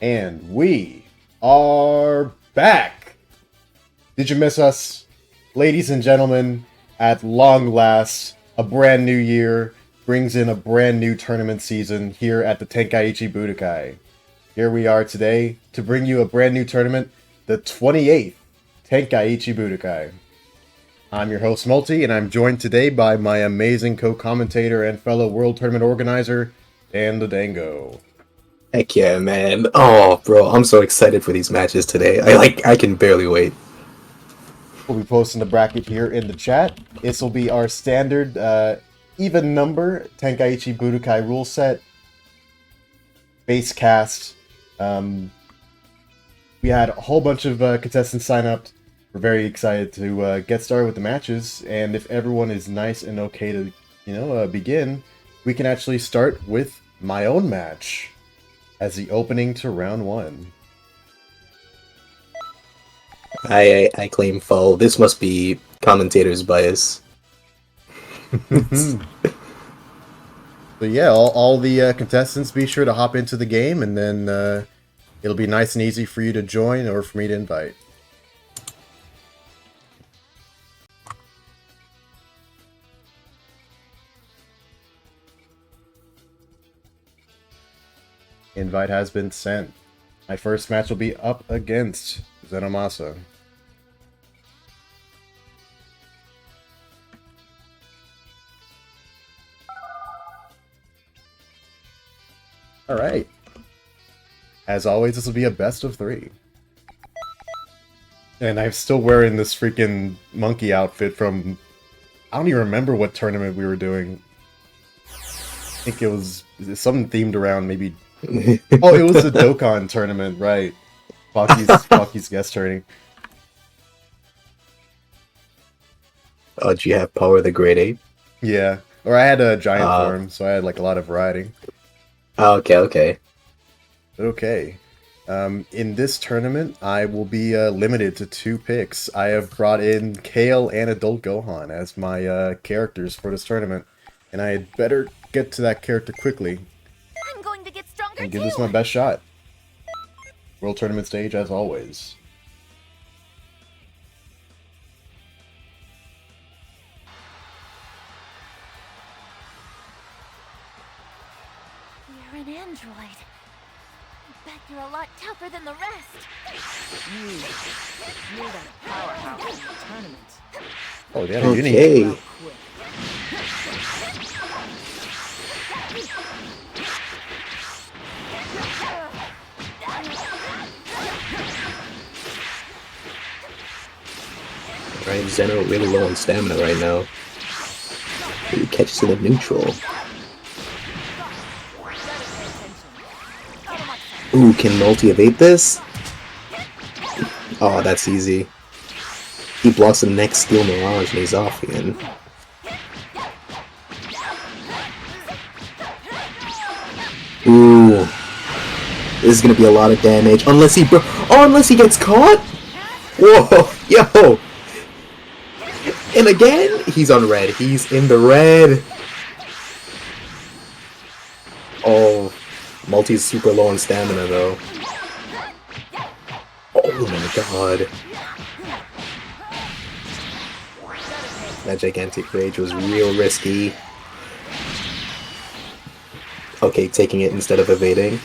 And we are back! Did you miss us? Ladies and gentlemen, at long last, a brand new year brings in a brand new tournament season here at the Tenkaichi Budokai. Here we are today to bring you a brand new tournament, the 28th Tenkaichi Budokai. I'm your host Mvlti, and I'm joined today by my amazing co-commentator and fellow World Tournament organizer, DanTheDango. Heck yeah, man. Oh, bro, I'm so excited for these matches today. I can barely wait. We'll be posting the bracket here in the chat. This will be our standard even number Tenkaichi Budokai rule set. Base cast. We had a whole bunch of contestants sign up. We're very excited to get started with the matches, and if everyone is nice and okay to, begin, we can actually start with my own match as the opening to round one. I claim foul. This must be commentator's bias. So yeah, all the contestants, be sure to hop into the game, and then it'll be nice and easy for you to join or for me to invite. Invite has been sent. My first match will be up against Zenomasa. Alright. As always, this will be a best of 3. And I'm still wearing this freaking monkey outfit from... I don't even remember what tournament we were doing. I think it was something themed around maybe... Oh, it was the Dokkan tournament, right. Pocky's guest turning. Oh, do you have Power of the Great Ape? Yeah. Or I had a giant form, so I had like a lot of variety. Oh, okay. Okay. In this tournament, I will be limited to 2 picks. I have brought in Kale and Adult Gohan as my characters for this tournament. And I had better get to that character quickly. I'm going to get stronger And give this my best shot. World Tournament stage as always. You're an android. I bet you're a lot tougher than the rest. You're that powerhouse in the tournament. Oh, they had a uni. Okay. Right, Zeno really low on stamina right now. He catches in the neutral. Ooh, can Mvlti evade this? Oh, that's easy. He blocks the next Steel Mirage and he's off again. Ooh. This is gonna be a lot of damage. Unless he gets caught? Whoa, yo! And again, he's on red. He's in the red. Oh, Mvlti's super low on stamina though. Oh my god. That gigantic rage was real risky. Okay, taking it instead of evading.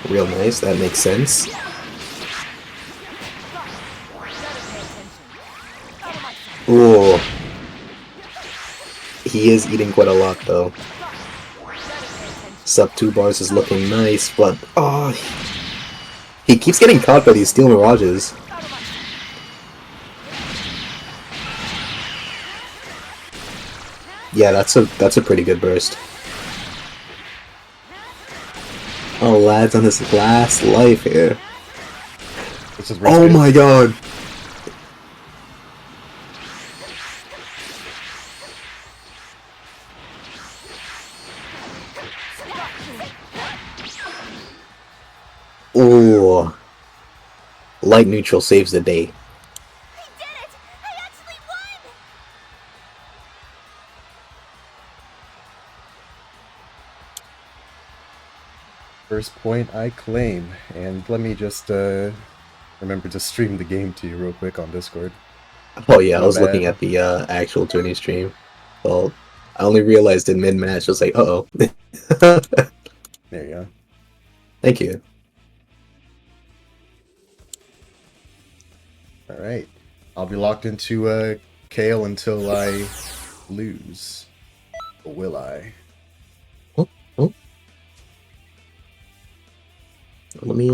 Real nice, that makes sense. Ooh. He is eating quite a lot though. Sub 2 bars is looking nice, but oh, he keeps getting caught by these Steel Mirages. Yeah, that's a pretty good burst. Oh, lad's on his last life here. This is Oh my god! Ooh. Light neutral saves the day. I did it! I actually won! First point I claim. And let me just remember to stream the game to you real quick on Discord. Oh yeah, I My was looking bad. at the actual tourney stream. Well, I only realized in mid-match. I was like, uh-oh. There you go. Thank you. Alright. I'll be locked into Kale until I lose. Or will I? Oh, oh. Let me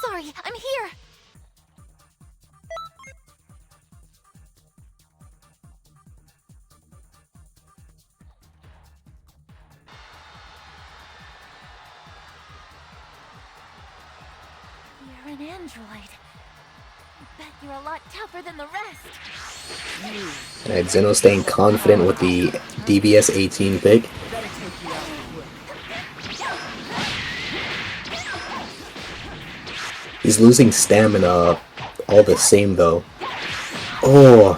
Sorry, I'm here. You're an android. Bet you're a lot tougher than the rest. Alright, Zeno staying confident with the DBS 18 pick. Better take you out quick. He's losing stamina all the same though. Oh!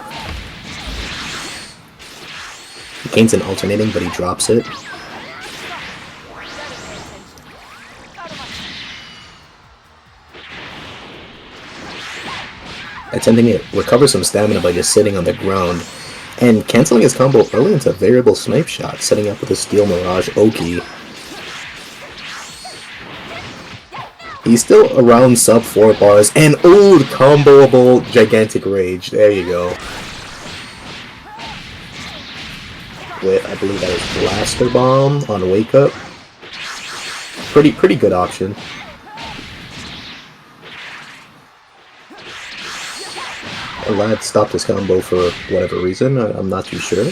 He gains an alternating, but he drops it. Attempting to recover some stamina by just sitting on the ground. And canceling his combo early into a variable snipe shot, setting up with a Steel Mirage Oki. He's still around sub 4 bars, and ooh, comboable Gigantic Rage. There you go. With, I believe that is Blaster Bomb on Wake Up. Pretty good option. A lad stopped his combo for whatever reason, I'm not too sure.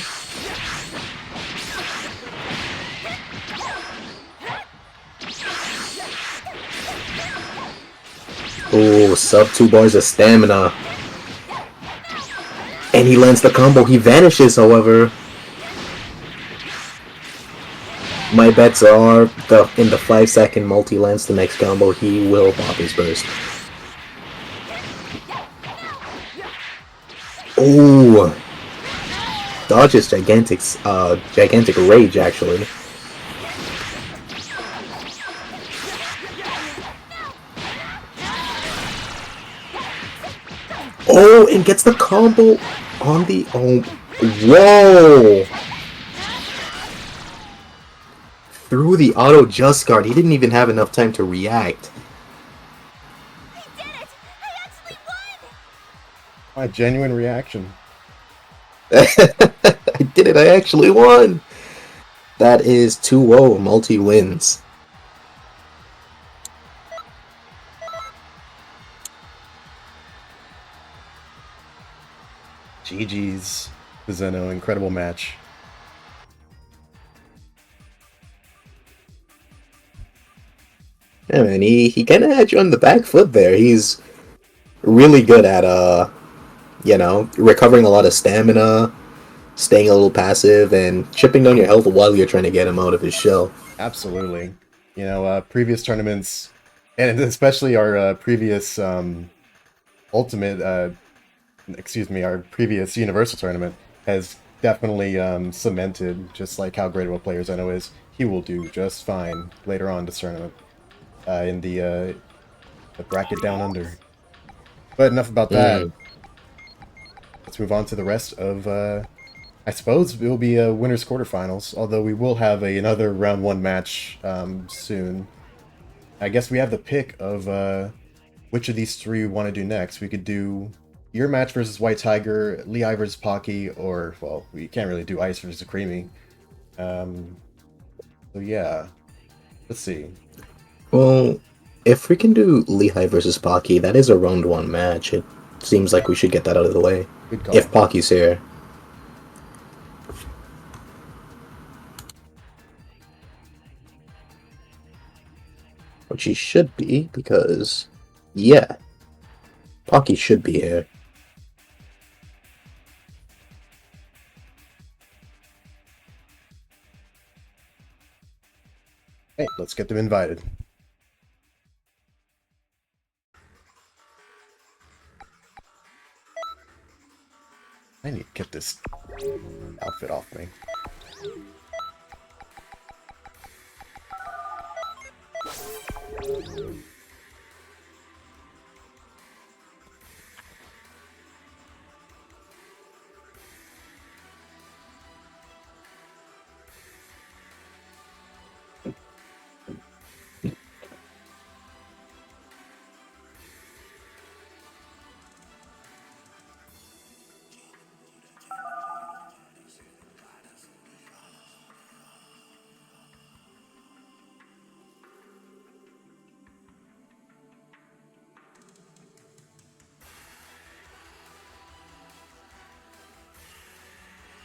Ooh, sub 2 bars of stamina. And he lands the combo. He vanishes, however. My bets are in the 5-second multi lands the next combo, he will pop his burst. Ooh. Dodges gigantic rage actually. Oh, and gets the combo on the whoa! Through the auto just guard. He didn't even have enough time to react. I did it! I actually won! My genuine reaction. I did it, I actually won! That is 2-0, multi-wins. GG's, Zeno. Incredible match. Yeah, man, he kind of had you on the back foot there. He's really good at, you know, recovering a lot of stamina, staying a little passive, and chipping down your health while you're trying to get him out of his shell. Absolutely. You know, previous tournaments, and especially our previous Ultimate, excuse me, our previous Universal tournament has definitely cemented just like how great of a player Zeno is. He will do just fine later on this tournament in the bracket down under. But enough about that. Let's move on to the rest of, I suppose it will be winners quarterfinals, although we will have another round 1 match soon. I guess we have the pick of which of these 3 we want to do next. We could do your match versus White Tiger, Lehigh versus Pocky, or, well, we can't really do Ice versus Creamy. So yeah, let's see. Well, if we can do Lehigh versus Pocky, that is a round 1 match. It seems like we should get that out of the way. Good call. If Pocky's here. Which he should be, because, yeah, Pocky should be here. Hey, let's get them invited. I need to get this outfit off me.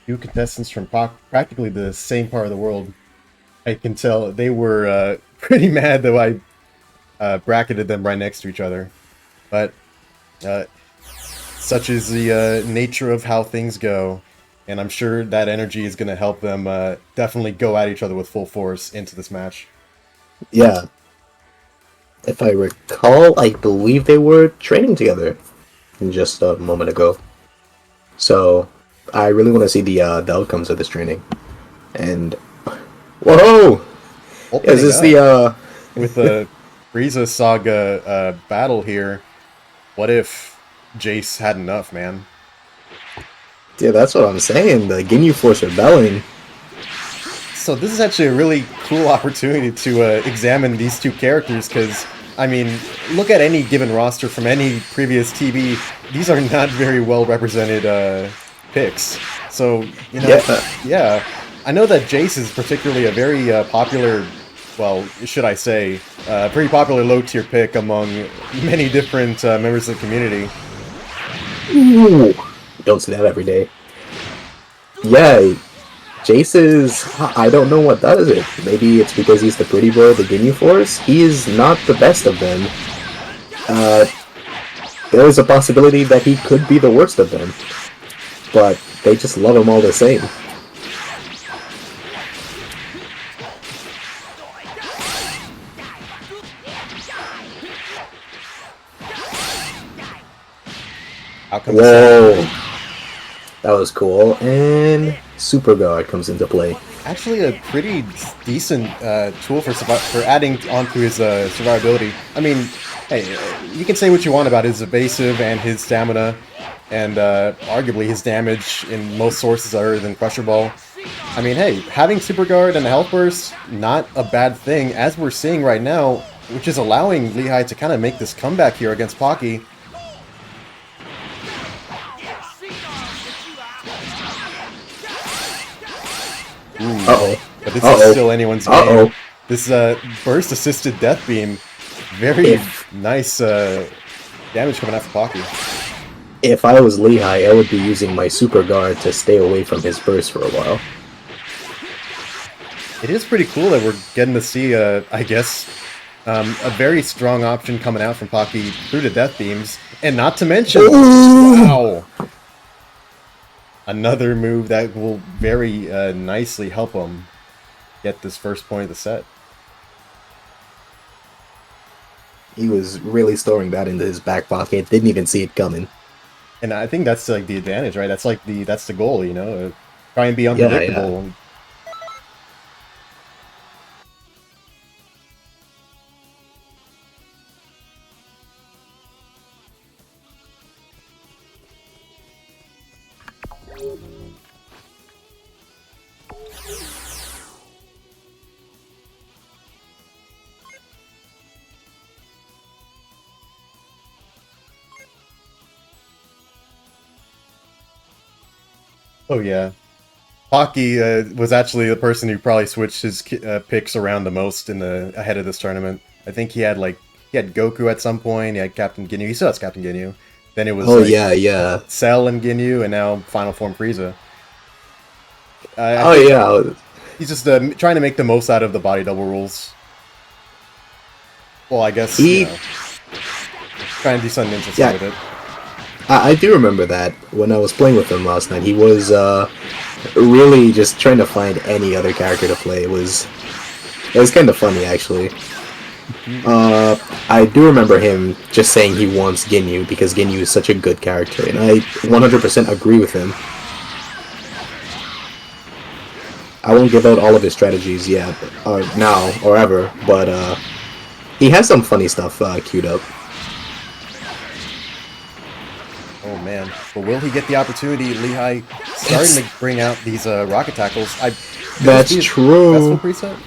Two contestants from practically the same part of the world. I can tell they were pretty mad though I bracketed them right next to each other. But such is the nature of how things go. And I'm sure that energy is going to help them definitely go at each other with full force into this match. Yeah. If I recall, I believe they were training together just a moment ago. So, I really want to see the outcomes of this training. And... Whoa! Is this the, With the Frieza Saga battle here, what if Jace had enough, man? Yeah, that's what I'm saying. The Ginyu Force rebelling. So this is actually a really cool opportunity to examine these two characters, because, I mean, look at any given roster from any previous TV, these are not very well represented picks. So, you know, yeah. I know that Jace is particularly a very popular, well, should I say, pretty popular low-tier pick among many different members of the community. Ooh, don't see that every day. Yeah, Jace is... I don't know what does it. Maybe it's because he's the pretty boy of the Ginyu Force? He is not the best of them. There is a possibility that he could be the worst of them. But they just love him all the same. Whoa! That was cool. And Super Guard comes into play. Actually, a pretty decent tool for adding onto his survivability. I mean, hey, you can say what you want about his evasive and his stamina, and arguably his damage in most sources other than Crusher Ball. I mean, hey, having Super Guard and a Health Burst, not a bad thing, as we're seeing right now, which is allowing Lehigh to kind of make this comeback here against Pocky. Uh-oh. But this is still anyone's game. This burst-assisted Death Beam, very nice damage coming out for Pocky. If I was Lehigh, I would be using my Super Guard to stay away from his burst for a while. It is pretty cool that we're getting to see, I guess, a very strong option coming out from Pocky through the Death Beams. And not to mention, wow, another move that will very nicely help him get this first point of the set. He was really storing that into his back pocket, didn't even see it coming. And I think that's like the advantage, right? That's like that's the goal, you know? Try and be unpredictable. Yeah. Oh yeah, Pocky was actually the person who probably switched his picks around the most in the ahead of this tournament. I think he had Goku at some point. He had Captain Ginyu. He still has Captain Ginyu. Then it was Cell and Ginyu, and now Final Form Frieza. He's just trying to make the most out of the body double rules. Well, I guess trying to do something interesting with it. I do remember that when I was playing with him last night. He was really just trying to find any other character to play. It was It was kind of funny, actually. I do remember him just saying he wants Ginyu because Ginyu is such a good character, and I 100% agree with him. I won't give out all of his strategies yet, or now, or ever, but he has some funny stuff queued up. Oh man, but will he get the opportunity? Lehigh starting to bring out these rocket tackles. That's true. Festival preset?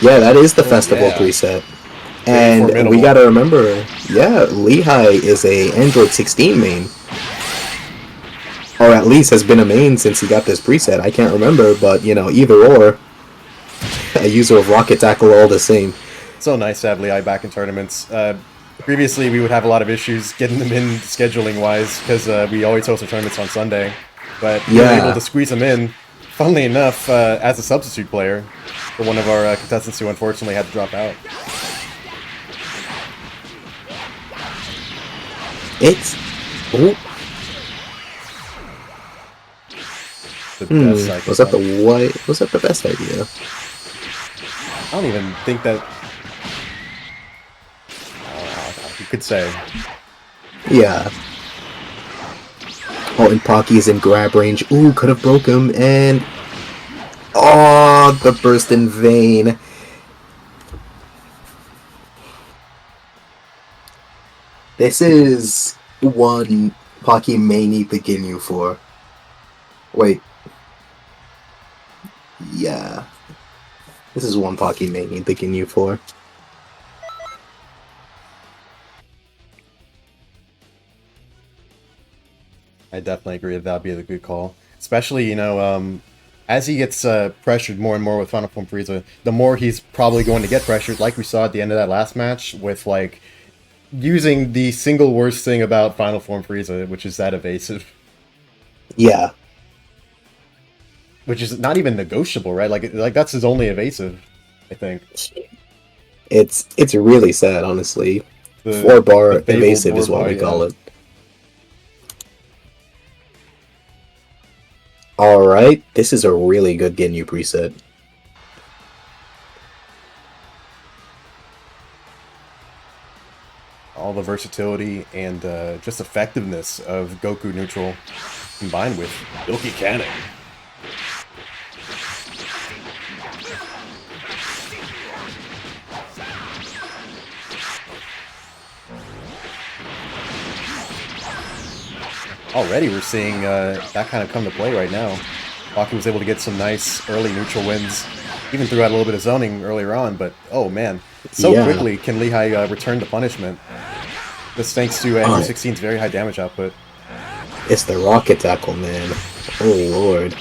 Yeah, that is the festival yeah. preset. And we gotta remember, yeah, Lehigh is a Android 16 main. Or at least has been a main since he got this preset. I can't remember, but, you know, either or. A user of Rocket Tackle all the same. So nice to have Lehigh back in tournaments. Previously, we would have a lot of issues getting them in scheduling-wise, because we always host our tournaments on Sunday. But we were able to squeeze them in, funnily enough, as a substitute player for one of our contestants who unfortunately had to drop out. It's... Ooh. Was that the best idea? I don't even think that... you could say. Yeah. Oh, and Pocky's in grab range. Ooh, could have broke him, and... Oh, the burst in vain. This is one Pocky may need the Ginyu for. Wait. Yeah. This is one Pocky may need the Ginyu for. I definitely agree that would be a good call. Especially, you know, as he gets pressured more and more with Final Form Frieza, the more he's probably going to get pressured, like we saw at the end of that last match, with, like, using the single worst thing about Final Form Frieza, which is that evasive. Yeah. Which is not even negotiable, right? Like that's his only evasive, I think. It's really sad, honestly. 4-bar evasive is what we call it. Alright, this is a really good Ginyu preset. All the versatility and just effectiveness of Goku neutral combined with Milky Cannon. Already we're seeing that kind of come to play right now. Baki was able to get some nice early neutral wins, even threw out a little bit of zoning earlier on, but oh man, so quickly can Lehigh return to punishment. This thanks to Android 16's very high damage output. It's the Rocket Tackle, man. Oh lord.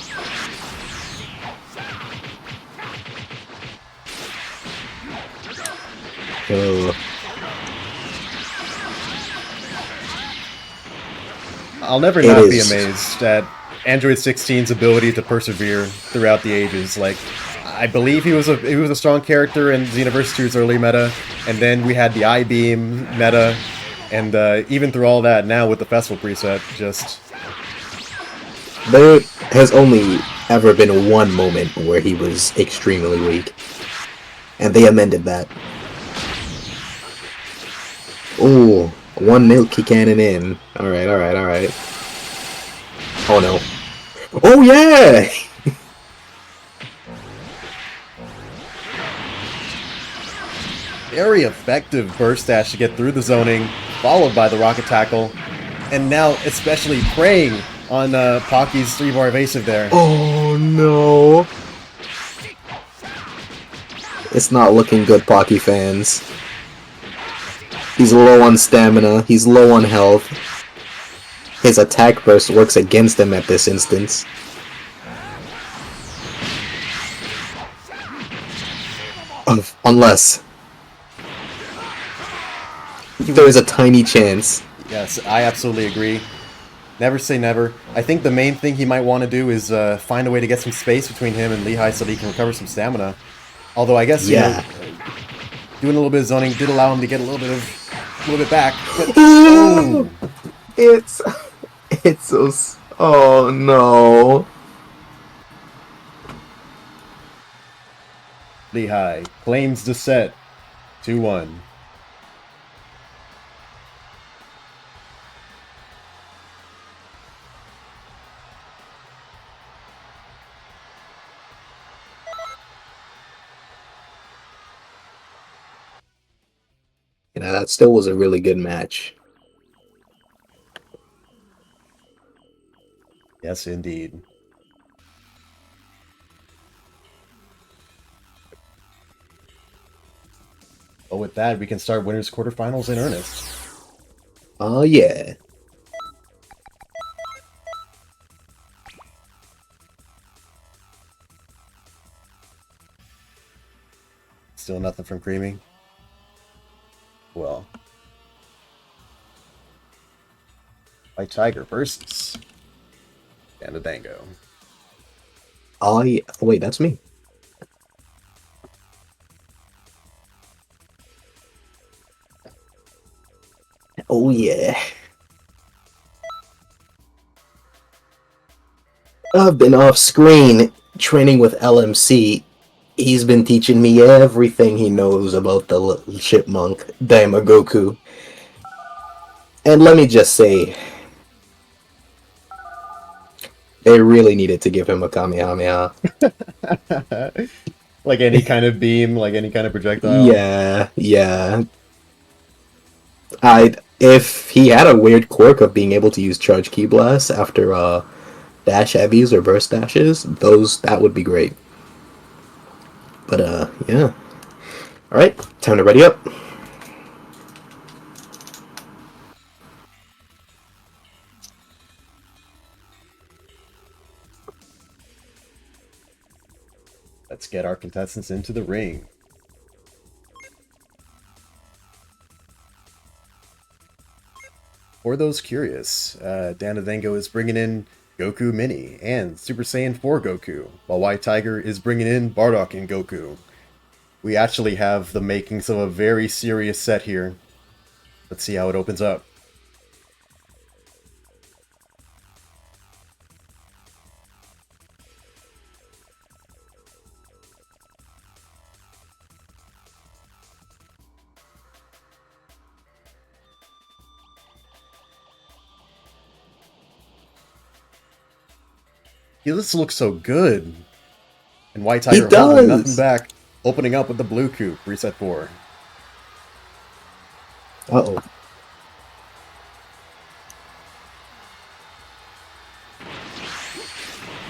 Oh. I'll never not be amazed at Android 16's ability to persevere throughout the ages. Like, I believe he was a strong character in Xenoverse 2's early meta, and then we had the I-Beam meta, and even through all that, now with the Festival preset, just... There has only ever been one moment where he was extremely weak, and they amended that. Ooh. One Milky Cannon in. Alright. Oh no. Oh yeah! Very effective burst dash to get through the zoning, followed by the Rocket Tackle, and now especially preying on Pocky's 3-bar evasive there. Oh no. It's not looking good, Pocky fans. He's low on stamina, he's low on health. His attack burst works against him at this instance. Unless there is a tiny chance. Yes, I absolutely agree. Never say never. I think the main thing he might want to do is find a way to get some space between him and Lehigh so that he can recover some stamina. Although I guess, you know, doing a little bit of zoning did allow him to get a little bit back. But, oh! It's so... Oh no. Lehigh claims the set 2-1. You know, that still was a really good match. Yes, indeed. Well, with that, we can start winners quarterfinals in earnest. Oh, yeah. Still nothing from Creamy. Well, White Tiger versus DanTheDango. Oh, yeah. Oh, wait, that's me. Oh, yeah. I've been off screen training with LMC. He's been teaching me everything he knows about the little chipmunk, Daima Goku. And let me just say, they really needed to give him a Kamehameha. Like any kind of beam, like any kind of projectile. Yeah, yeah. If he had a weird quirk of being able to use charge key blasts after dash heavies or burst dashes, that would be great. But yeah. Alright, time to ready up. Let's get our contestants into the ring. For those curious, DanTheDango is bringing in Goku Mini and Super Saiyan 4 Goku, while White Tiger is bringing in Bardock and Goku. We actually have the makings of a very serious set here. Let's see how it opens up. This looks so good. And White Tiger holding nothing back, opening up with the blue coup, reset 4. Uh-oh.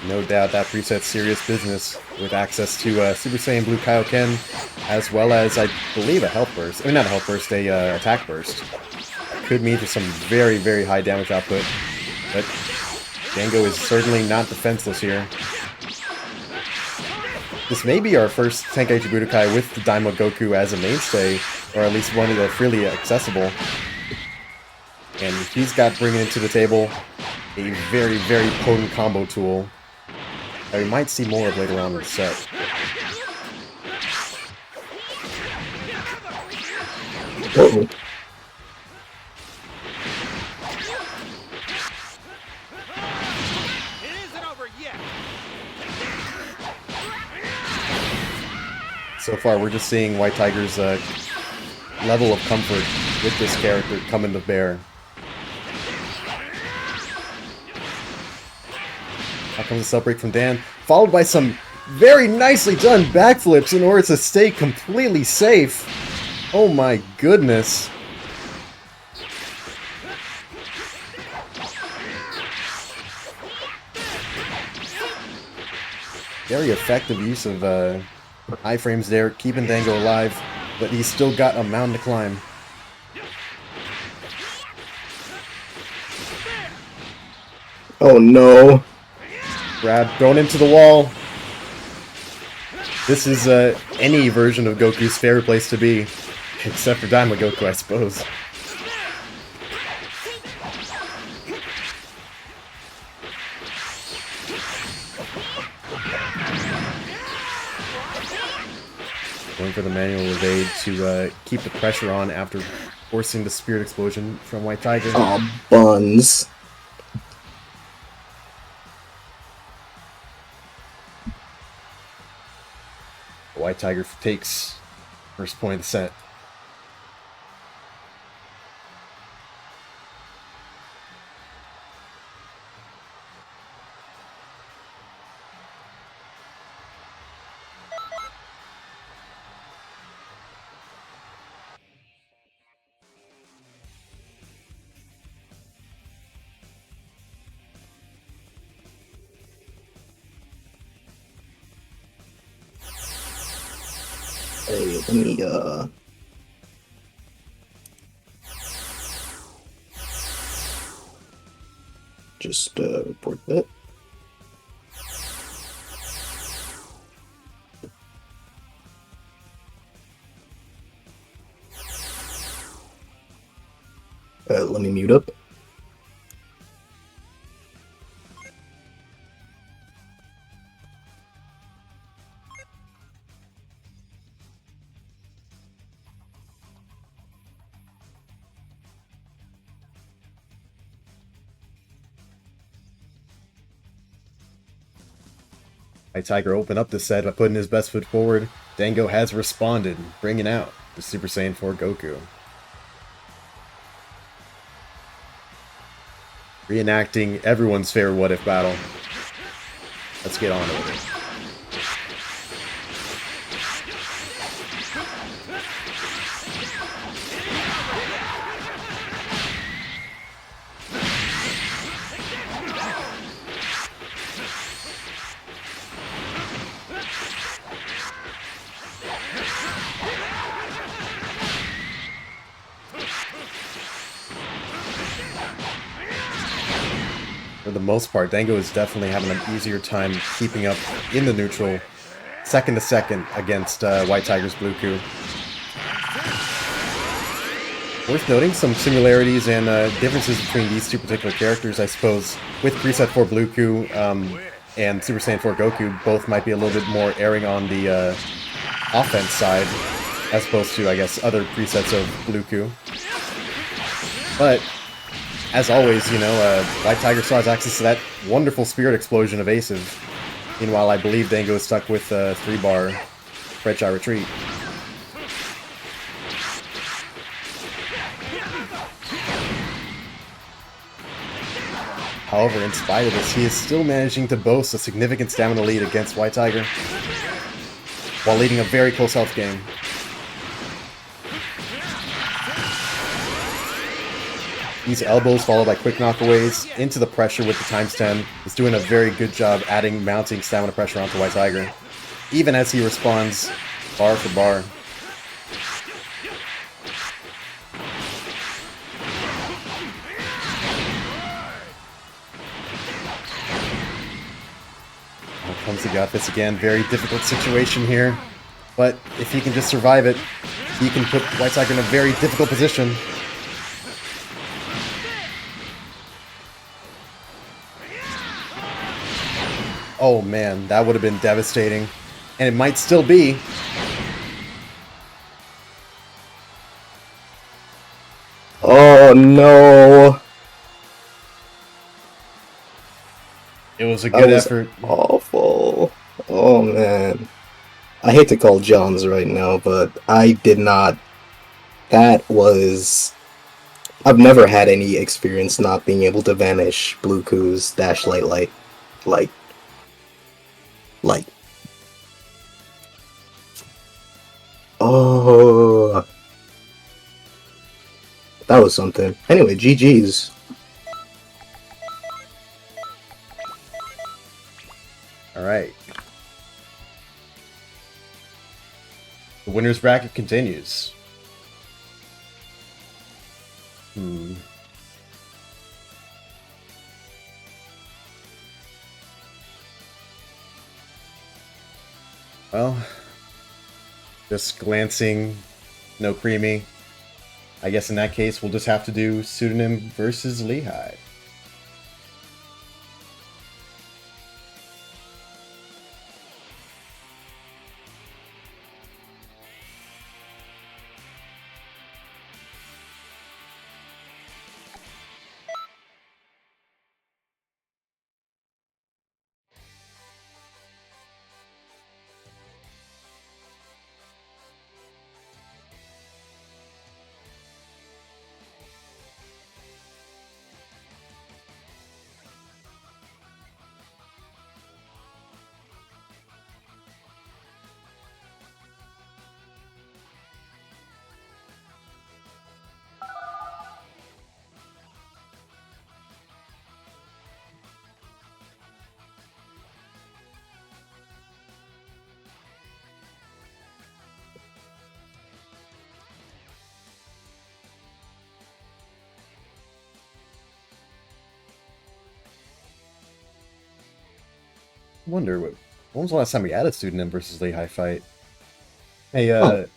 No doubt that preset's serious business, with access to Super Saiyan Blue Kaioken, as well as, I believe, a health burst. I mean, not a health burst, a attack burst. Could mean for some very, very high damage output, but Dango is certainly not defenseless here. This may be our first Tenkaichi Budokai with the Daima Goku as a mainstay, or at least one of the freely accessible. And he's got bringing it to the table a very, very potent combo tool that we might see more of later on in the set. Uh-oh. So far, we're just seeing White Tiger's level of comfort with this character coming to bear. Now comes a sub break from Dan, followed by some very nicely done backflips in order to stay completely safe. Oh my goodness. Very effective use of iframes there, keeping Dango alive, but he's still got a mountain to climb. Oh no. Grab, thrown into the wall. This is any version of Goku's favorite place to be, except for Daima Goku, I suppose. Going for the manual evade to keep the pressure on after forcing the spirit explosion from White Tiger. Oh, buns. White White Tiger takes first point of the set. Hey, let me just report that. Let me mute up. White Tiger opened up the set by putting his best foot forward. Dango has responded, bringing out the Super Saiyan 4 Goku. Reenacting everyone's favorite what-if battle. Let's get on with it. For the most part, Dango is definitely having an easier time keeping up in the neutral, second to second, against White Tiger's Blue Coup. Worth noting some similarities and differences between these two particular characters, I suppose. With preset 4 Blue Coup and Super Saiyan 4 Goku, both might be a little bit more erring on the offense side, as opposed to, I guess, other presets of Blue Coup. But as always, you know, White Tiger still has access to that wonderful Spirit Explosion evasive. Meanwhile, I believe Dango is stuck with 3-bar Red Shot Retreat. However, in spite of this, he is still managing to boast a significant stamina lead against White Tiger, while leading a very close health game. These elbows followed by quick knockaways into the pressure with the times 10 is doing a very good job mounting stamina pressure onto White Tiger, even as he responds bar for bar. Here comes the gut fist again, very difficult situation here, but if he can just survive it, he can put White Tiger in a very difficult position. Oh man, that would have been devastating. And it might still be. Oh no! It was a good That was effort. awful. Oh man. I hate to call Johns right now, but I did not... That was... I've never had any experience not being able to vanish Blue Cou's dash light. Oh, that was something. Anyway, GG's. Alright. The winner's bracket continues. Well, just glancing, no creamy. I guess in that case, we'll just have to do Pseudonym versus Lehigh. wonder when was the last time we had a pseudonym versus Lehigh fight? Hey,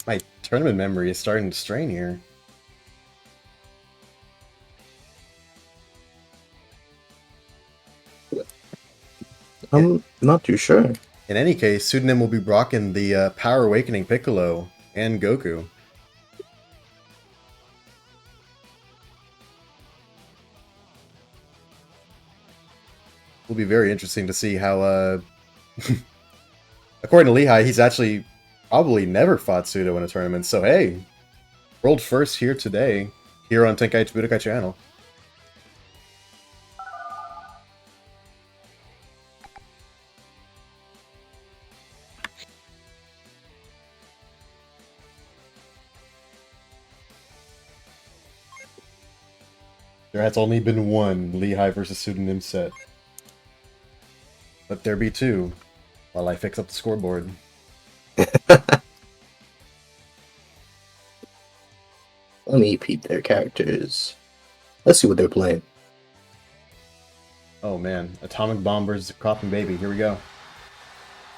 my tournament memory is starting to strain here. I'm not too sure. In any case, pseudonym will be rocking the Power Awakening Piccolo and Goku. Will be very interesting to see how, according to Lehigh, he's actually probably never fought Pseudo in a tournament. So hey, world first here today, here on Tenkaichi Budokai channel. There has only been one Lehigh versus Pseudonym set. Let there be two, while I fix up the scoreboard. Let me peep their characters. Let's see what they're playing. Oh man, Atomic Bombers, Coughing Baby, here we go.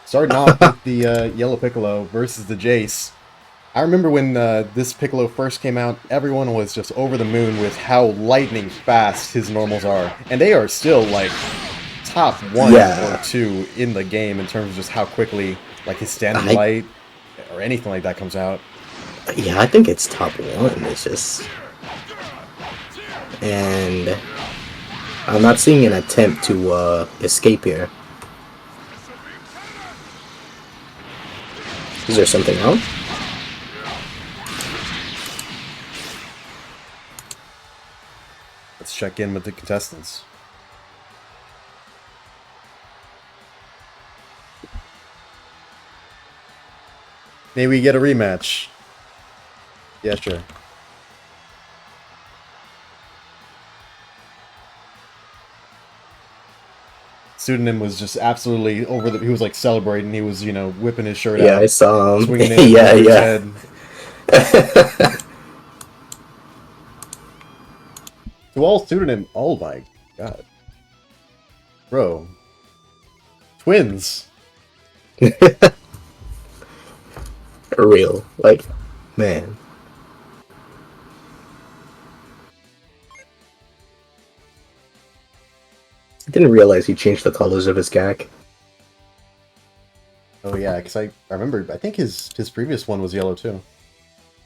Starting off with the Yellow Piccolo versus the Jace. I remember when this Piccolo first came out, everyone was just over the moon with how lightning fast his normals are. And they are still, like, top 1 or 2 in the game in terms of just how quickly, like, his standing light or anything like that comes out. Yeah, I think it's top 1. It's just... And... I'm not seeing an attempt to escape here. Is there something wrong? Let's check in with the contestants. May we get a rematch? Yeah, sure. Pseudonym was just absolutely over the... He was like celebrating. He was, you know, whipping his shirt out. Yeah, I saw him. Swinging it Yeah, over yeah. his head. To all Pseudonym... Oh my god. Bro. Twins! Real. Like, man. I didn't realize he changed the colors of his gag. Oh yeah, because I remember, I think his previous one was yellow too.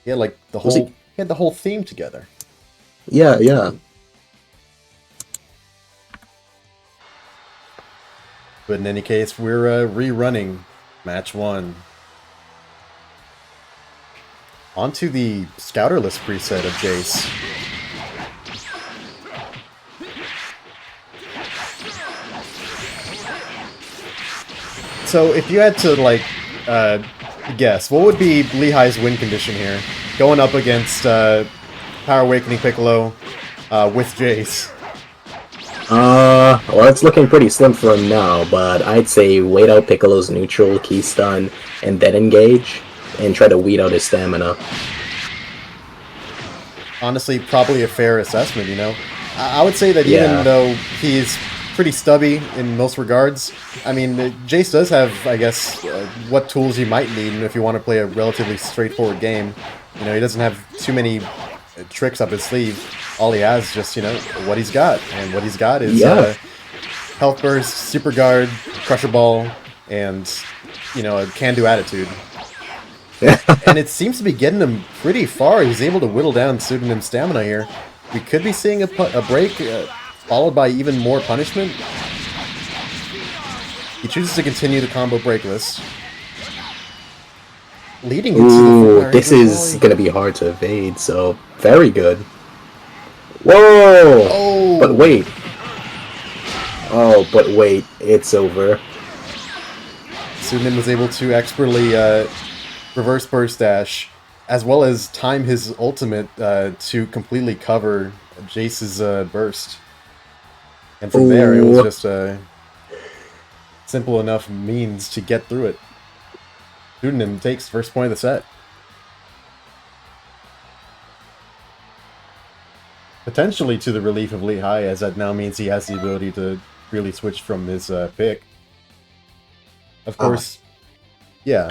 He had like the whole... He had the whole theme together. Yeah, yeah. But in any case, we're rerunning match 1. Onto the Scouter List preset of Jace. So if you had to, like, guess, what would be Lehigh's win condition here? Going up against Power Awakening Piccolo with Jace. Well, it's looking pretty slim for him now, but I'd say wait out Piccolo's neutral, key stun, and then engage, and try to weed out his stamina. Honestly, probably a fair assessment, you know? I would say that even though he's pretty stubby in most regards, I mean, Jace does have, I guess, what tools you might need if you want to play a relatively straightforward game. You know, he doesn't have too many tricks up his sleeve. All he has is just, you know, what he's got. And what he's got is Health Burst, Super Guard, Crusher Ball, and, you know, a can-do attitude. And it seems to be getting him pretty far. He's able to whittle down Pseudonym's stamina here. We could be seeing a break, followed by even more punishment. He chooses to continue the combo break list. Leading into the this is gonna be hard to evade, so very good. Whoa! Oh! But wait. Oh, but wait, it's over. Pseudonym was able to expertly reverse burst dash, as well as time his ultimate to completely cover Jace's burst. And from there, it was just a simple enough means to get through it. Pseudonym takes first point of the set. Potentially to the relief of Lehigh, as that now means he has the ability to really switch from his pick. Of course, yeah.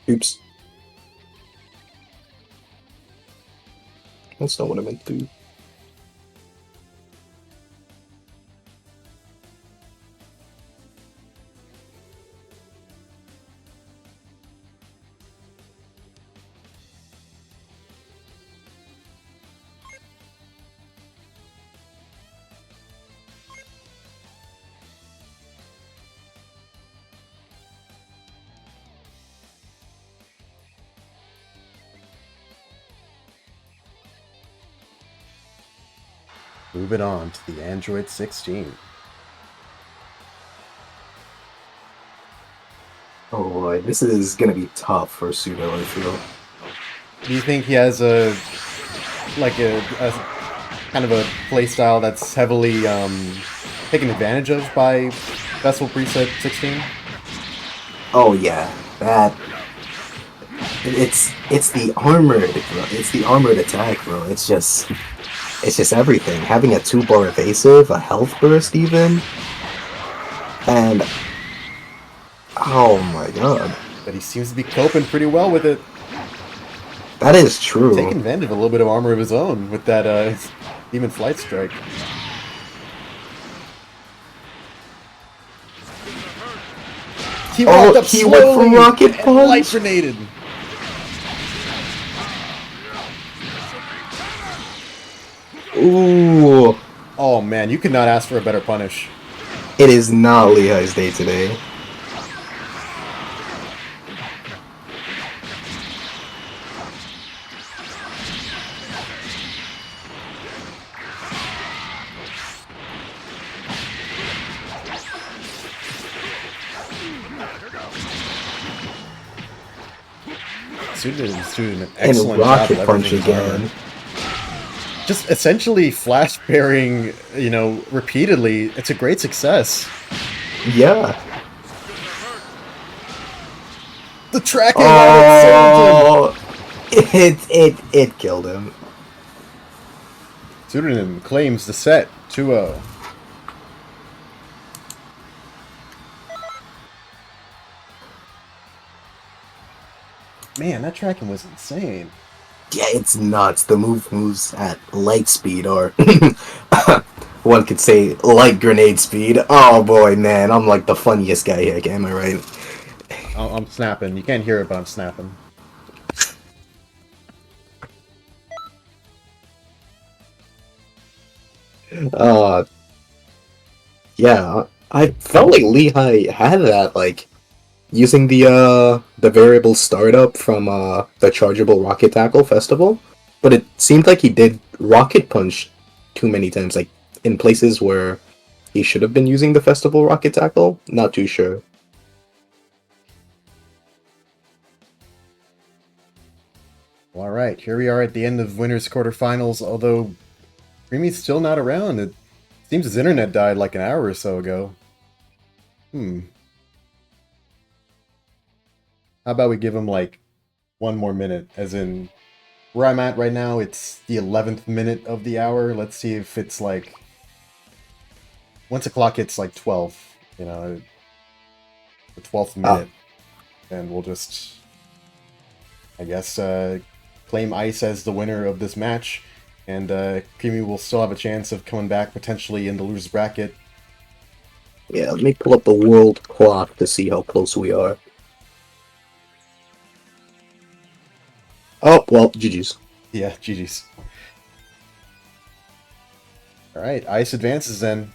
Oops. That's not what I meant to do. Moving on to the Android 16. Oh boy, this is gonna be tough for Pseudo, I feel. Do you think he has a kind of a playstyle that's heavily taken advantage of by Festival Preset 16? Oh yeah, that... It's the armored, bro. It's the armored attack, bro. It's just everything. Having a 2-bar evasive, a health burst even, and oh my god, But he seems to be coping pretty well with it. that is true. Taking advantage of a little bit of armor of his own with that Demon Flight Strike. He walked up he slowly went for rocket and light punch. grenaded. Ooh, Oh man, you could not ask for a better punish. it is not Lehigh's day today. Student is doing an And excellent job rocket punch leveraging his armor. again. Just essentially flash bearing, repeatedly. It's a great success. Yeah. The tracking on it saved him. It killed him. Tsurunen claims the set 2-0. Man, that tracking was insane. Yeah, it's nuts. The moves at light speed, or one could say light grenade speed. Oh boy, man, I'm like the funniest guy here, am I right? I'm snapping. You can't hear it, but I'm snapping. Uh, yeah, I felt like Lehigh had that, like, using the variable startup from the Chargeable Rocket Tackle Festival, but it seemed like he did Rocket Punch too many times, like in places where he should have been using the Festival Rocket Tackle. Not too sure. Well, all right, here we are at the end of winners quarterfinals. Although Creamy's still not around. It seems his internet died like an hour or so ago. How about we give him like one more minute? As in, where I'm at right now, it's the 11th minute of the hour. Let's see if it's like once the clock hits like 12, the 12th minute, and we'll just, I guess, claim Ice as the winner of this match, and Creamy will still have a chance of coming back potentially in the loser's bracket. Yeah, let me pull up the world clock to see how close we are. Oh, well, GG's. Yeah, GG's. Alright, Ice advances then.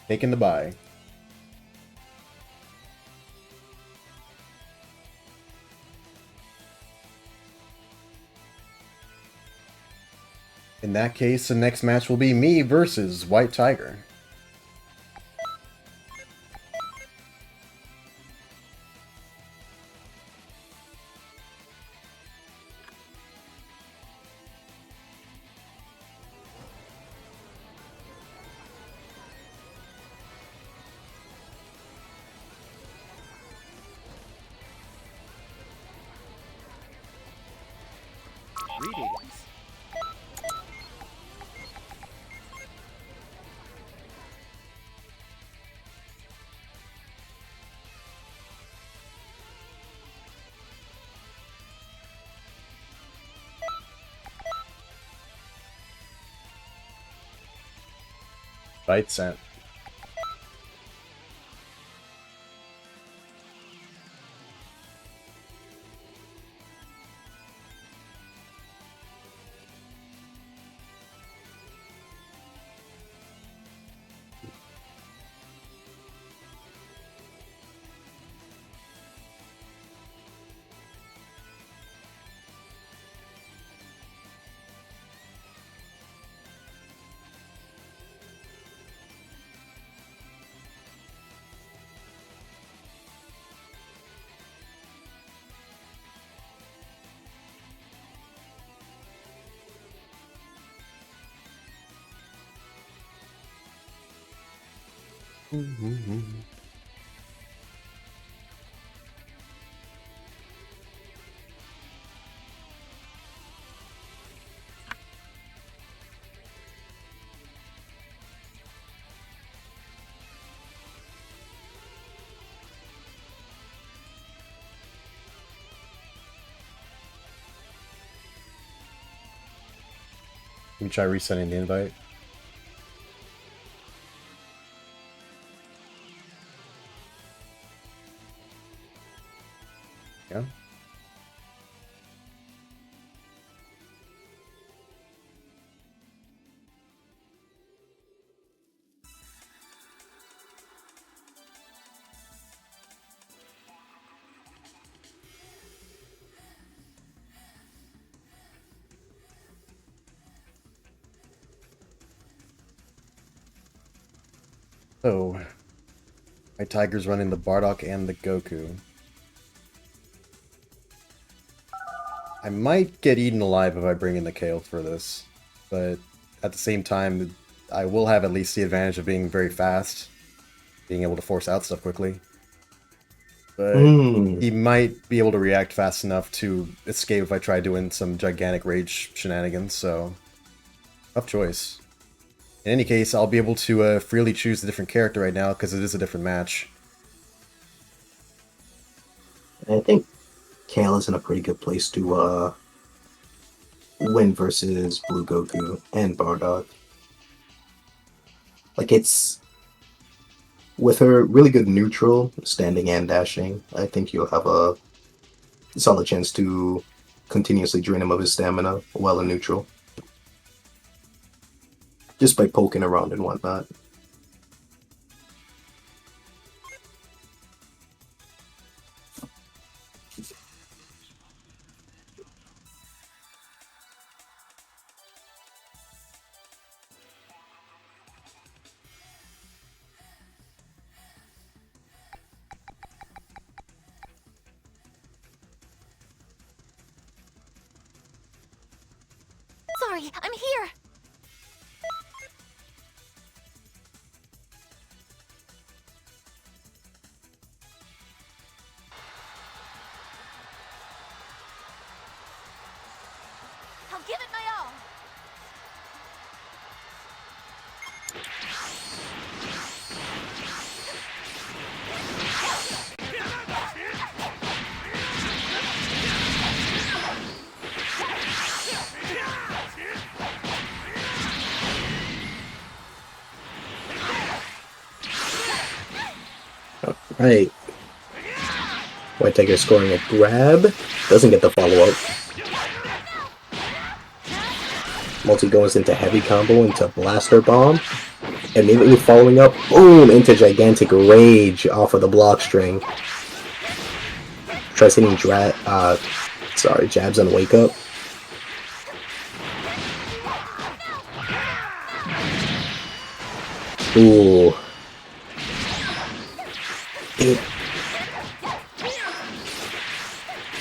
Taking the bye. In that case, the next match will be me versus White Tiger. Greetings. Right, Sam? Let me try resending the invite. Yeah. So, my Tiger's running the Bardock and the Goku. I might get eaten alive if I bring in the Kale for this, but at the same time, I will have at least the advantage of being very fast, being able to force out stuff quickly. But he might be able to react fast enough to escape if I try doing some gigantic rage shenanigans, so tough choice. In any case, I'll be able to freely choose a different character right now because it is a different match. I think Kale is in a pretty good place to win versus Blue Goku and Bardock. Like, it's... With her really good neutral, standing and dashing, I think you'll have a solid chance to continuously drain him of his stamina while in neutral. Just by poking around and whatnot. Sorry, I'm here. I'll give it my all. Right. White Tiger scoring a grab. Doesn't get the follow-up. Multi goes into heavy combo into Blaster Bomb. Immediately following up, boom, into Gigantic Rage off of the block string. Tries hitting jabs on Wake Up. Ooh.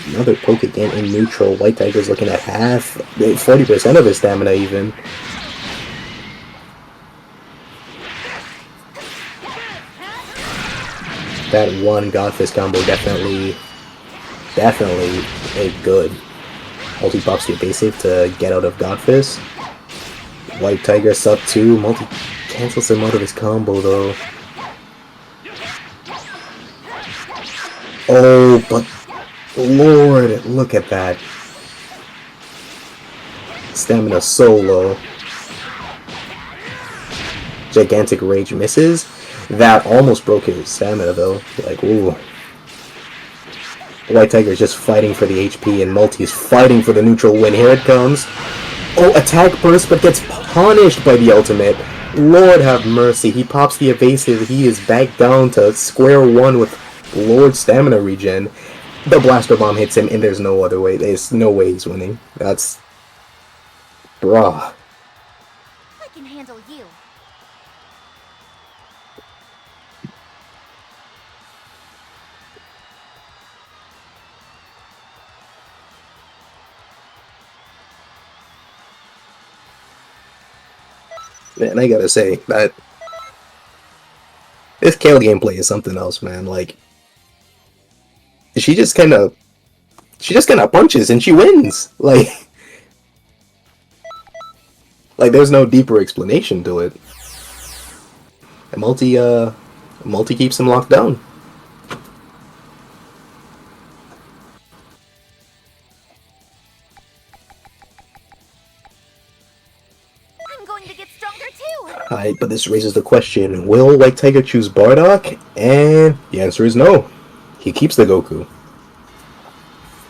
Another poke again in neutral. White Tiger's looking at half, 40% of his stamina even. That one Godfist combo definitely a good multi pops to your basic to get out of Godfist. White Tiger sub 2, multi cancels him out of his combo though. Oh, but Lord, look at that. Stamina so low. Gigantic Rage misses. That almost broke his stamina though. Like, ooh. White Tiger is just fighting for the HP, and Multi is fighting for the neutral win. Here it comes. Oh, attack burst, but gets punished by the ultimate. Lord have mercy. He pops the evasive. He is back down to square one with Lord stamina regen. The Blaster Bomb hits him, and there's no other way. There's no way he's winning. That's... bruh. I can handle you. Man, I gotta say, that... this Kale gameplay is something else, man. Like... she just kinda punches and she wins. Like there's no deeper explanation to it. And Multi keeps him locked down. I'm going to get stronger too. Alright, but this raises the question, will White Tiger choose Bardock? And the answer is no. He keeps the Goku.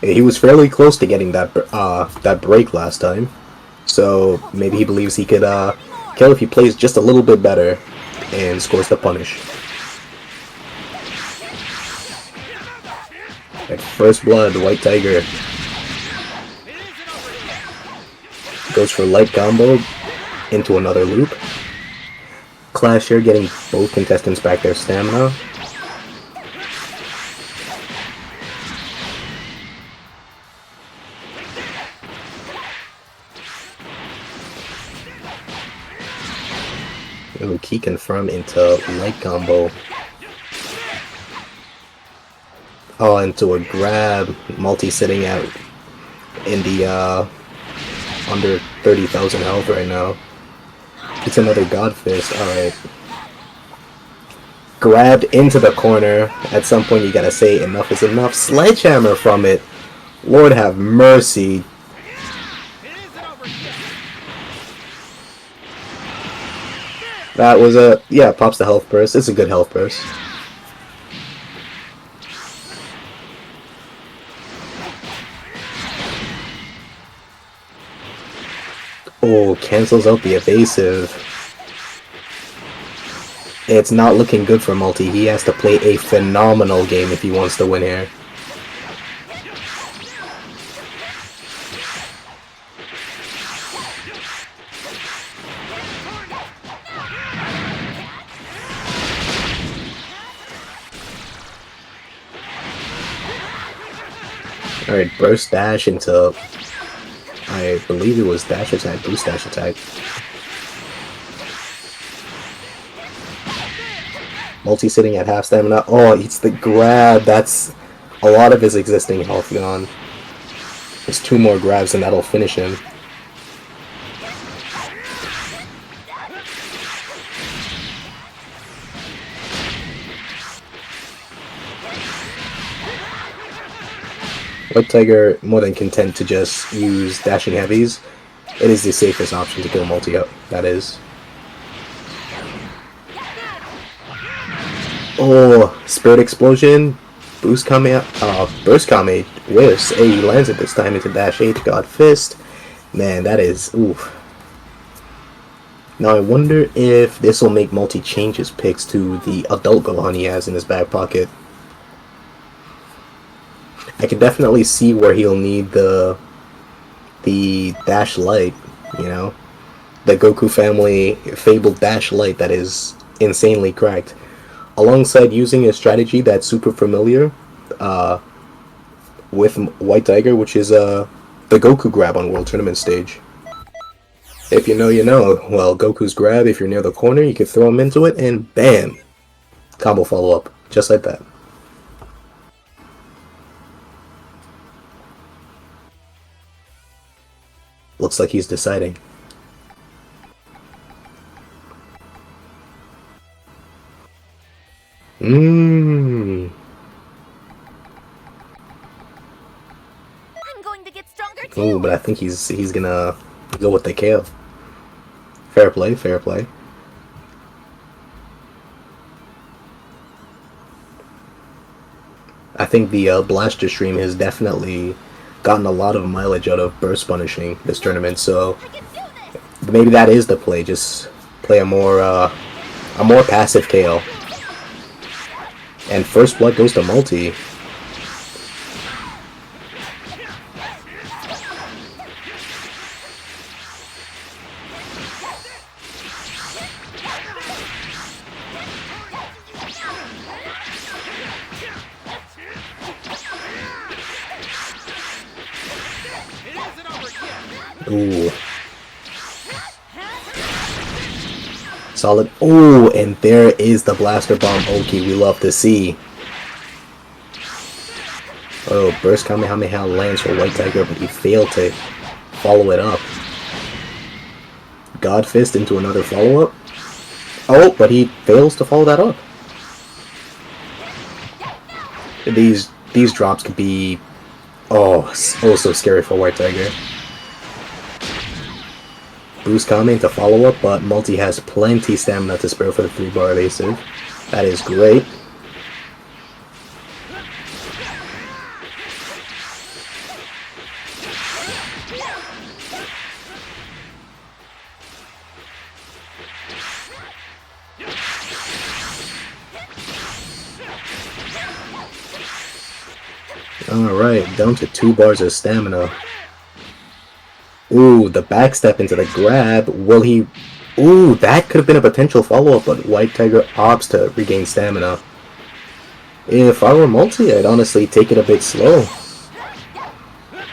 He was fairly close to getting that break last time, so maybe he believes he could kill if he plays just a little bit better and scores the punish. At first blood, White Tiger goes for light combo into another loop. Clash here, getting both contestants back their stamina. Ooh, key confirm into light combo. Oh, into a grab. Multi sitting out in the under 30,000 health right now. It's another God Fist. Alright. Grabbed into the corner. At some point you gotta say enough is enough. Sledgehammer from it. Lord have mercy. That was a... yeah, pops the health burst. It's a good health burst. Oh, cancels out the evasive. It's not looking good for Multi. He has to play a phenomenal game if he wants to win here. Alright, burst dash into... I believe it was dash attack, boost dash attack. Multi sitting at half stamina. Oh, it's the grab. That's a lot of his existing health gone. There's 2 more grabs and that'll finish him. White Tiger more than content to just use dashing heavies. It is the safest option to kill Multi up, that is. Oh, Spirit Explosion, Boost Kame, Burst Kame, whiffs. Hey, he lands it this time into Dash 8, God Fist. Man, that is, oof. Now I wonder if this will make Multi change his picks to the adult Gohan he has in his back pocket. I can definitely see where he'll need the Dash Light, you know? The Goku family fabled Dash Light that is insanely cracked. Alongside using a strategy that's super familiar with White Tiger, which is the Goku grab on World Tournament stage. If you know, you know. Well, Goku's grab, if you're near the corner, you can throw him into it, and bam! Combo follow-up, just like that. Looks like he's deciding. I'm going to get stronger too. Ooh, but I think he's gonna go with the Kale. Fair play, fair play. I think the Blaster stream has definitely gotten a lot of mileage out of burst punishing this tournament, so I can do this! maybe that is the play. Just play a more passive Kale. And first blood goes to Mvlti. Ooh. Solid. Oh, and there is the Blaster Bomb Oki we love to see. Oh, Burst Kamehameha lands for White Tiger, but he failed to follow it up. God Fist into another follow-up. Oh, but he fails to follow that up. These drops could be oh so scary for White Tiger. Boost Kame to follow up, but Mvlti has plenty stamina to spare for the 3-bar evasive. That is great. Alright, down to 2 bars of stamina. Ooh, the backstep into the grab. Will he... Ooh, that could have been a potential follow-up, but White Tiger opts to regain stamina. If I were Mvlti, I'd honestly take it a bit slow.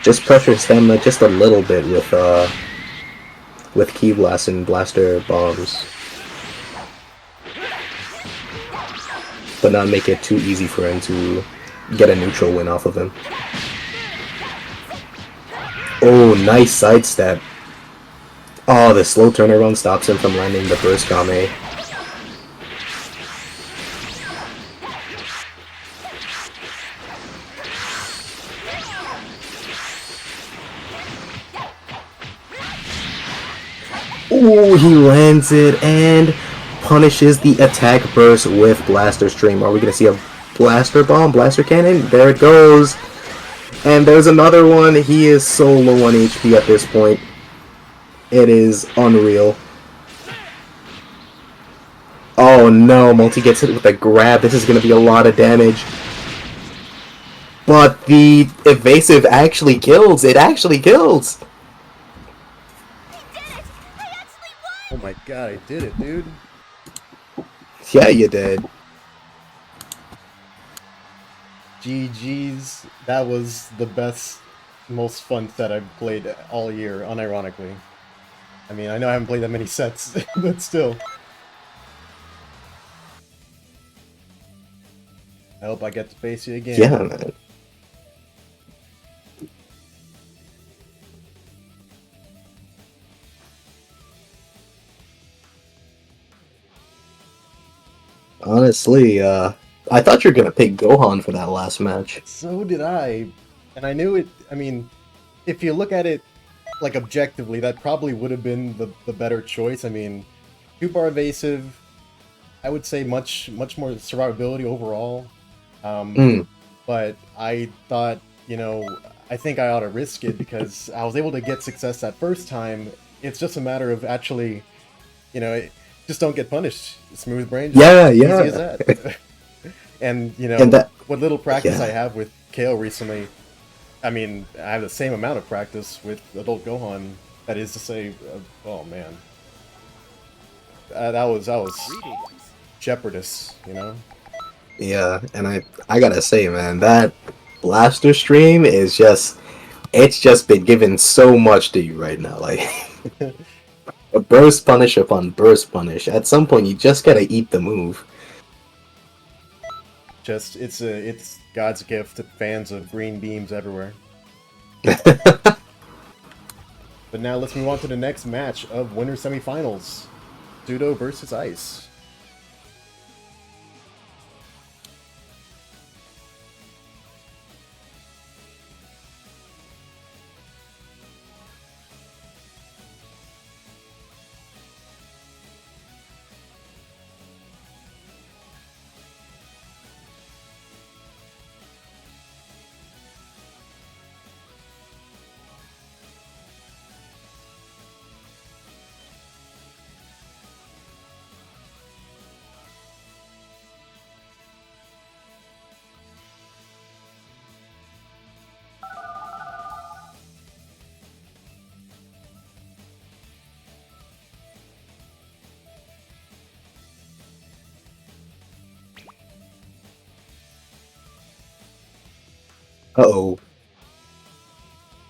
Just pressure stamina just a little bit with Ki Blast and Blaster Bombs. But not make it too easy for him to get a neutral win off of him. Oh, nice sidestep. Oh, the slow turnaround stops him from landing the burst Kame. Oh, he lands it and punishes the attack burst with Blaster Stream. Are we going to see a Blaster Bomb, Blaster Cannon? There it goes. And there's another one. He is so low on HP at this point. It is unreal. Oh no, Mvlti gets hit with a grab. This is going to be a lot of damage. But the evasive actually kills. It actually kills. Oh my god, I did it, dude. Yeah, you did. GG's. That was the best, most fun set I've played all year, unironically. I mean, I know I haven't played that many sets, but still. I hope I get to face you again. Yeah, man. Honestly, I thought you were gonna pick Gohan for that last match. So did I. And I knew it, I mean, if you look at it, like, objectively, that probably would have been the better choice. I mean, 2-bar evasive, I would say much more survivability overall. But I thought, you know, I think I ought to risk it because I was able to get success that first time. It's just a matter of actually, you know, just don't get punished. Smooth brain, just easy as that. And, you know, And that, what little practice I have with Kale recently, I mean, I have the same amount of practice with adult Gohan. That is to say, oh man, that was jeopardous, you know. yeah, and I gotta say, man, that Blaster stream is just, it's just been given so much to you right now. Like, a burst punish upon burst punish. At some point, you just gotta eat the move. Just it's God's gift to fans of green beams everywhere. But now let's move on to the next match of winter semifinals, Pseudo versus Ice. Uh-oh.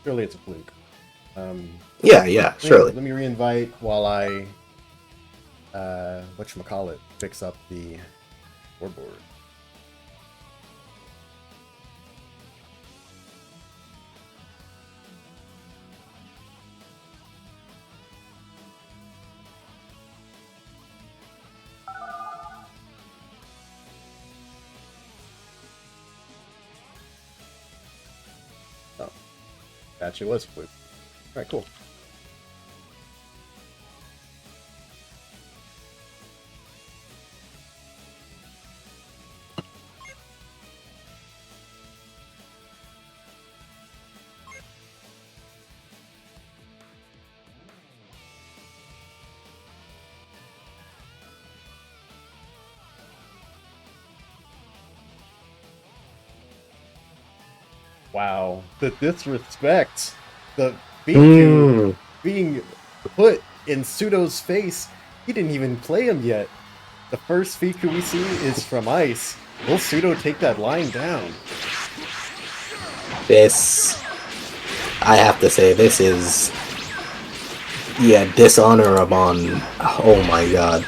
Surely it's a fluke. Yeah, surely. Let me reinvite while I, whatchamacallit, fix up the scoreboard. Oh, actually was a fluke. All right, cool. Wow, the disrespect, the being put in Pseudo's face. He didn't even play him yet. The first Fiku we see is from Ice. Will Pseudo take that line down? This, I have to say, this is, yeah, dishonor upon, oh my god.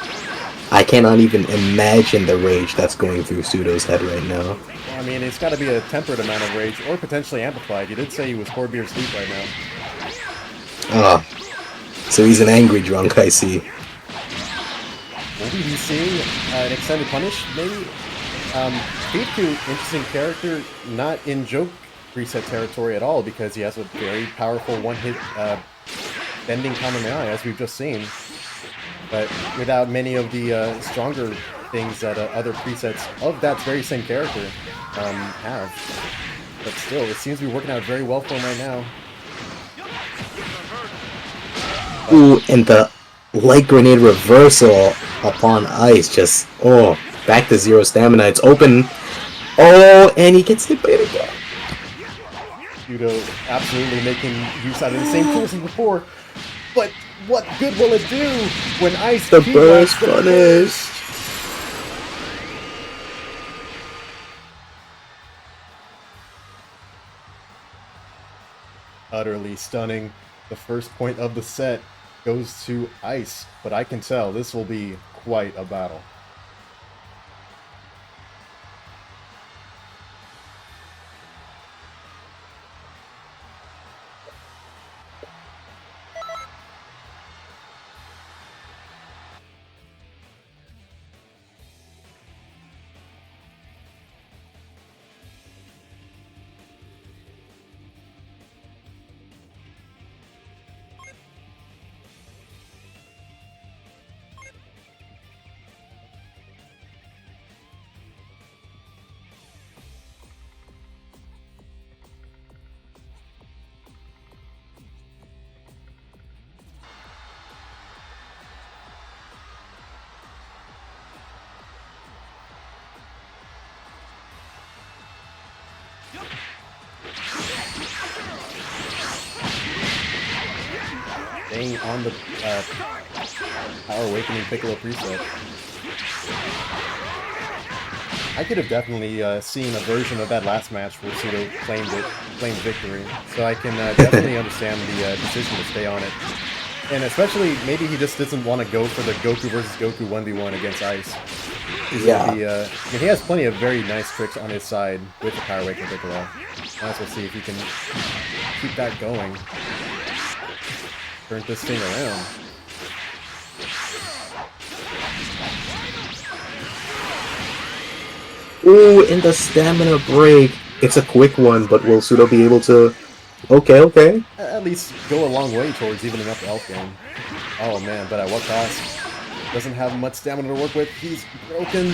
I cannot even imagine the rage that's going through Pseudo's head right now. I mean, it's got to be a tempered amount of rage, or potentially amplified. You did say he was 4 beers deep right now. Ah, so he's an angry drunk, I see. Will we be seeing an extended punish, maybe? Fiku, interesting character, not in joke reset territory at all, because he has a very powerful one-hit bending Kamehameha, as we've just seen. But without many of the stronger things that other presets of that very same character have. But still, it seems to be working out very well for him right now. Ooh, and the light grenade reversal upon Ice, just, oh, back to 0 stamina, it's open. Oh, and he gets hit by it again. Pseudo absolutely making use out of the same tools as before. But what good will it do when Ice The burst punish. Utterly stunning. The first point of the set goes to Ice, but I can tell this will be quite a battle. Staying on the Power Awakening Piccolo preset. I could have definitely seen a version of that last match where Pseudo claimed victory. So I can definitely understand the decision to stay on it. And especially, maybe he just doesn't want to go for the Goku versus Goku 1v1 against Ice. Yeah. I mean, he has plenty of very nice tricks on his side with the Power Awakening Piccolo. Might as well see if he can keep that going. Turn this thing around. Ooh, and the stamina break. It's a quick one, but will Pseudo be able to... Okay. At least go a long way towards evening up the health game. Oh man, but at what cost? Doesn't have much stamina to work with. He's broken.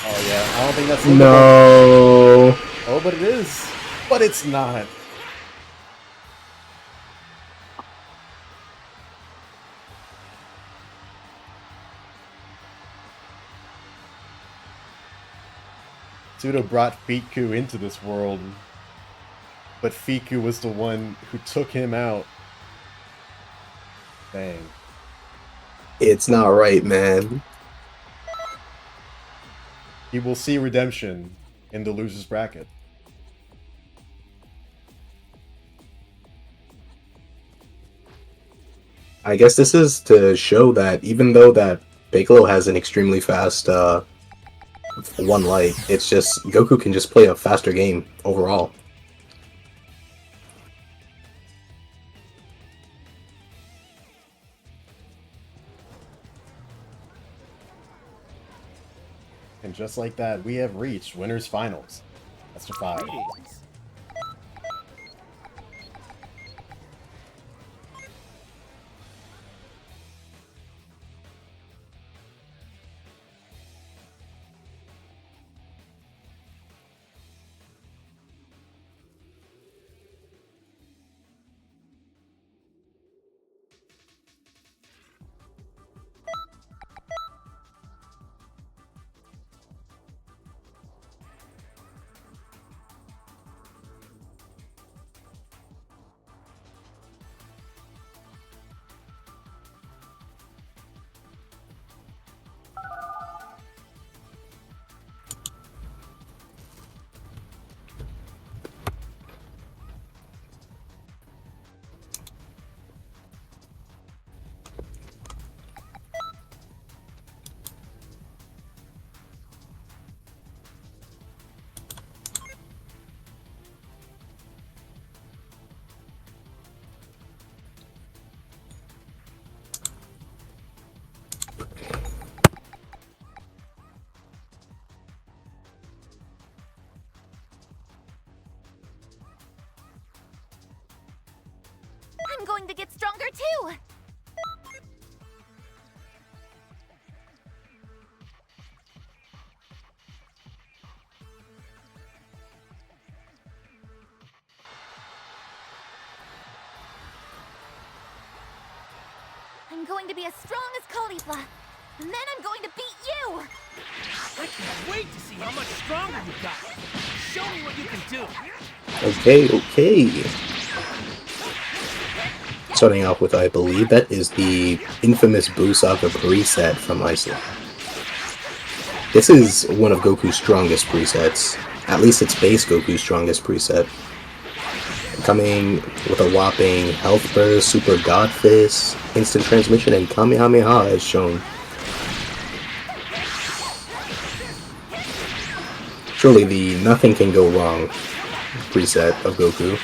Oh yeah, I don't think that's livable. No. Oh, but it is. But it's not. Pseudo brought Fiku into this world, but Fiku was the one who took him out. Dang. It's not right, man. he will see redemption in the loser's bracket. I guess this is to show that even though that Piccolo has an extremely fast one life, it's just Goku can just play a faster game overall. And just like that, we have reached winners finals. That's the 5. Greetings. I'm going to get stronger too! I'm going to be as strong as Caulifla, and then I'm going to beat you! I can't wait to see how much stronger you got. Show me what you can do. Okay. Starting off with, I believe, that is the infamous Buu Saga preset from Icelvtt. This is one of Goku's strongest presets. At least it's base Goku's strongest preset. Coming with a whopping Health Burst, Super God Fist, Instant Transmission, and Kamehameha as shown. Surely the nothing can go wrong preset of Goku.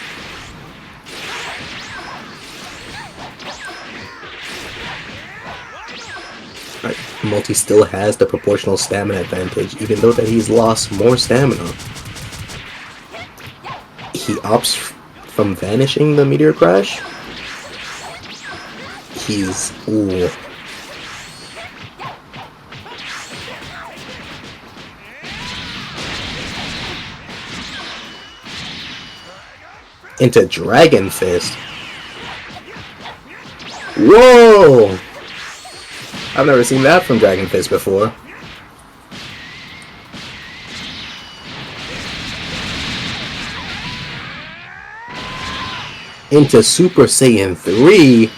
Mvlti still has the proportional stamina advantage, even though that he's lost more stamina. He opts from vanishing the Meteor Crash. He's... ooh. Into Dragon Fist. Whoa! I've never seen that from Dragon Fist before. Into Super Saiyan 3?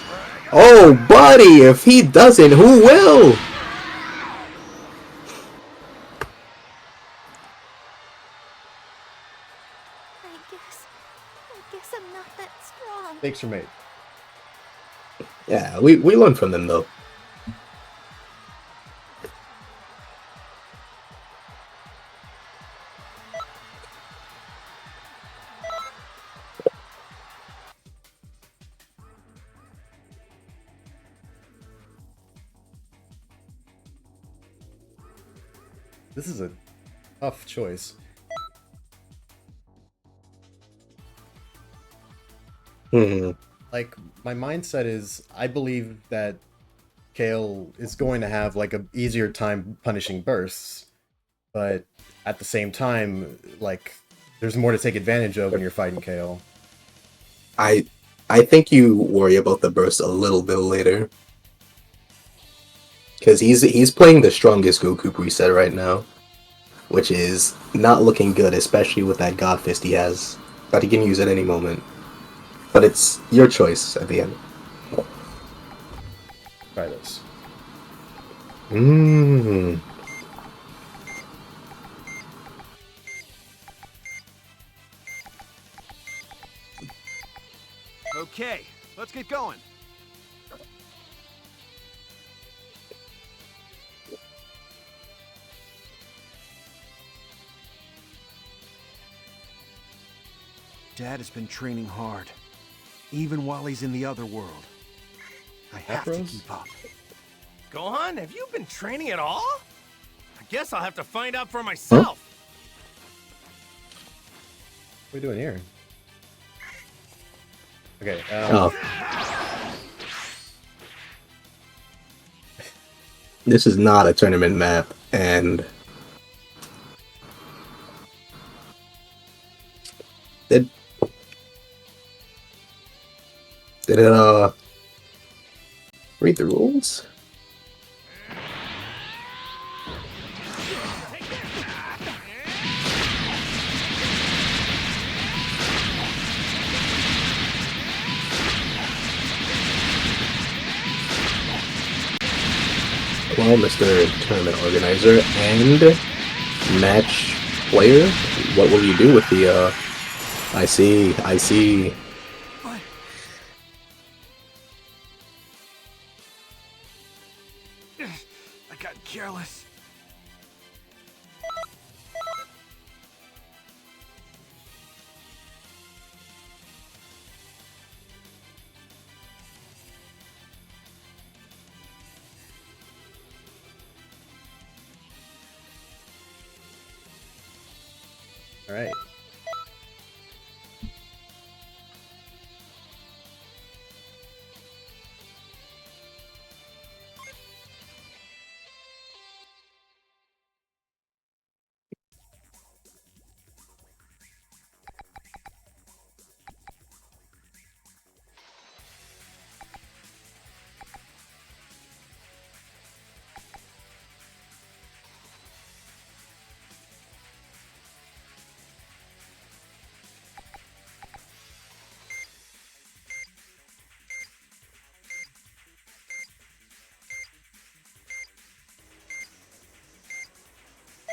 Oh, buddy, if he doesn't, who will? I guess I'm not that strong. Thanks, are made. Yeah, we learn from them, though. This is a tough choice. Like, my mindset is, I believe that Kale is going to have, like, a easier time punishing bursts, but at the same time, like, there's more to take advantage of when you're fighting Kale. I think you worry about the burst a little bit later. Because he's playing the strongest Goku preset right now, which is not looking good, especially with that God Fist he has. But he can use at any moment. But it's your choice at the end. Try this. Okay, let's get going. Dad has been training hard, even while he's in the other world. I have to Afros? keep up. Gohan, have you been training at all? I guess I'll have to find out for myself. What are we doing here? Okay, Oh. This is not a tournament map, and did it read the rules? Well, Mr. Tournament Organizer and match player, what will you do with the, I see. I got careless. all right.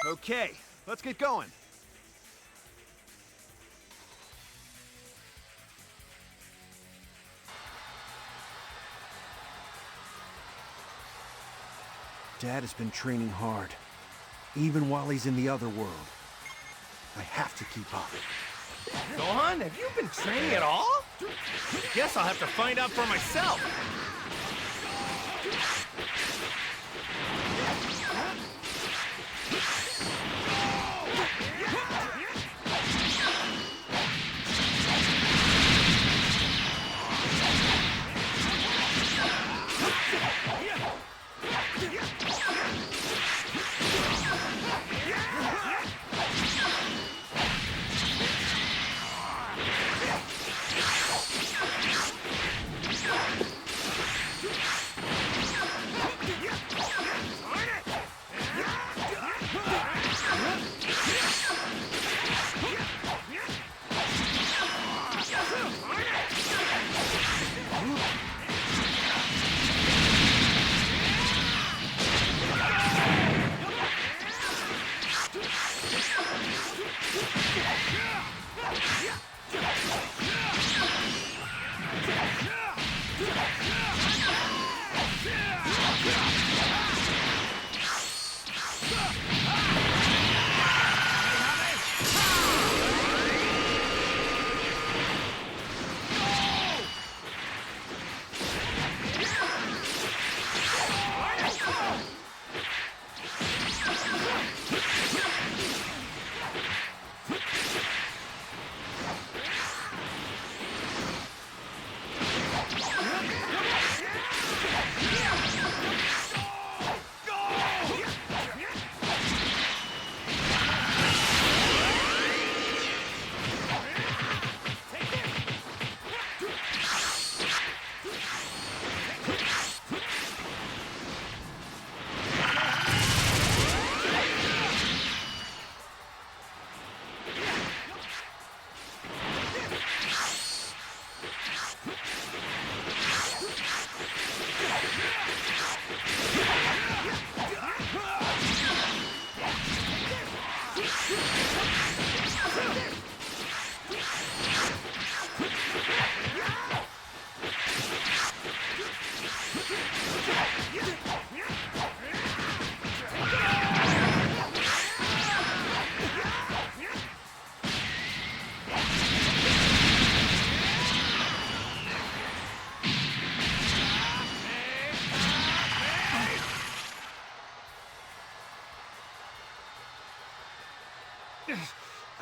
Okay, let's get going. Dad has been training hard, even while he's in the other world. I have to keep up. Gohan, have you been training at all? Guess I'll have to find out for myself.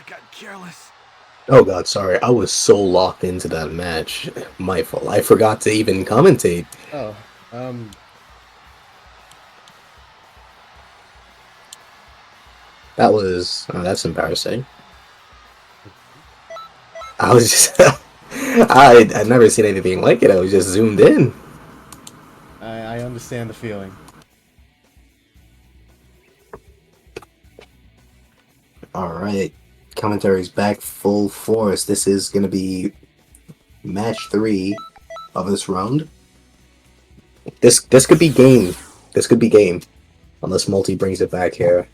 got careless. Oh god, sorry. I was so locked into that match. My fault. I forgot to even commentate. Oh, That was... Oh, that's embarrassing. I was just... I'd never seen anything like it. I was just zoomed in. I understand the feeling. Alright. Commentary's back full force. This is gonna be match 3 of this round. This could be game. This could be game. Unless Mvlti brings it back here.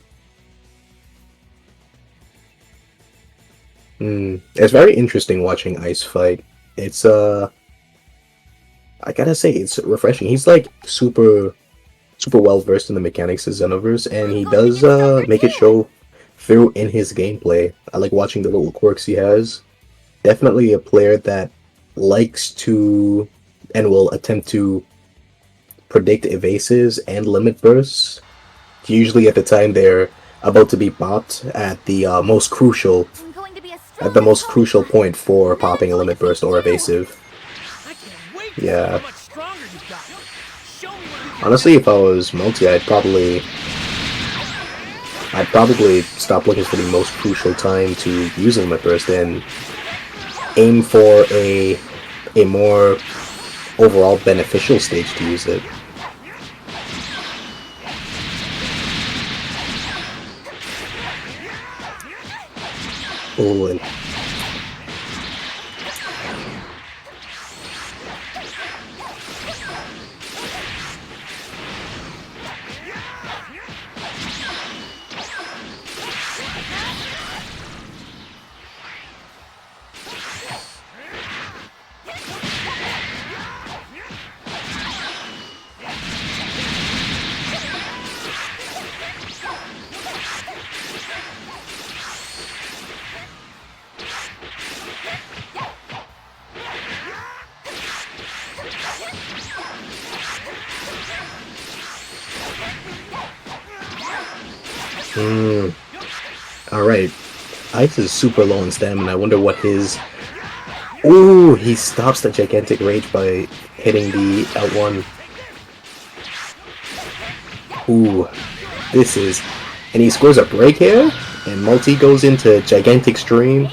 It's very interesting watching Ice fight. It's I gotta say, it's refreshing. He's like super well versed in the mechanics of Xenoverse, and he does make it show through in his gameplay. I like watching the little quirks he has. Definitely a player that likes to and will attempt to predict evasives and limit bursts. Usually at the time they're about to be popped at the most crucial I'm going to be a point for popping a limit burst or evasive. I can't wait Yeah. how much stronger you got. Show me what you can Honestly, if I was Mvlti, I'd probably stop looking for the most crucial time to use limit burst and aim for a more overall beneficial stage to use it. Oh, and Alright. Ice is super low in stamina. I wonder what his... Ooh, he stops the gigantic rage by hitting the L1. Ooh, this is... And he scores a break here, and Mvlti goes into gigantic stream.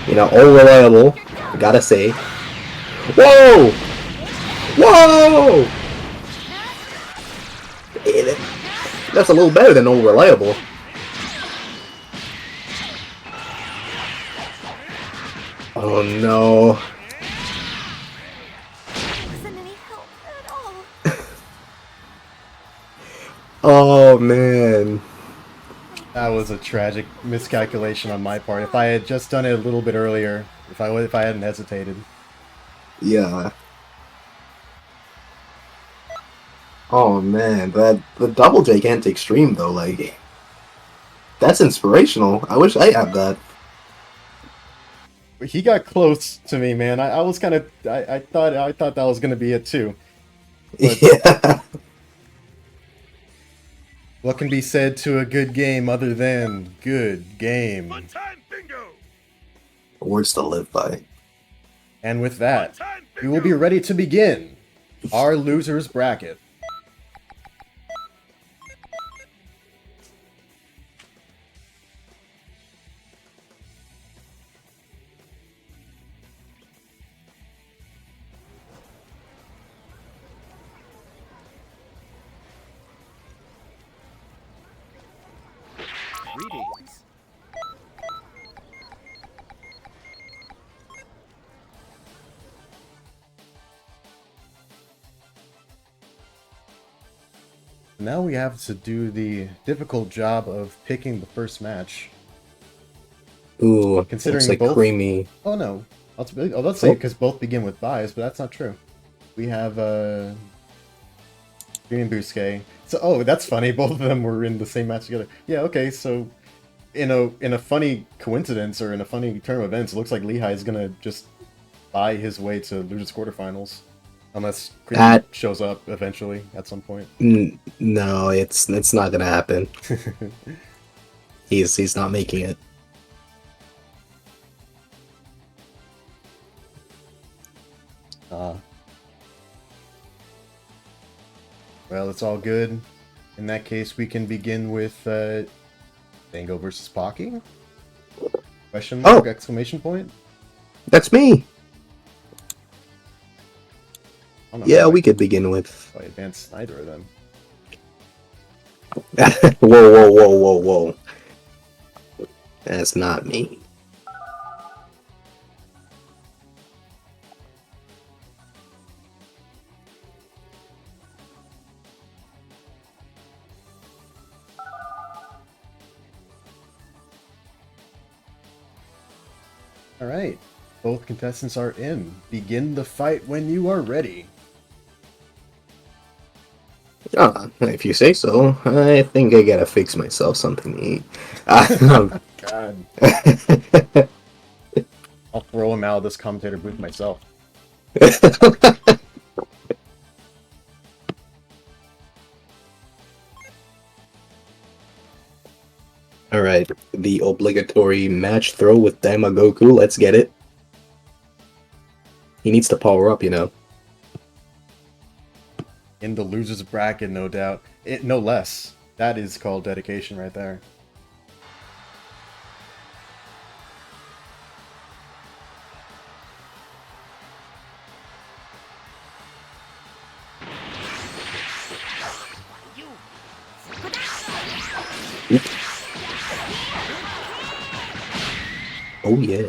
You know, all reliable, gotta say. Whoa! Whoa! That's a little better than all reliable. Oh no. wasn't any help at all. Oh man. That was a tragic miscalculation on my part. If I had just done it a little bit earlier, if I hadn't hesitated. Yeah. Oh man, the double gigantic stream though, like that's inspirational. I wish I had that. He got close to me, man. I was kind of I thought that was gonna be it too. But Yeah. what can be said to a good game other than good game? One time bingo. Words to live by. And with that, we will be ready to begin our losers bracket. Greetings. Now we have to do the difficult job of picking the first match. Ooh, Considering it's like both- creamy. Oh no, let's say Oh. because both begin with buys, but that's not true. We have Green and Busquet. So that's funny. Both of them were in the same match together. Yeah, okay. So in a funny coincidence or in a funny turn of events, it looks like Lehigh is gonna just buy his way to losers quarterfinals, unless Green That- shows up eventually at some point. No, it's not gonna happen. He's not making it. Well, it's all good. In that case, we can begin with Dango versus Pocky? Question mark, exclamation point? That's me. I don't know Yeah, how we could begin with. I advanced neither of them. Whoa. That's not me. Alright, both contestants are in. Begin the fight when you are ready. If you say so. I think I gotta fix myself something to eat. God. I'll throw him out of this commentator booth myself. Alright, the obligatory match throw with Goku. Let's get it. He needs to power up, you know. In the loser's bracket, no doubt. No less. That is called dedication right there. Oh yeah.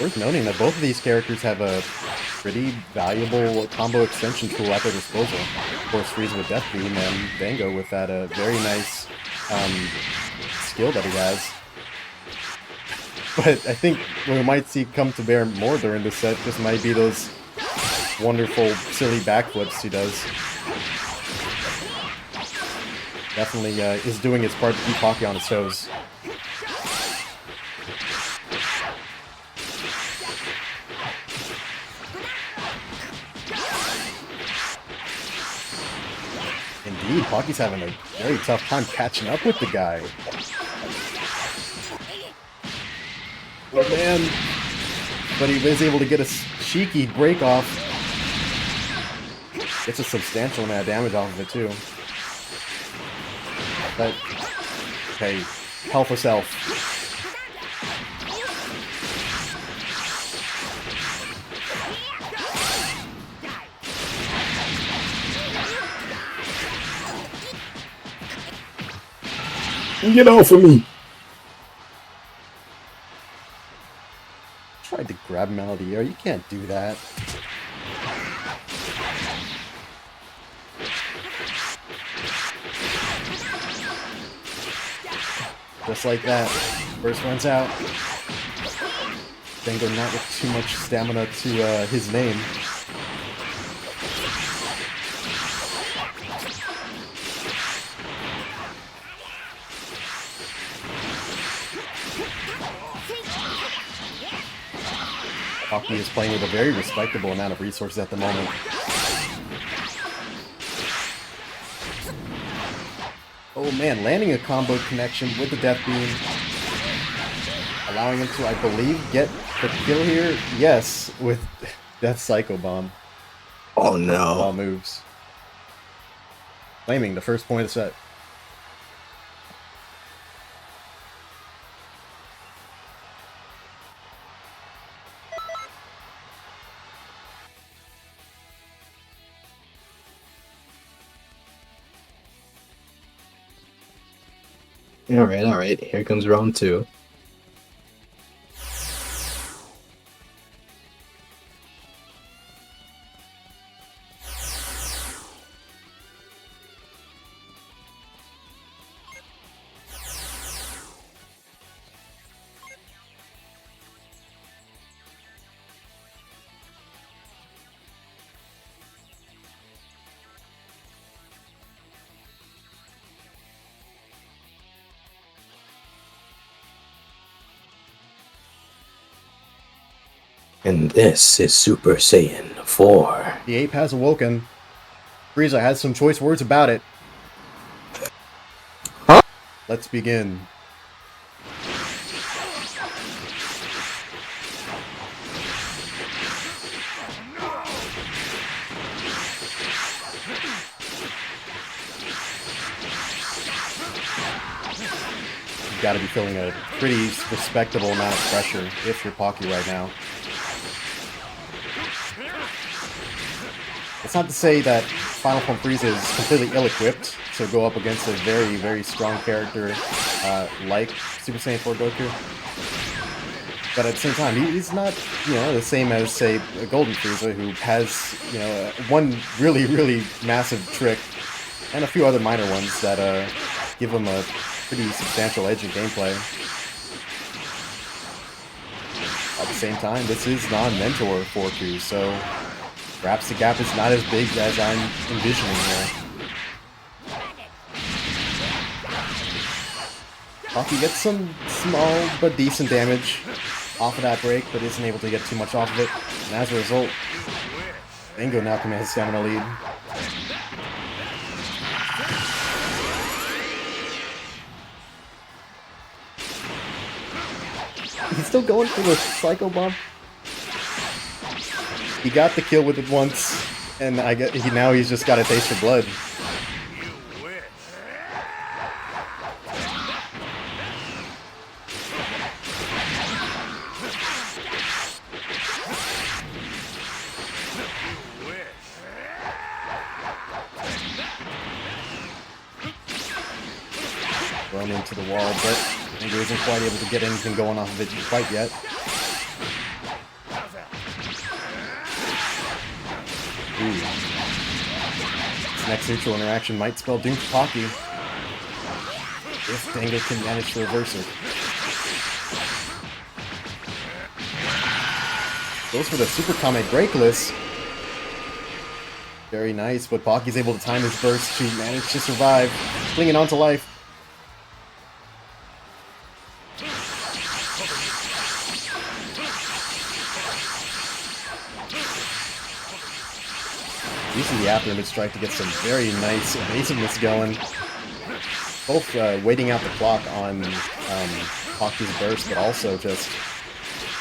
Worth noting that both of these characters have a pretty valuable combo extension tool at their disposal. Of course, Frieza with Death Beam and Dango with that very nice skill that he has. But I think what we might see come to bear more during this set just might be those wonderful, silly backflips he does. Definitely is doing his part to keep Pocky on his toes. Indeed, Pocky's having a very tough time catching up with the guy. Oh man! But he was able to get a cheeky break off. Gets a substantial amount of damage off of it too. But, okay, help herself. Get off of me! Tried to grab him out of the air. You can't do that. Just like that. First one's out. Dango not with too much stamina to his name. Pocky is playing with a very respectable amount of resources at the moment. Oh man, landing a combo connection with the Death Beam. Allowing him to, I believe, get the kill here. Yes, with Death Psycho Bomb. Oh no. All moves. Claiming the first point of the set. Alright. Here comes round 2. And this is Super Saiyan 4. The ape has awoken. Frieza has some choice words about it. Huh? Let's begin. You've got to be feeling a pretty respectable amount of pressure if you're Pocky right now. It's not to say that Final Form Frieza is completely ill-equipped to go up against a very, very strong character like Super Saiyan 4 Goku. But at the same time, he's not, you know, the same as, say, a Golden Frieza, who has, you know, one really, really massive trick and a few other minor ones that give him a pretty substantial edge in gameplay. At the same time, this is non-mentor 4Q, so perhaps the gap is not as big as I'm envisioning here. Pocky gets some small but decent damage off of that break, but isn't able to get too much off of it. And as a result, Dango now commands stamina lead. He's still going for the Psycho Bomb. He got the kill with it once, and now he's just got a taste for blood. Run into the wall, but Dango isn't quite able to get anything going off of it quite yet. Ooh. This next neutral interaction might spell doom for Pocky if Dango can manage to reverse it. Goes for the Super Kame Breakless. Very nice, but Pocky's able to time his burst to manage to survive, clinging on to life. Using the after mid strike to get some very nice evasiveness going. Both waiting out the clock on Pocky's burst, but also just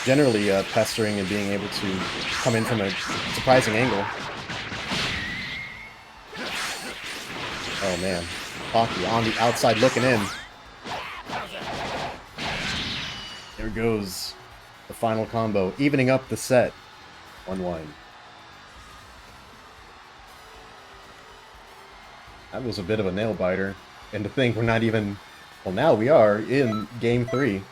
generally pestering and being able to come in from a surprising angle. Oh man, Pocky on the outside looking in. There goes the final combo, evening up the set. 1-1. That was a bit of a nail-biter. And to think we're not even... Well, now we are in Game 3.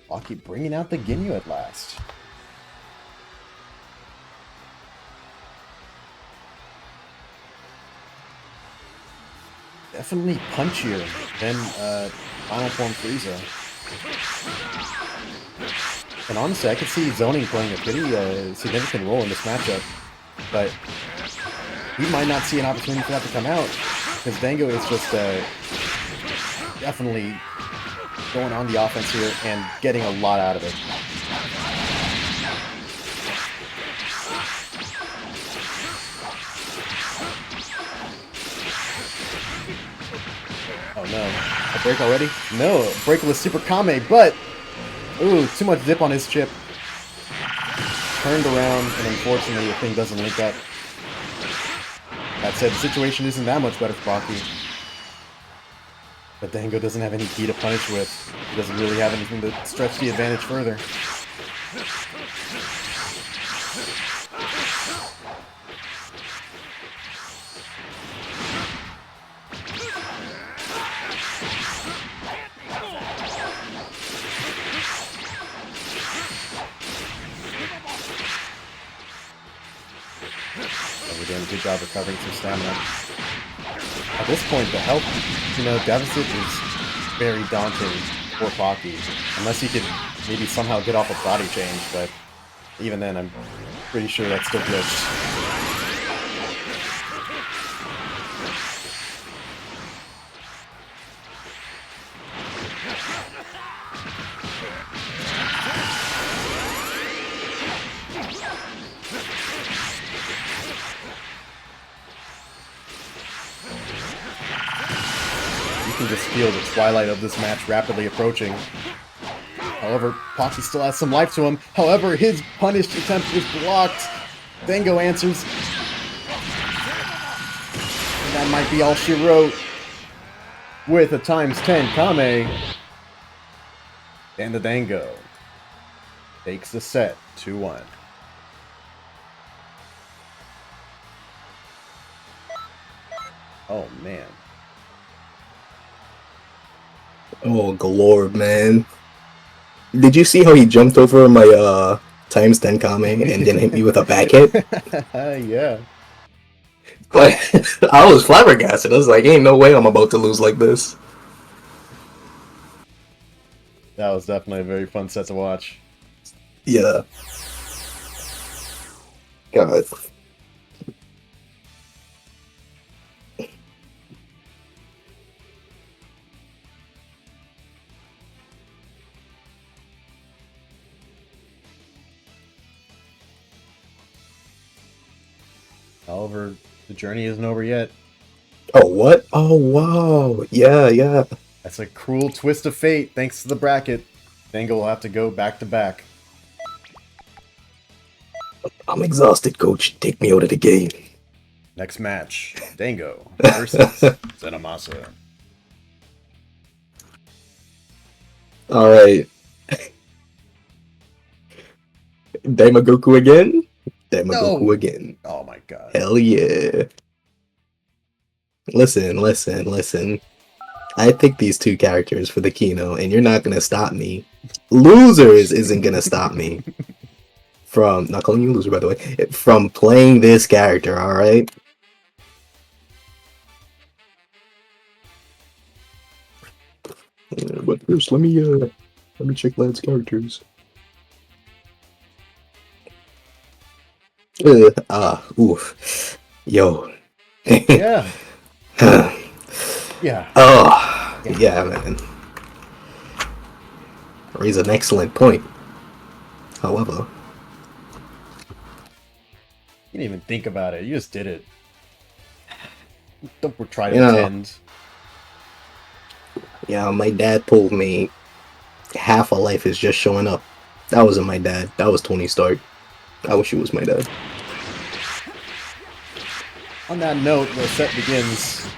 Pocky bringing out the Ginyu at last. Definitely punchier than Final Form Frieza. And honestly, I could see zoning playing a pretty significant role in this matchup, but we might not see an opportunity for that to come out, because Dango is just definitely going on the offense here and getting a lot out of it. Oh no, a break already? No, breakless Super Kame, but ooh, too much dip on his chip. Turned around, and unfortunately the thing doesn't link up. That said, the situation isn't that much better for Pocky. But Dango doesn't have any key to punish with. He doesn't really have anything to stretch the advantage further. We're doing a good job recovering some stamina. At this point, the health, deficit is very daunting for Pocky. Unless he could maybe somehow get off a body change, but even then, I'm pretty sure that's still glitched. You can just feel the twilight of this match rapidly approaching. However, Pocky still has some life to him. However, his punished attempt is blocked. Dango answers. And that might be all she wrote. With a ×10 Kame. DanTheDango takes the set 2-1. Oh, man. Oh, galore, man. Did you see how he jumped over my ×10 Kame and then hit me with a back hit? Yeah. But I was flabbergasted. I was like, ain't no way I'm about to lose like this. That was definitely a very fun set to watch. Yeah. God. However, the journey isn't over yet. Oh, what? Oh, wow. Yeah, yeah. That's a cruel twist of fate, thanks to the bracket. Dango will have to go back to back. I'm exhausted, coach. Take me out of the game. Next match, Dango versus Zenamasa. Alright. Goku again? Goku No. again. Oh my god. Hell yeah. Listen. I picked these two characters for the Kino, and you're not gonna stop me. Losers isn't gonna stop me. From, not calling you a loser by the way, from playing this character, alright? But first, let me check Lad's characters. Oof. Yo. Yeah. Yeah. Oh, yeah, man. Raise an excellent point. However, You didn't even think about it. You just did it. Don't try to You know. pretend. yeah, my dad told me half of life is just showing up. That wasn't my dad. That was Tony Stark. I wish it was my dad. On that note, the set begins.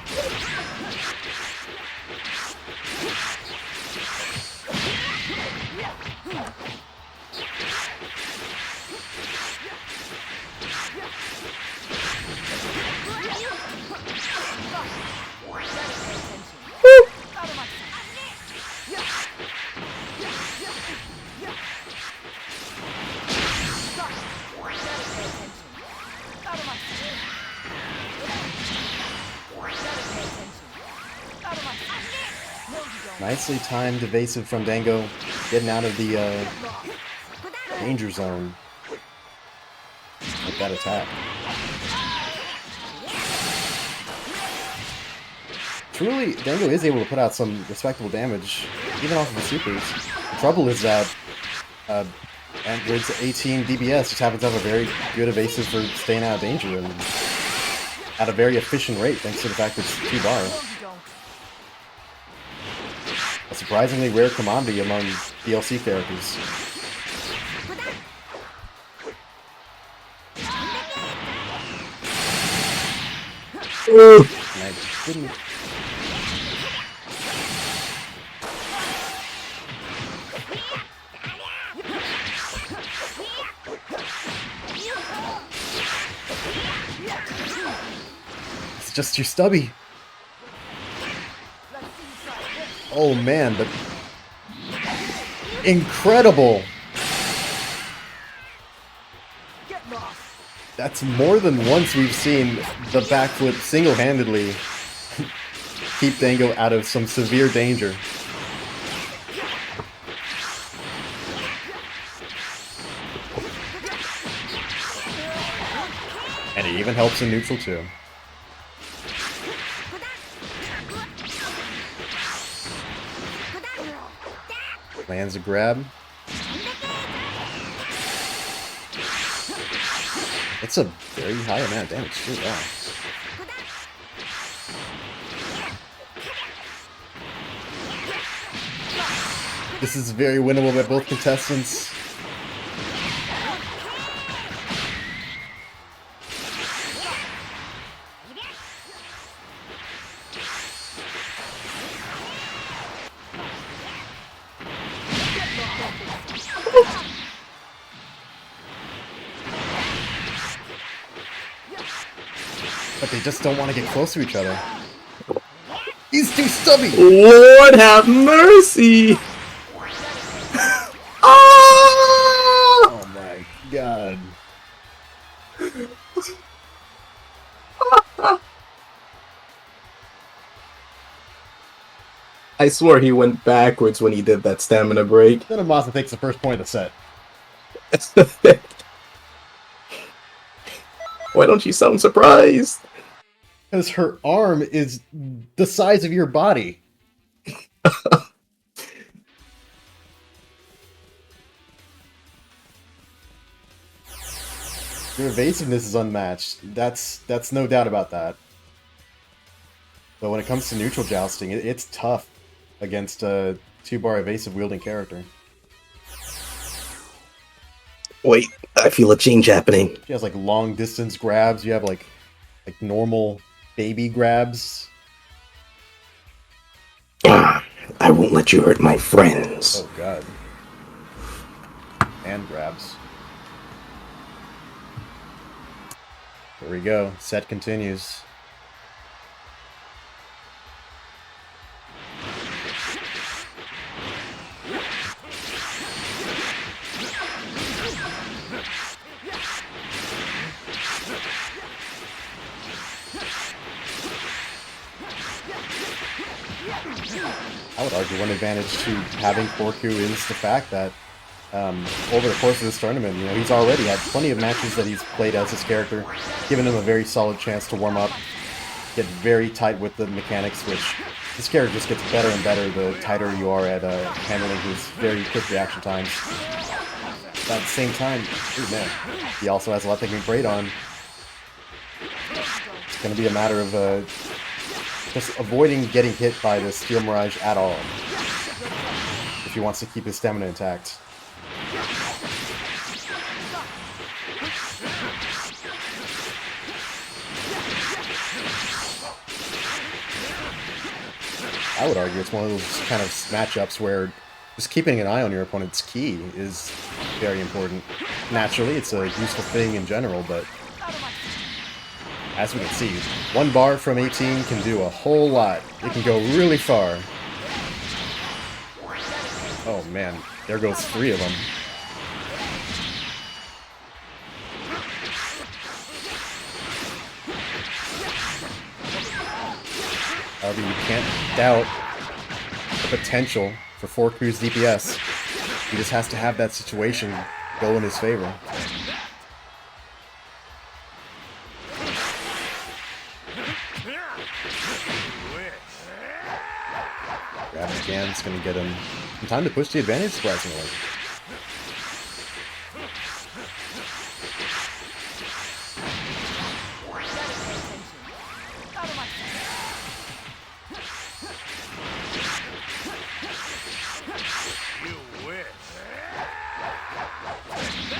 Nicely timed evasive from Dango, getting out of the danger zone with that attack. Truly, Dango is able to put out some respectable damage, even off of the supers. The trouble is that Android's 18 DBS just happens to have a very good evasive for staying out of danger and at a very efficient rate thanks to the fact that it's 2-bar. A surprisingly rare commodity among DLC characters. And I didn't... It's just too stubby. Oh man, but incredible. That's more than once we've seen the backflip single-handedly keep Dango out of some severe danger. And it even helps in neutral too. Lands a grab. It's a very high amount of damage too, wow. This is very winnable by both contestants. But they just don't want to get close to each other. He's too stubby! Lord have mercy! Oh my god. I swore he went backwards when he did that stamina break. Then Amasa takes the first point of the set. Why don't you sound surprised? Because her arm is the size of your body. Your evasiveness is unmatched. That's no doubt about that. But when it comes to neutral jousting, it's tough against a 2-bar evasive wielding character. Wait, I feel a change happening. She has like long distance grabs. You have like normal baby grabs. I won't let you hurt my friends. Oh god. And grabs. Here we go. Set continues. I would argue one advantage to having Goku is the fact that over the course of this tournament, you know, he's already had plenty of matches that he's played as his character, giving him a very solid chance to warm up, get very tight with the mechanics, which this character just gets better and better the tighter you are at handling his very quick reaction times. But at the same time, ooh, man, he also has a lot that can grade on. It's going to be a matter of just avoiding getting hit by the Steel Mirage at all, if he wants to keep his stamina intact. I would argue it's one of those kind of matchups where just keeping an eye on your opponent's ki is very important. Naturally, it's a useful thing in general, but as we can see, 1 bar from 18 can do a whole lot. It can go really far. Oh man, there goes 3 of them. However, you can't doubt the potential for Forku's DPS. He just has to have that situation go in his favor. Grab it again, it's going to get him some time to push the advantage, surprisingly.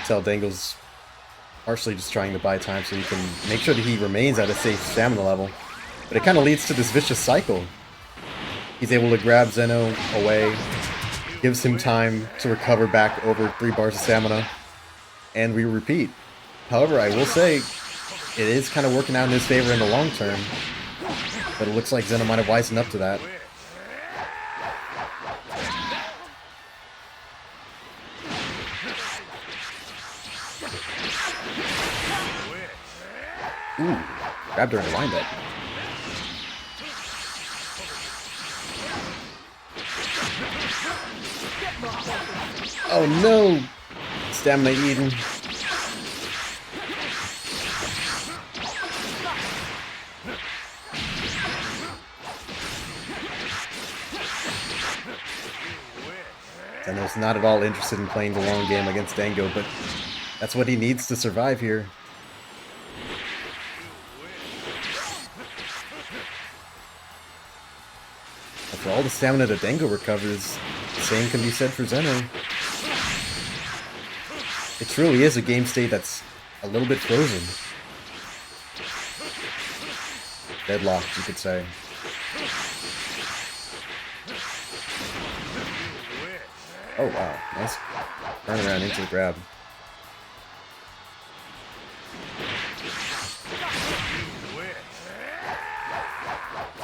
Tell Dango's partially just trying to buy time so he can make sure that he remains at a safe stamina level. But it kind of leads to this vicious cycle. He's able to grab Zeno away, gives him time to recover back over 3 bars of stamina, and we repeat. However, I will say, it is kind of working out in his favor in the long term, but it looks like Zeno might have wisened up to that. Ooh, grabbed her in the windup. Oh no! Stamina eaten. Zeno's not at all interested in playing the long game against Dango, but that's what he needs to survive here. After all the stamina that Dango recovers, the same can be said for Zeno. It truly is a game state that's a little bit frozen. Deadlocked, you could say. Oh wow, nice turn around into the grab.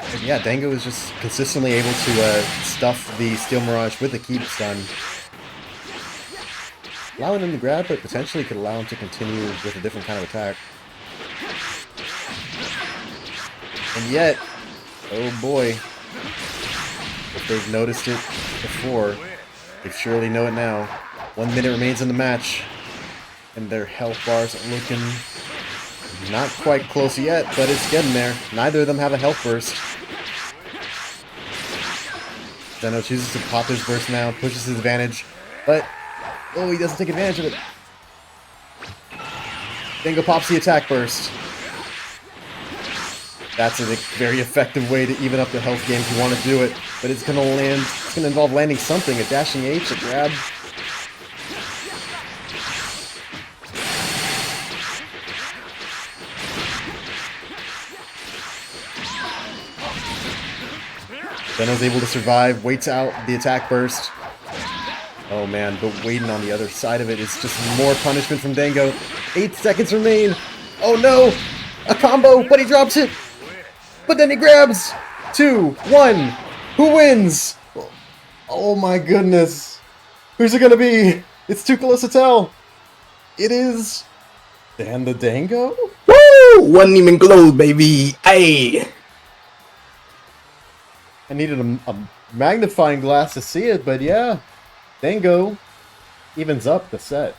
And yeah, Dango is just consistently able to stuff the Steel Mirage with the keep stun. Allowing him to grab, but potentially could allow him to continue with a different kind of attack. And yet, oh boy, if they've noticed it before, they surely know it now. 1 minute remains in the match, and their health bars are looking not quite close yet, but it's getting there. Neither of them have a health burst. Zeno chooses to pop his burst now, pushes his advantage, but oh, he doesn't take advantage of it. Dango pops the attack burst. That's a very effective way to even up the health game if you want to do it. But it's going to land, it's going to involve landing something, a dashing H, a grab. Zeno's able to survive, waits out the attack burst. Oh man, but waiting on the other side of it is just more punishment from Dango. 8 seconds remain. Oh no! A combo, but he drops it! But then he grabs! 2, 1. Who wins? Oh my goodness. Who's it gonna be? It's too close to tell. It is DanTheDango? Woo! Wasn't even close, baby. Hey! I needed a magnifying glass to see it, but yeah. Dango evens up the set.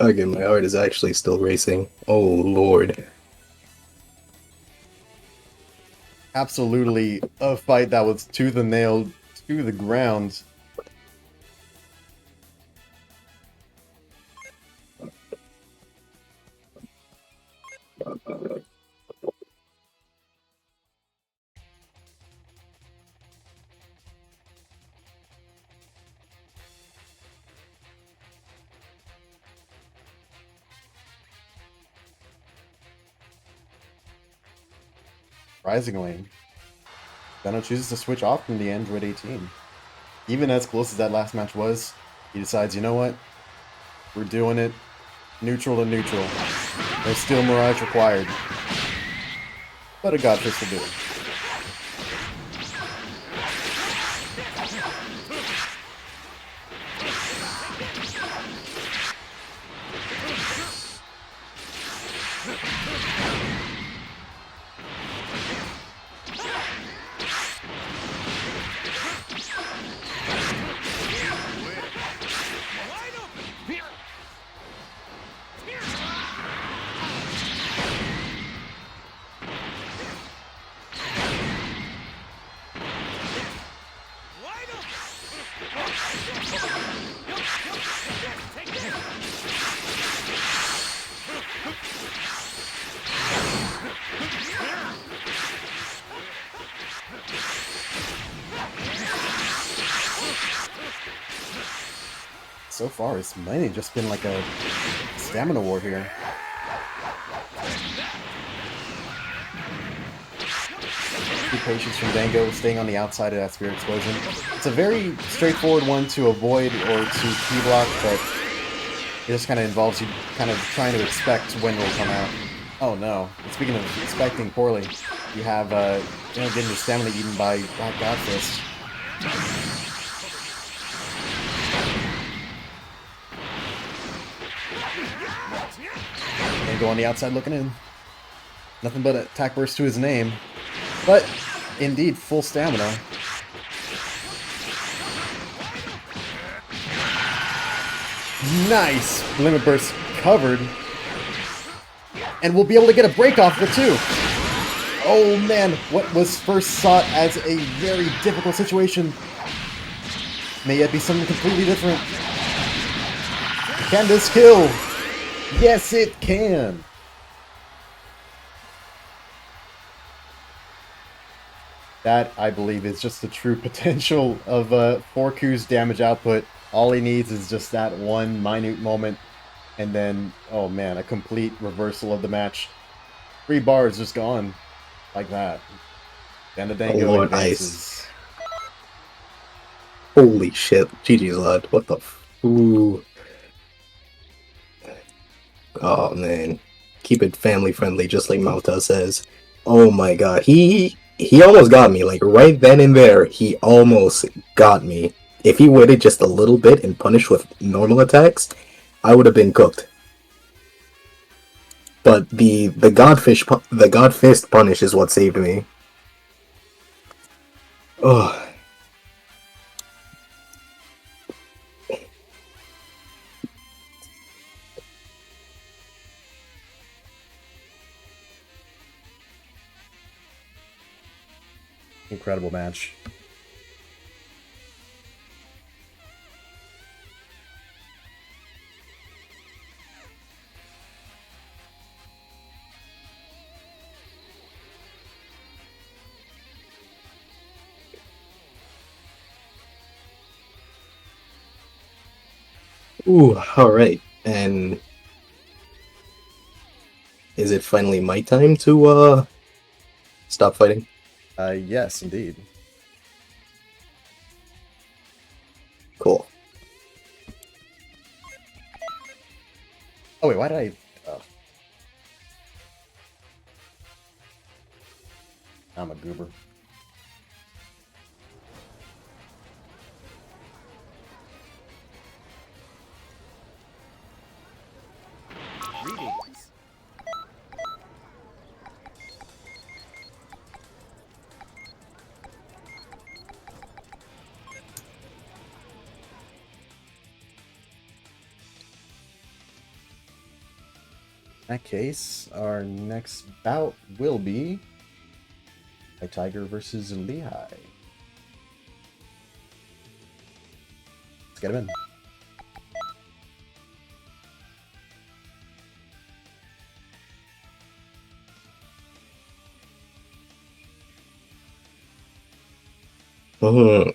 Again, my heart is actually still racing. Oh, Lord. Absolutely a fight that was tooth and nail to the ground. Surprisingly, Zeno chooses to switch off from the Android 18. Even as close as that last match was, he decides, you know what? We're doing it neutral to neutral. No Steel Mirage required. But a Godfist will do it. So far, it's mainly just been like a stamina war here. Good patience from Dango, staying on the outside of that Spirit Explosion. It's a very straightforward one to avoid or to key block, but it just kind of involves you kind of trying to expect when it will come out. Oh no. And speaking of expecting poorly, you have, getting your stamina eaten by Black God Fist. And go on the outside looking in. Nothing but attack burst to his name. But, indeed, full stamina. Nice! Limit burst covered. And we'll be able to get a break off of it too. Oh man, what was first sought as a very difficult situation may yet be something completely different. Can this kill? Yes, it can! That, I believe, is just the true potential of 4Q's damage output. All he needs is just that one minute moment, and then, oh man, a complete reversal of the match. 3 bars just gone. Like that. DanTheDango Lord advances. Ice. Holy shit. GG's lad. What the ooh. Oh man. Keep it family friendly, just like Mauta says. Oh my god. He almost got me. Like right then and there, he almost got me. If he waited just a little bit and punished with normal attacks, I would have been cooked. But the God Fist punish is what saved me. Oh. Incredible match. Ooh, alright. And is it finally my time to stop fighting? Yes, indeed. Cool. Oh wait, why did I... Oh. I'm a goober. Greetings. In that case, our next bout will be White Tiger versus Lehigh. Let's get him in.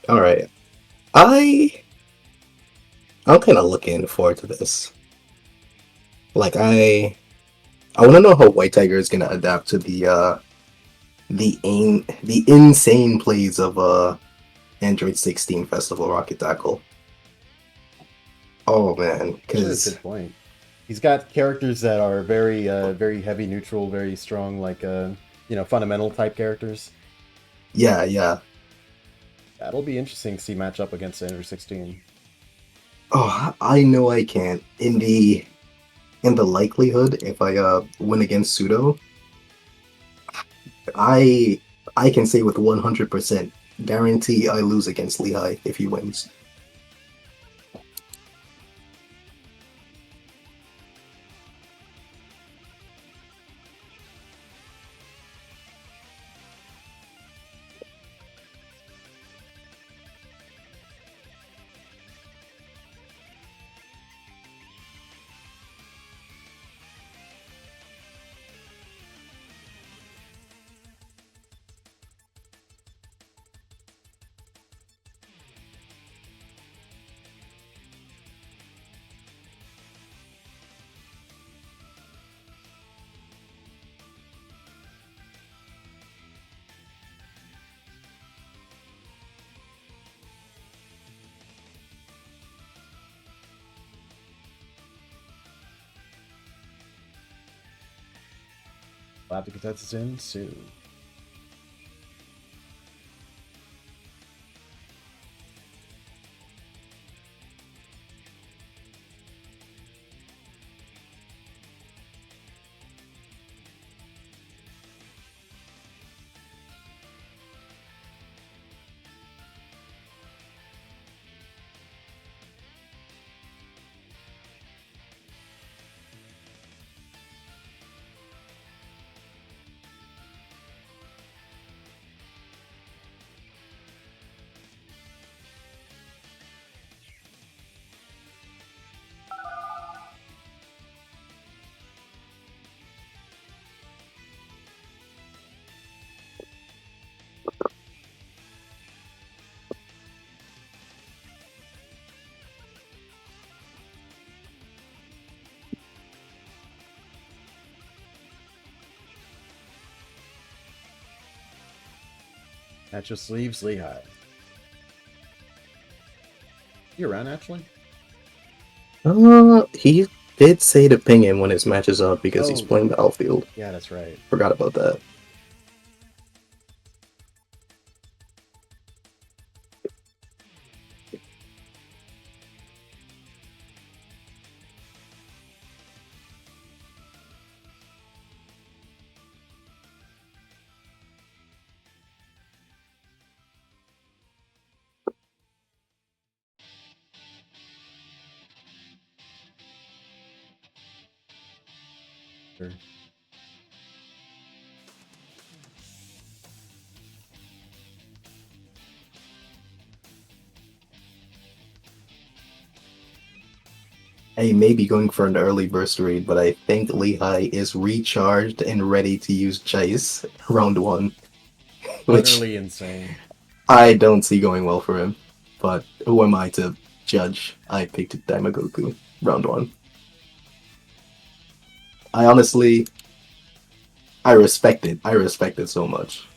Alright. I'm kind of looking forward to this. Like, I want to know how White Tiger is gonna adapt to the insane plays of Android 16 Festival Rocket Tackle. Oh man, That's a because good point. He's got characters that are very, very heavy neutral, very strong, like, fundamental type characters. yeah. That'll be interesting to see match up against Android 16. Oh, I know I can't. In the likelihood, if I win against Pseudo, I can say with 100% guarantee I lose against Lehigh if he wins. Clap the contestants in soon. That just leaves Lehigh. You around, actually? He did say to ping him when his match is up because he's Oh. playing Battlefield. Yeah, that's right. Forgot about that. Sure. I may be going for an early burst read, but I think Lehigh is recharged and ready to use Chase round 1. Which Utterly insane. I don't see going well for him. But who am I to judge? I picked Goku round 1. I honestly... I respect it. I respect it so much.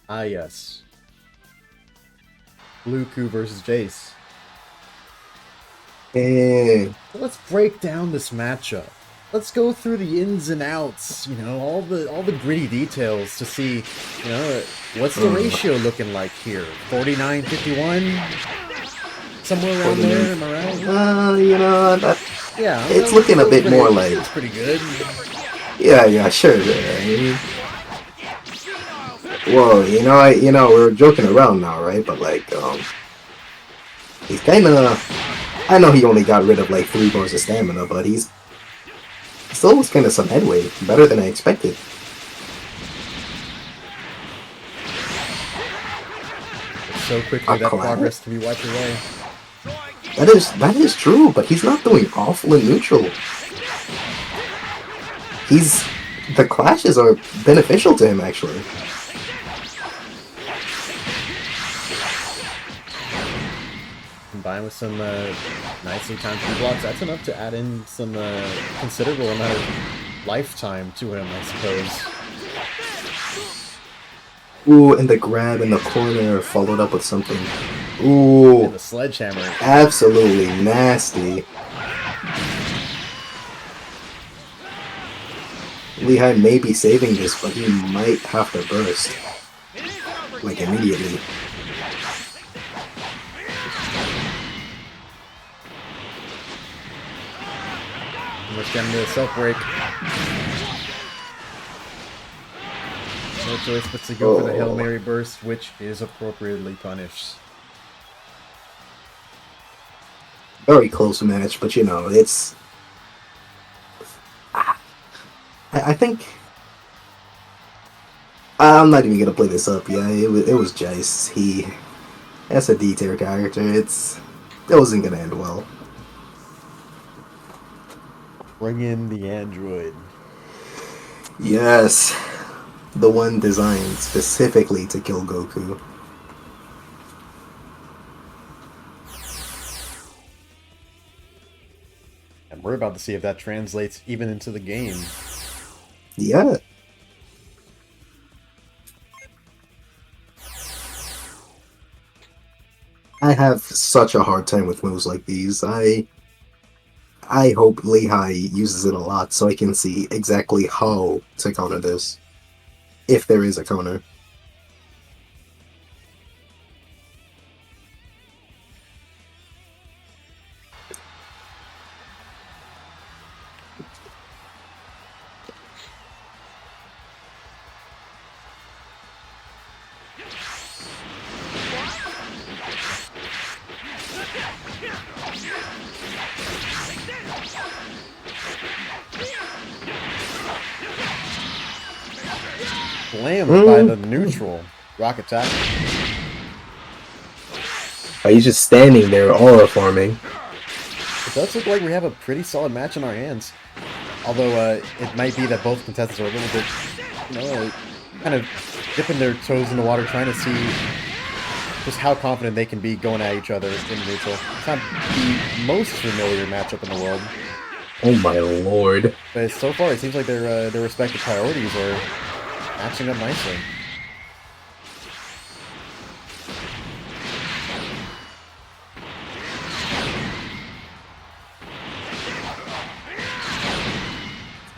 Ah, yes. Goku versus Jace. Hey. Let's break down this matchup. Let's go through the ins and outs, you know, all the gritty details to see, you know, what's the ratio looking like here? 49-51? Somewhere around there, am I right? You know, Yeah. it's looking a bit more like... It's pretty good. Yeah, sure. I mean, whoa, you know, we're joking around now, right? But like, he's kind of. I know he only got rid of like 3 bars of stamina, but he's still was kind of some headway, better than I expected. So quickly that progress can be wiped away. That is true, but he's not doing awful in neutral. The clashes are beneficial to him actually. Combined with some nicely timed blocks, that's enough to add in some considerable amount of lifetime to him, I suppose. Ooh, and the grab in the corner followed up with something. Ooh, And the sledgehammer. absolutely nasty. Lehigh may be saving this, but he might have to burst. Like, immediately. Let's get into the self break. No choice but to go for the Hail Mary burst, which is appropriately punished. Very close match, but you know, it's... I think... I'm not even gonna play this up, yeah, it was Jace. He... That's a D-tier character, it wasn't gonna end well. Bring in the android. Yes. The one designed specifically to kill Goku. And we're about to see if that translates even into the game. Yeah. I have such a hard time with moves like these. I hope Lehigh uses it a lot so I can see exactly how to counter this. If there is a counter. Slammed by the neutral. Rock attack. He's just standing there, aura farming. It does look like we have a pretty solid match in our hands. Although it might be that both contestants are a little bit, you know, kind of dipping their toes in the water, trying to see just how confident they can be going at each other in neutral. It's not the most familiar matchup in the world. Oh my lord. But so far, it seems like their respective priorities are matching up nicely.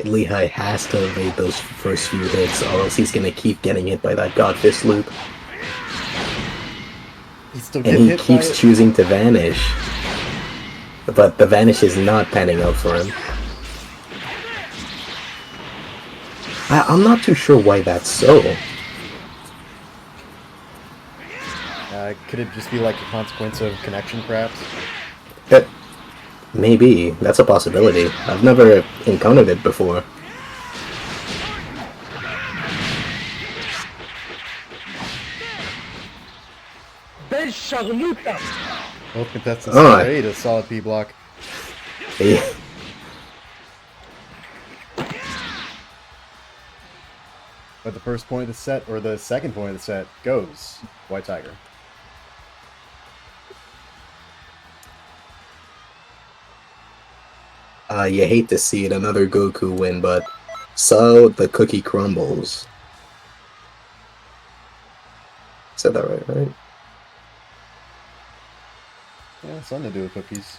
Lehigh has to evade those first few hits, or else he's gonna keep getting hit by that God Fist loop. Still and he keeps choosing to vanish. But the vanish is not panning out for him. I'm not too sure why that's so. Could it just be like a consequence of connection, perhaps? Maybe. That's a possibility. I've never encountered it before. Both contestants trade a solid P block. Yeah. But the first point of the set, or the second point of the set, goes White Tiger. You hate to see it, another Goku win, but so the cookie crumbles. Said that right? Yeah, something to do with cookies.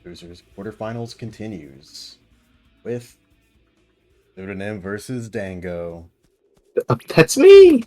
Losers quarterfinals continues with TOURNEY versus Dango. That's me!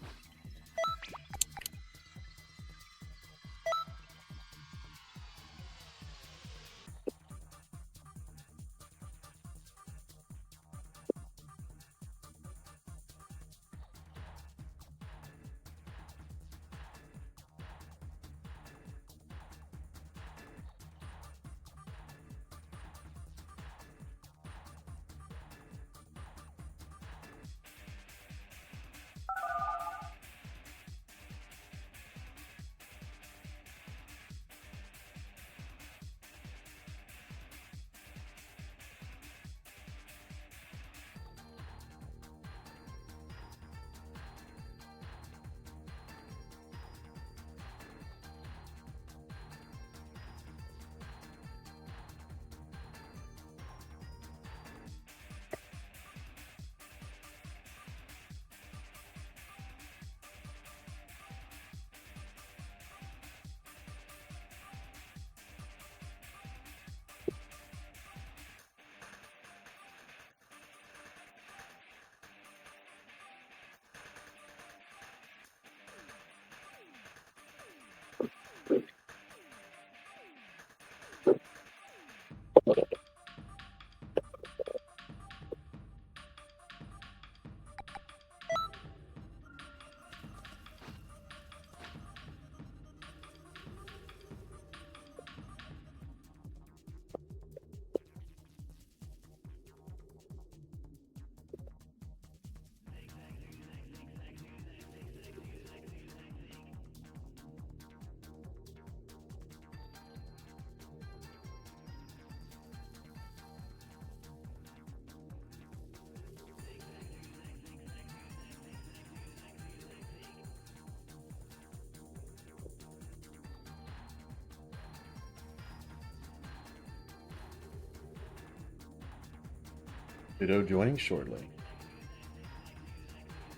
Judo joining shortly.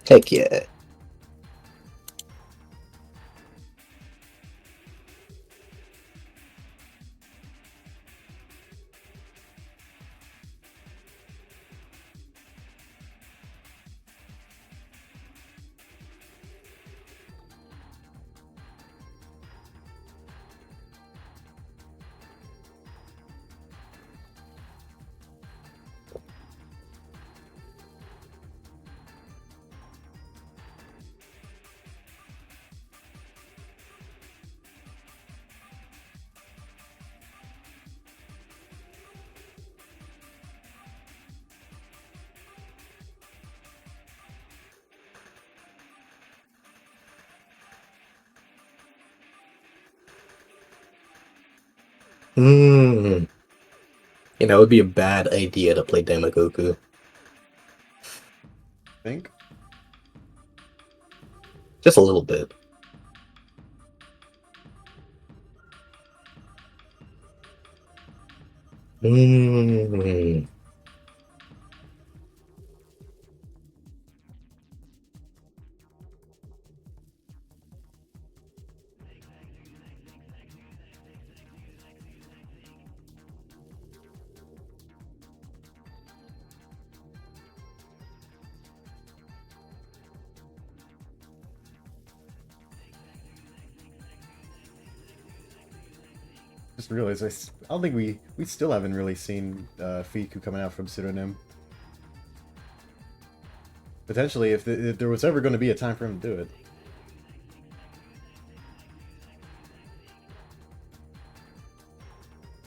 Heck yeah. Hmm. You know, it would be a bad idea to play Goku. Think? Just a little bit. Hmm. Just realized I don't think we still haven't really seen Fiku coming out from pseudonym. Potentially, if there was ever going to be a time for him to do it.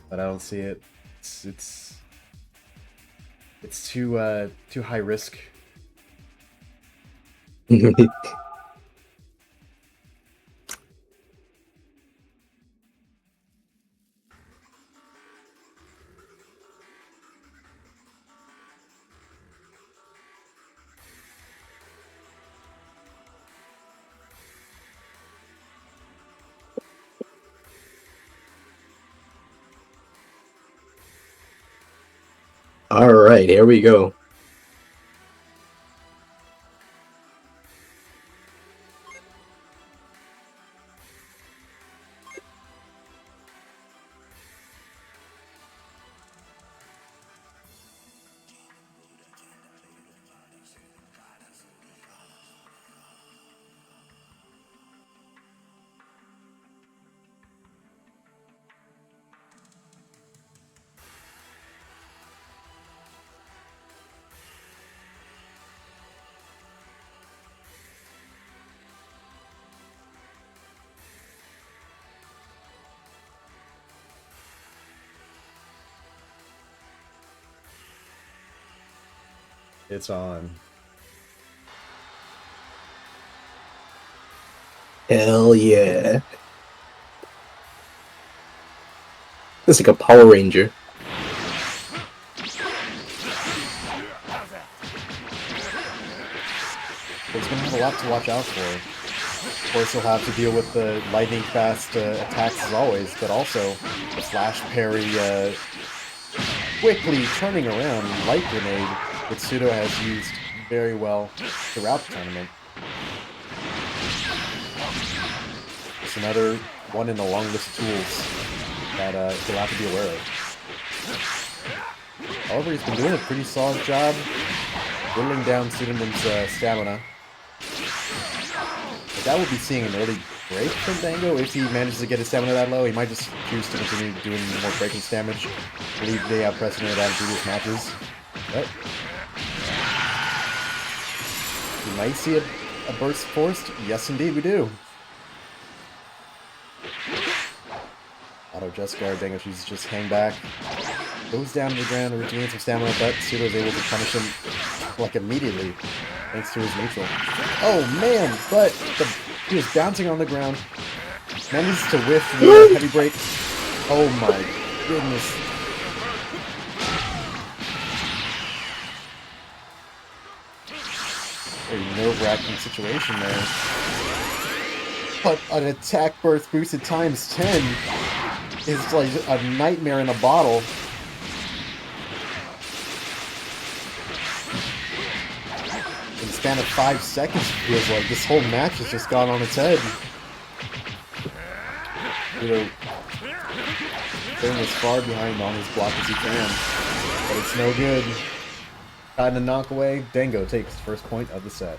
But I don't see it. It's too high risk. Alright, here we go. It's on. Hell yeah. It's like a Power Ranger. He's going to have a lot to watch out for. Of course, he'll have to deal with the lightning fast attacks as always, but also the flash parry quickly turning around light grenade that Pseudo has used very well throughout the tournament. It's another one in the long list of tools that he'll have to be aware of. However, he's been doing a pretty solid job whittling down Pseudonym's stamina. But that will be seeing an early break from Dango if he manages to get his stamina that low. He might just choose to continue doing more breaking damage. I believe they have precedent of that in previous matches. But we might see a burst forced. Yes, indeed, we do. Auto just guard. Dango chooses to just hang back. Goes down to the ground to regain some stamina, but Pseudo is able to punish him like immediately, thanks to his neutral. Oh man, but he was bouncing on the ground. Manages to whiff the heavy break. Oh my goodness. Very nerve-wracking situation there. But an attack burst boosted times 10 is like a nightmare in a bottle. In the span of 5 seconds, it feels like this whole match has just gone on its head. You know, staying as far behind on his block as he can, but it's no good. Trying to knock away, Dango takes the first point of the set.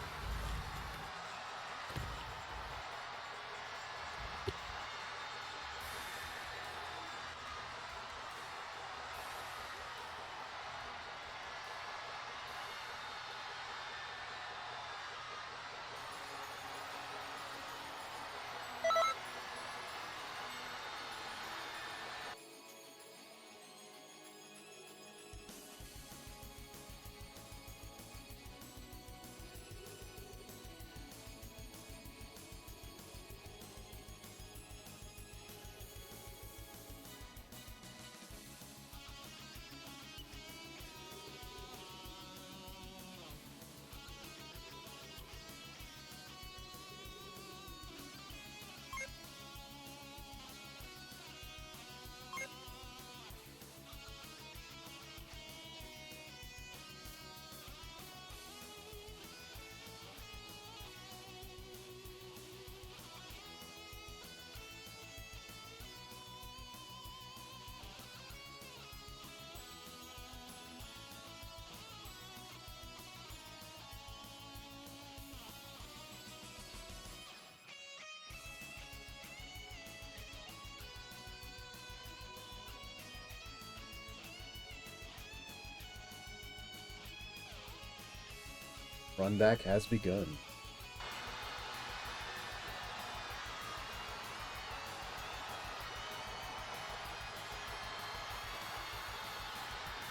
Run back has begun.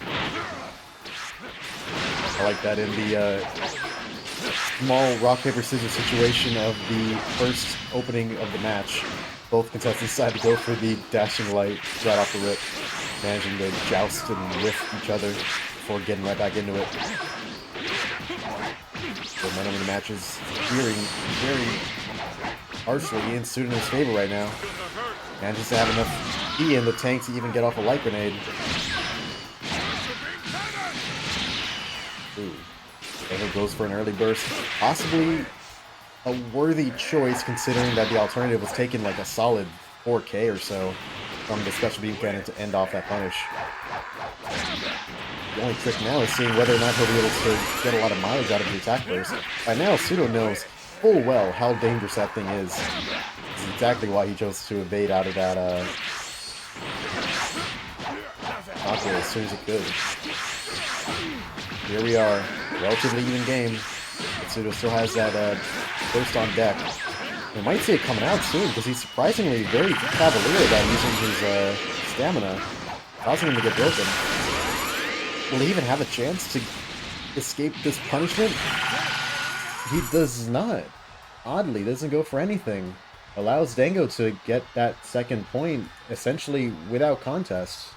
I like that in the small rock, paper, scissors situation of the first opening of the match. Both contestants decided to go for the dashing light right off the rip, managing to joust and whiff each other before getting right back into it. The momentum in the match is veering very harshly in Tsunoda's favor right now. Manages to have enough E in the tank to even get off a light grenade. Ooh. Dango goes for an early burst. Possibly a worthy choice considering that the alternative was taking like a solid 4K or so from the special beam cannon to end off that punish. The only trick now is seeing whether or not he'll be able to get a lot of mileage out of the attack burst. By now, Pseudo knows full well how dangerous that thing is. This is exactly why he chose to evade out of that knockaway as soon as he could. Here we are, relatively even game. Pseudo still has that burst on deck. We might see it coming out soon because he's surprisingly very cavalier about using his stamina, causing him to get broken. Will he even have a chance to escape this punishment? He does not. Oddly, doesn't go for anything. Allows Dango to get that second point essentially without contest.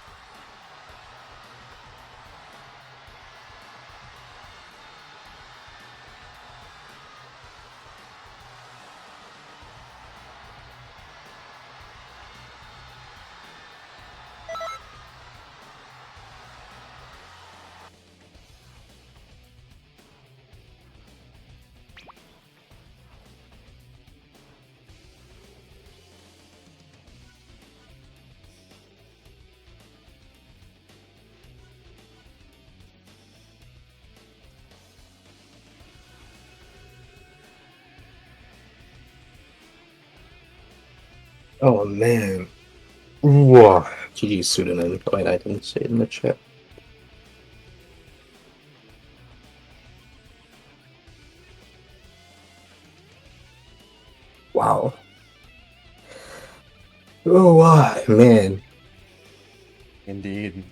Oh man. Whoa. GG pseudonym. Wait, I didn't say it in the chat. Wow. Oh wow, man. Indeed.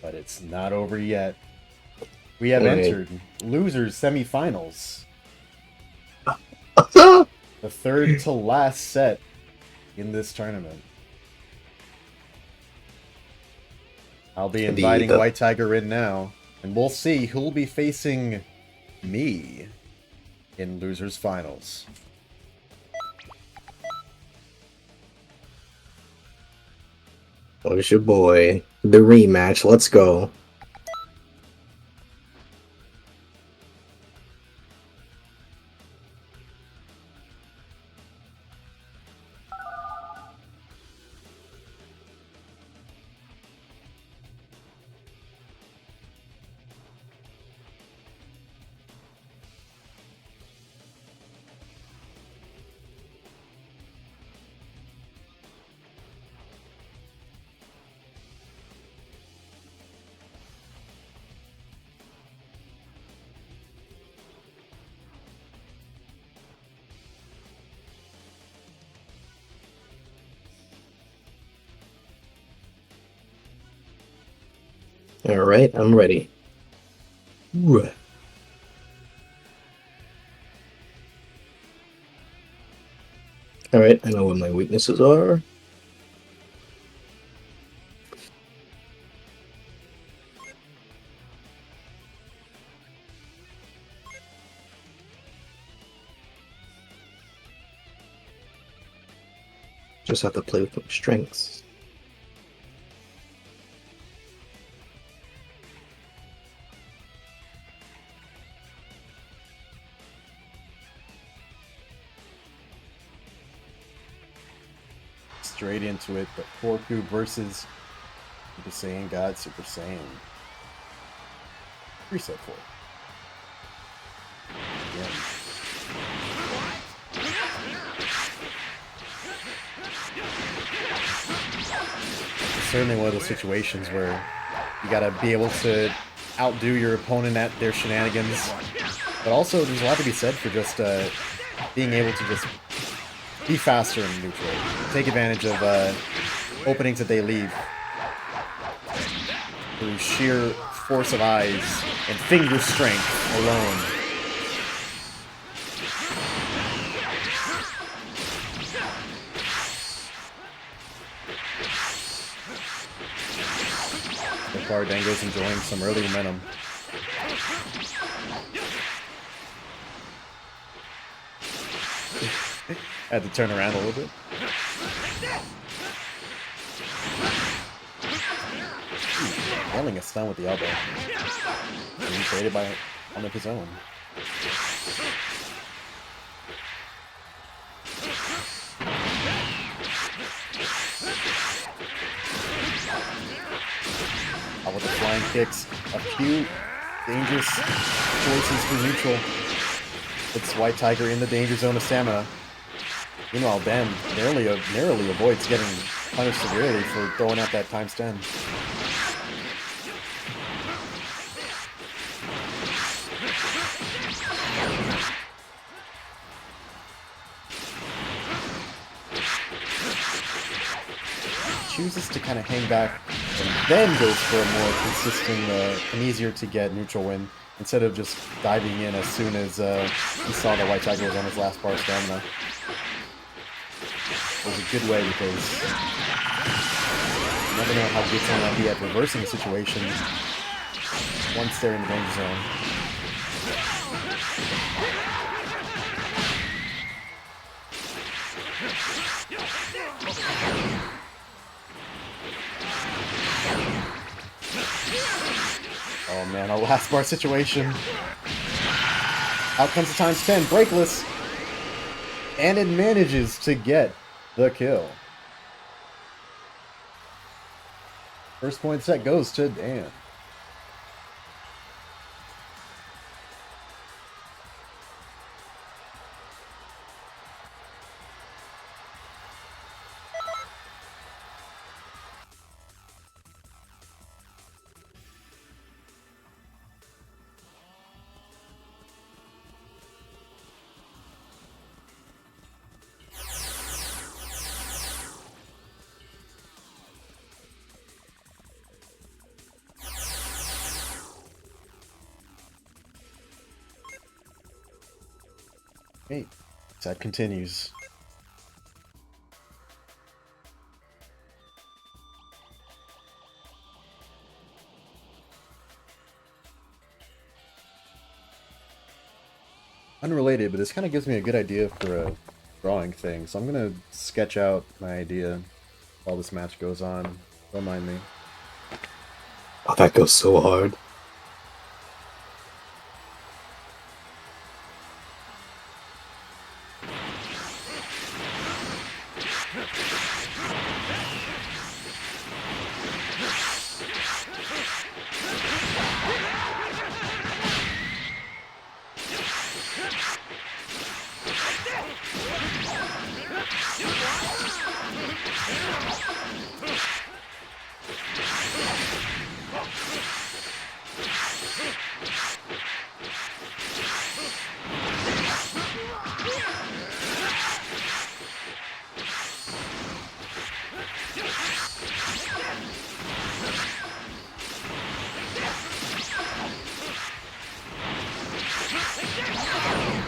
But it's not over yet. We have Alright. entered losers semifinals. Oh, The third to last set in this tournament. I'll be inviting the- White Tiger in now, and we'll see who'll be facing me in losers finals. Oh, it's your boy. The rematch. Let's go. Alright, I'm ready. Ooh. Alright, I know what my weaknesses are. Just have to play with my strengths. Straight into it, but Goku versus Super Saiyan God Super Saiyan. Reset 4. Again. It's certainly one of those situations where you gotta be able to outdo your opponent at their shenanigans, but also there's a lot to be said for just being able to just be faster in neutral, take advantage of openings that they leave through sheer force of eyes and finger strength alone. So far, Dango's enjoying some early momentum. Had to turn around a little bit. Rolling a stun with the elbow. Being traded by one of his own. With the flying kicks, a few dangerous choices for neutral. Puts White Tiger in the danger zone of stamina. Meanwhile, Dan narrowly avoids getting punished severely for throwing out that times 10. Chooses to kind of hang back and then goes for a more consistent and easier to get neutral win instead of just diving in as soon as he saw that White Tiger was on his last bar of stamina. It was a good way because you never know how good someone might be at reversing a situation once they're in the danger zone. Oh man, a last bar situation. Out comes the times 10, breakless. And it manages to get the kill. First point set goes to Dan. Hey, that continues. Unrelated, but this kind of gives me a good idea for a drawing thing, so I'm gonna sketch out my idea while this match goes on. Don't mind me. Oh, that goes so hard.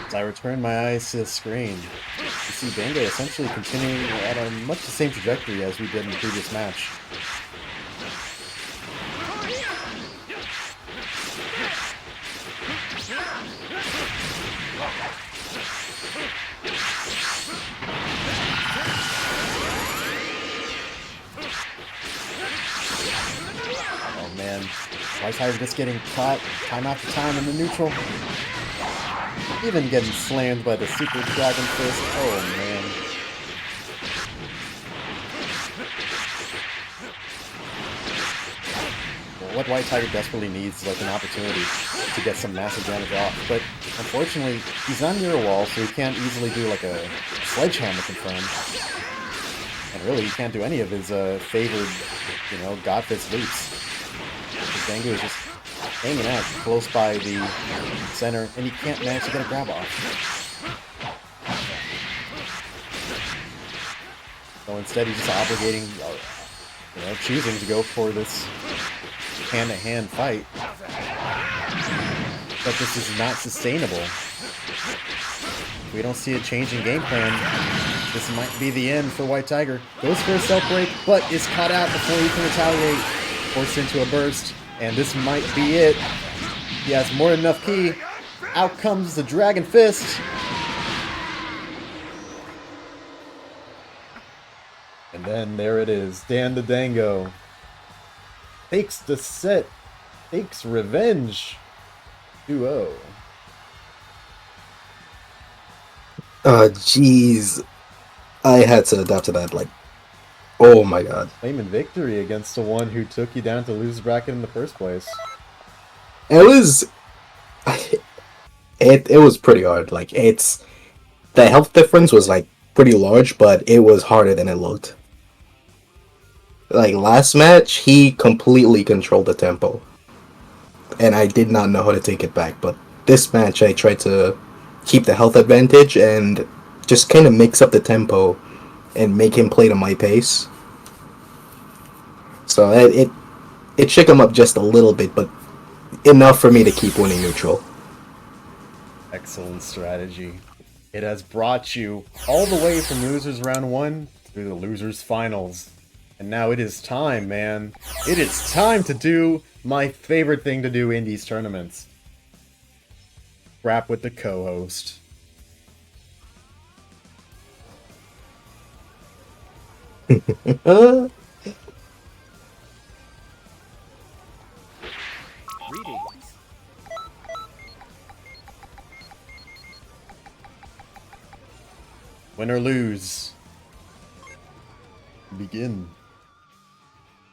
As I return my eyes to the screen, you see Dango essentially continuing at a much the same trajectory as we did in the previous match. Oh man, White Tiger just getting caught time after time in the neutral. Even getting slammed by the Super Dragon Fist. Oh man. Well, what White Tiger desperately needs is like an opportunity to get some massive damage off, but unfortunately, he's not near a wall, so he can't easily do like a sledgehammer confirm. And really, he can't do any of his favored, God Fist leaps. Because Dango is just hanging out close by the center, and he can't manage to get a grab off. So instead, he's just obligating, choosing to go for this hand-to-hand fight. But this is not sustainable. We don't see a change in game plan. This might be the end for White Tiger. Goes for a self break, but is caught out before he can retaliate. Forced into a burst, and this might be it. He has more than enough ki. Out comes the Dragon Fist. And then there it is. DanTheDango takes the set. Takes revenge. 2-0. Jeez. I had to adapt to that, oh my god. Claiming victory against the one who took you down to lose bracket in the first place. It was... It was pretty hard. The health difference was, pretty large, but it was harder than it looked. Last match, he completely controlled the tempo. And I did not know how to take it back, but this match I tried to keep the health advantage and just kind of mix up the tempo and make him play to my pace. So it shook him up just a little bit, but enough for me to keep winning neutral. Excellent strategy. It has brought you all the way from Losers Round 1 through the Losers Finals. And now it is time, man. It is time to do my favorite thing to do in these tournaments. Rap with the co-host. Greetings. Win or lose. Begin.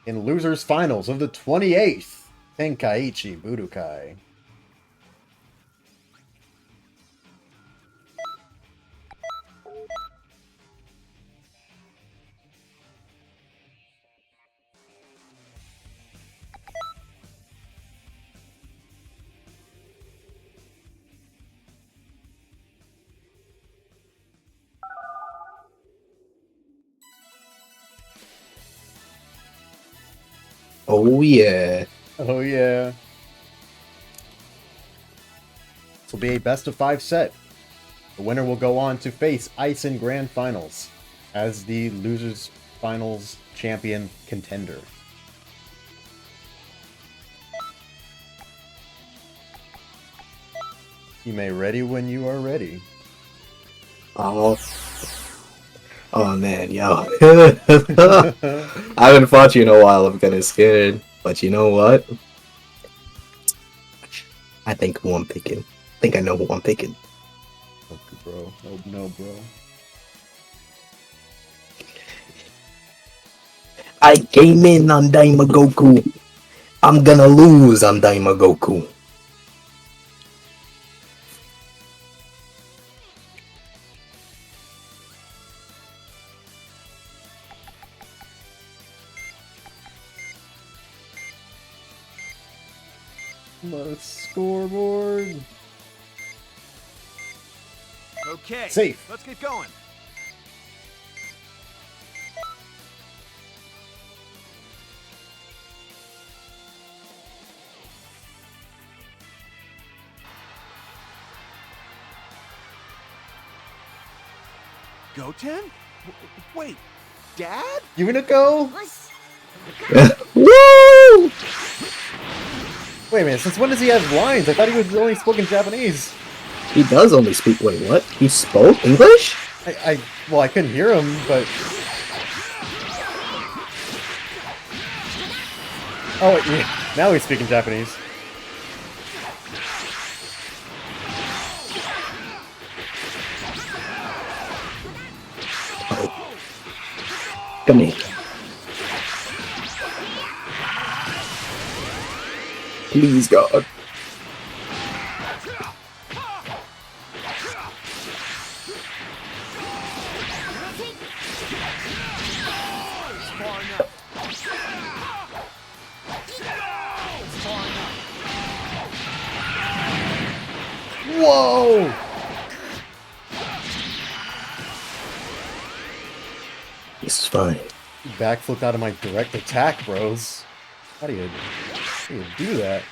In Losers Finals of the 28th Tenkaichi Budokai. Oh yeah. Oh yeah. This will be a best of 5 set. The winner will go on to face Ice in Grand Finals as the Losers Finals champion contender. You may ready when you are ready. Oh man, yo. I haven't fought you in a while, I'm kinda scared. But you know what? I think who I'm picking. I think I know who I'm picking. Okay, bro. Oh, no, bro. I came in on Goku. I'm gonna lose on Goku. The scoreboard. Okay. Safe. Let's get going. Goten? Wait, Dad? You gonna go? Woo! Wait a minute, since when does he have lines? I thought he was only spoken Japanese. He does only speak. Wait, what? He spoke English? Well, I couldn't hear him, but... Oh, yeah, now he's speaking Japanese. Come here. Please, God. Whoa! This is fine. Backflipped out of my direct attack, bros. How do you do that?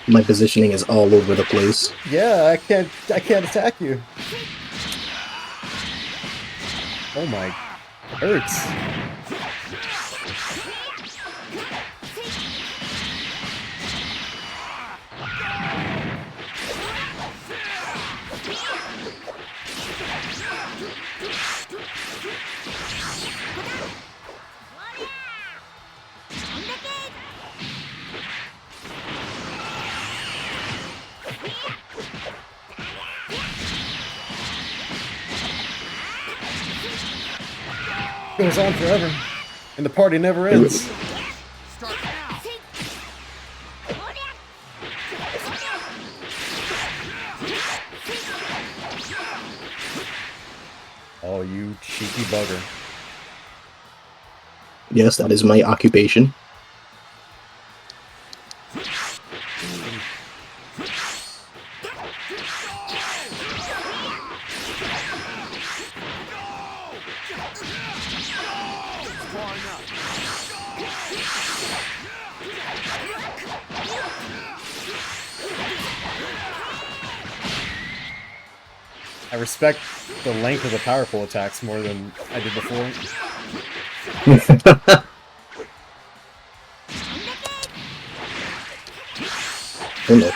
My positioning is all over the place. Yeah, I can't attack you. Oh my, hurts. Goes on forever, and the party never ends. Oh, you cheeky bugger. Yes, that is my occupation. I respect the length of the powerful attacks more than I did before. Oh no.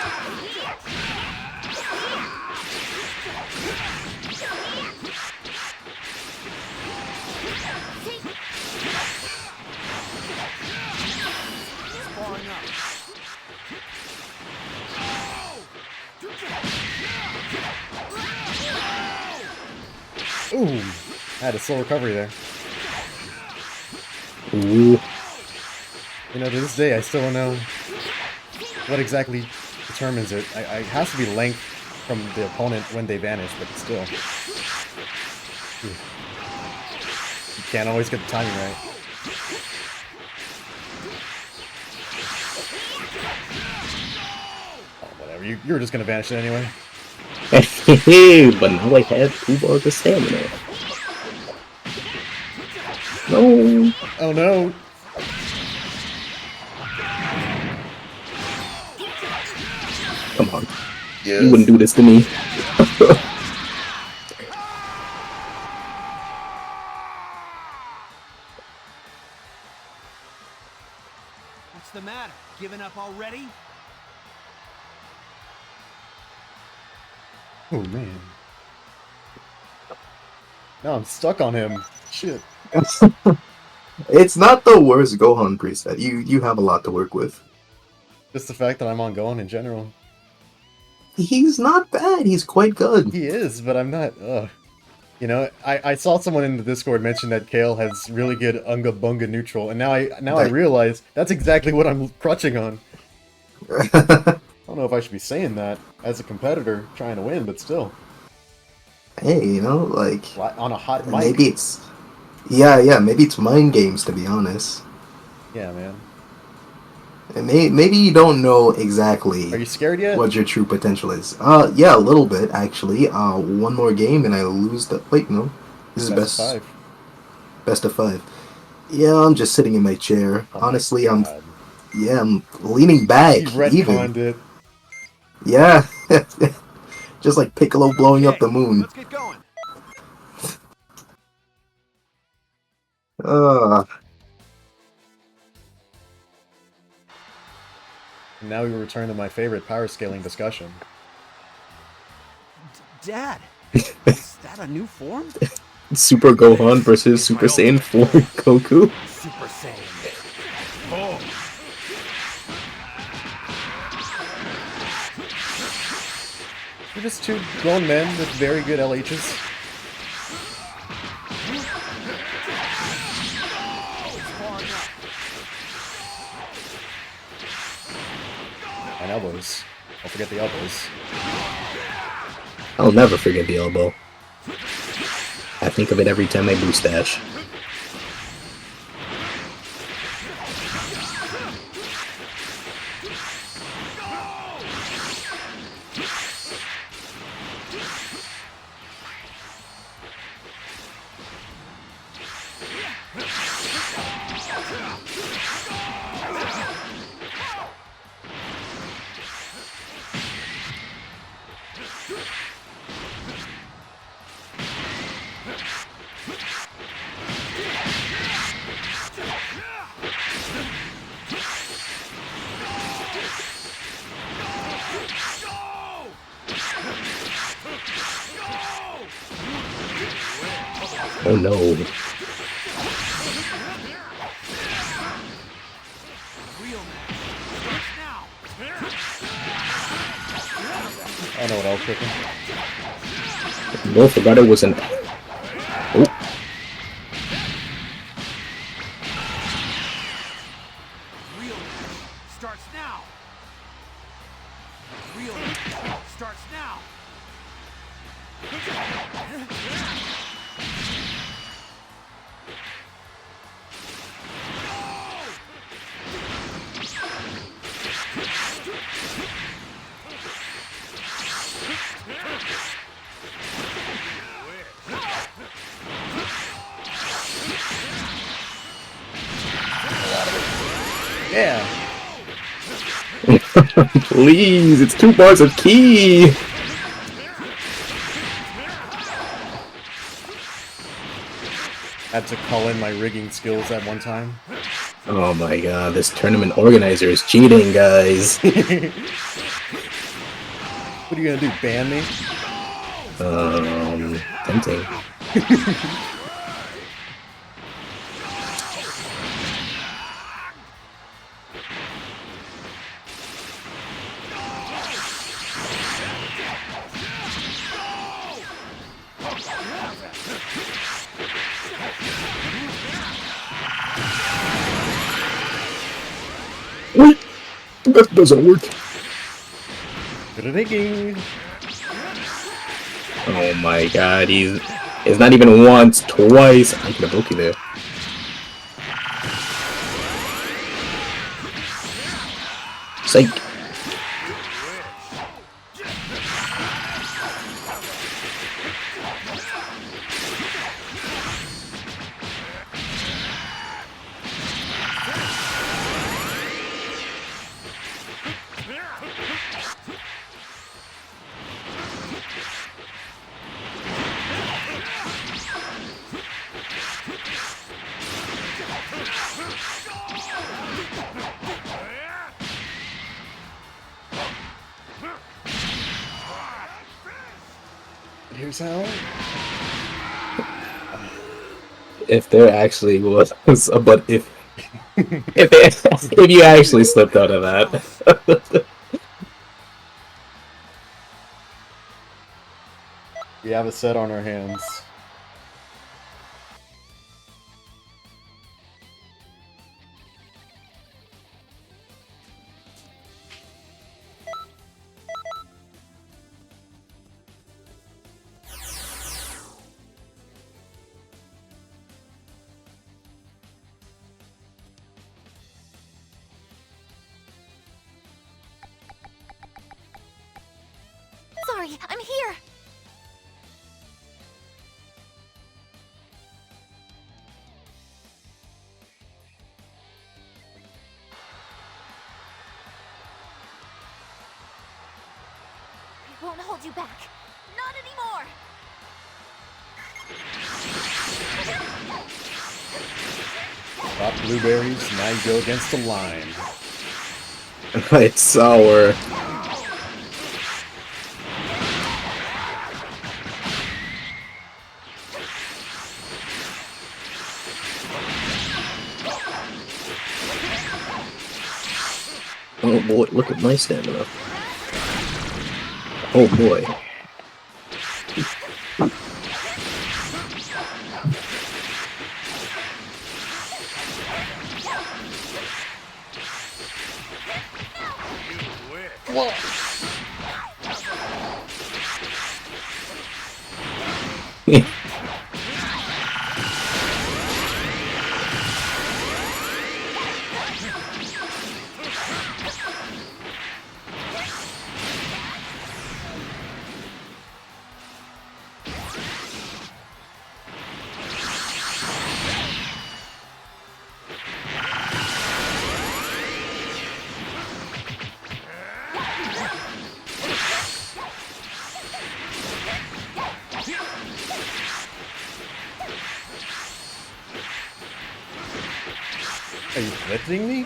Ooh, I had a slow recovery there. Ooh. You know, to this day, I still don't know what exactly determines it. It has to be length from the opponent when they vanish, but still. Ooh. You can't always get the timing right. Oh, whatever. You were just gonna vanish it anyway. But now I have 2 bars of stamina. No. Oh no. Come on. You wouldn't do this to me. What's the matter? Giving up already? Oh man. No, I'm stuck on him. Shit. It's not the worst Gohan preset. You have a lot to work with. Just the fact that I'm on Gohan in general. He's not bad. He's quite good. He is, but I'm not. You know, I saw someone in the Discord mention that Kale has really good Unga Bunga neutral, and now I realize that's exactly what I'm crutching on. I don't know if I should be saying that as a competitor trying to win, but still. Hey, you know, like On a hot mic. maybe it's yeah, maybe it's mind games, to be honest. Yeah, man. And maybe you don't know exactly. Are you scared yet? What your true potential is. Yeah, a little bit actually. One more game and I lose the. Wait, no, this is Best of 5. Best of 5. Yeah, I'm just sitting in my chair. Oh Honestly, my God. I'm leaning back. You retconned it. Yeah, just like Piccolo blowing up the moon. Let's get going. And now we return to my favorite power scaling discussion. Dad, is that a new form? Super Gohan versus Super Saiyan 4 Goku. Super Saiyan. Oh. We're just two grown men with very good LHs. And elbows. Don't forget the elbows. I'll never forget the elbow. I think of it every time I boost dash. Oh no. I know what I was cooking. No, forgot it was an. Oh. Real starts now. Real starts now. Yeah. Please, it's 2 bars of key. Had to call in my rigging skills at one time. Oh my god, this tournament organizer is cheating, guys. What are you gonna do, ban me? Tempting. Wait, that doesn't work. Rigging. Oh my god, it's not even once, twice. I could have broke you there. Psych. sound? If there actually was, but if if you actually slipped out of that. We have a set on our hands. Sorry, I'm here. I won't hold you back. Not anymore. Pop blueberries, now you go against the line. It's sour. Oh boy, look at my stamina. Oh boy. Are you threatening me?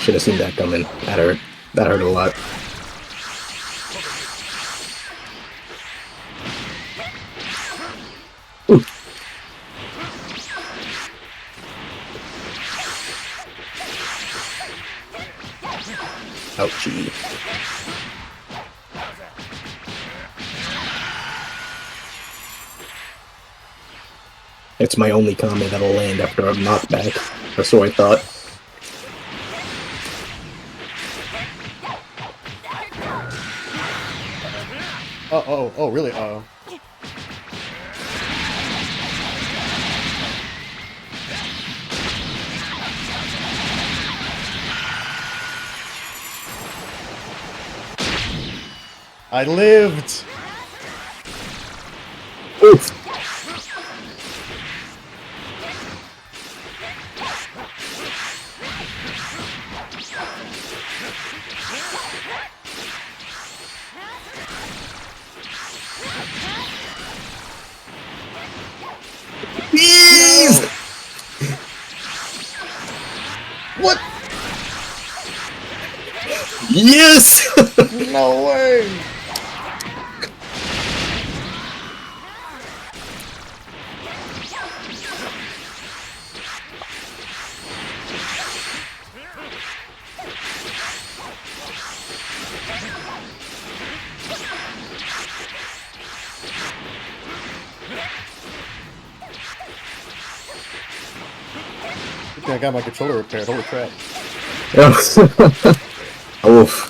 Should have seen that coming. That hurt. That hurt a lot. Ooh. Ouchie. It's my only comment that'll land after a knockback. Or so I thought. Oh, really? Uh-oh. I lived! Oof. Please! What? Yes! No way! Good thing I got my controller repaired, holy crap. Oof.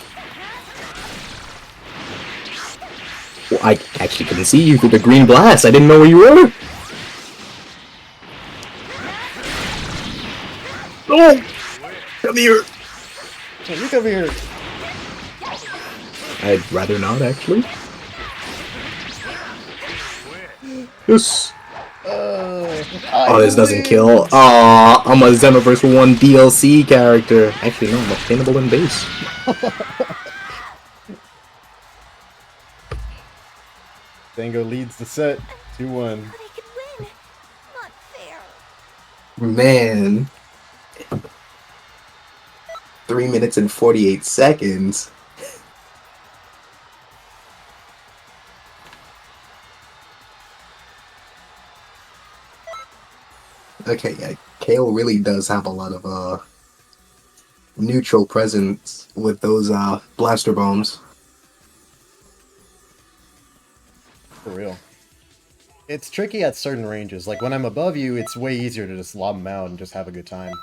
Well, I actually couldn't see you through the green glass. I didn't know where you were. Oh! Come here. Hey, you come here. I'd rather not, actually. Yes. Oh, this doesn't kill. Aw, I'm a Xenoverse 1 DLC character. Actually, no, I'm obtainable in base. Dango leads the set, 2-1. But I could win. Not fair. Man. 3 minutes and 48 seconds. Okay, yeah, Kale really does have a lot of neutral presence with those blaster bombs. For real. It's tricky at certain ranges. Like when I'm above you, it's way easier to just lob them out and just have a good time.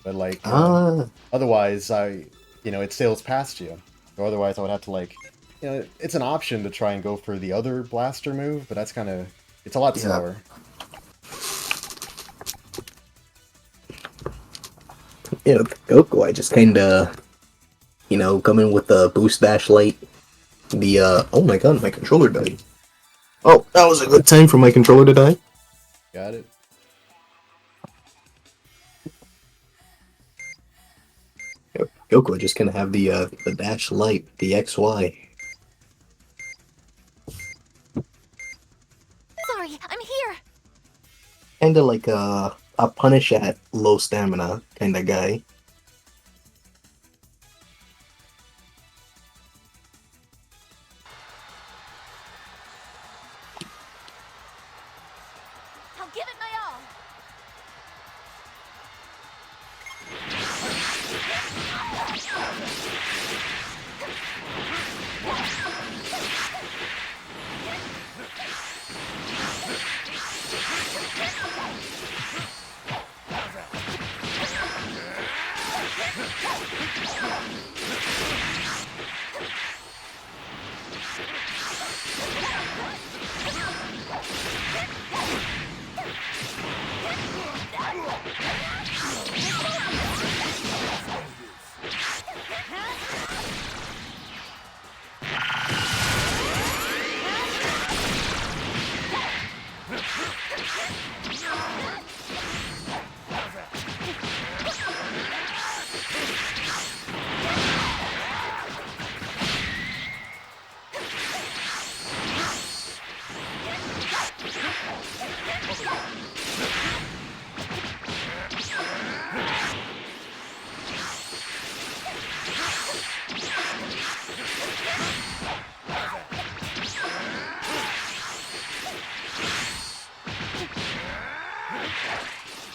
But like, otherwise, it sails past you. Or otherwise, I would have to like, it's an option to try and go for the other blaster move, but that's kind of, it's a lot slower. Yeah, with Goku, I just kinda, come in with the boost dash light. Oh my god, my controller died. Oh, that was a good time for my controller to die. Got it. Goku just gonna have the dash light, the XY. Sorry, I'm here. Kinda like a punish at low stamina kinda guy. I'll give it my all.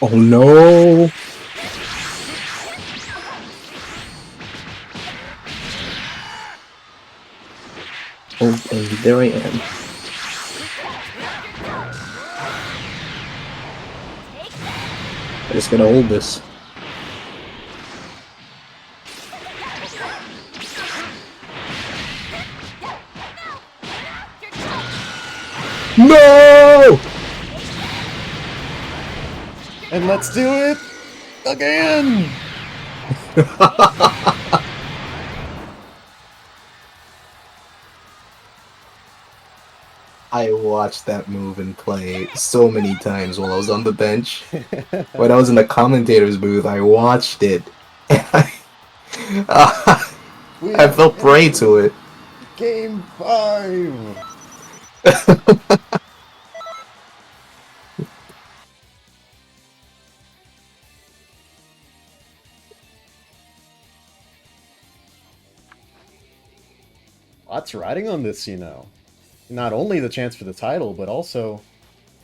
Oh no! Oh, and there I am. I just gotta hold this. No! And let's do it again! I watched that move and play so many times while I was on the bench. When I was in the commentator's booth, I watched it. I fell prey to it. Game 5! Lots riding on this, Not only the chance for the title, but also,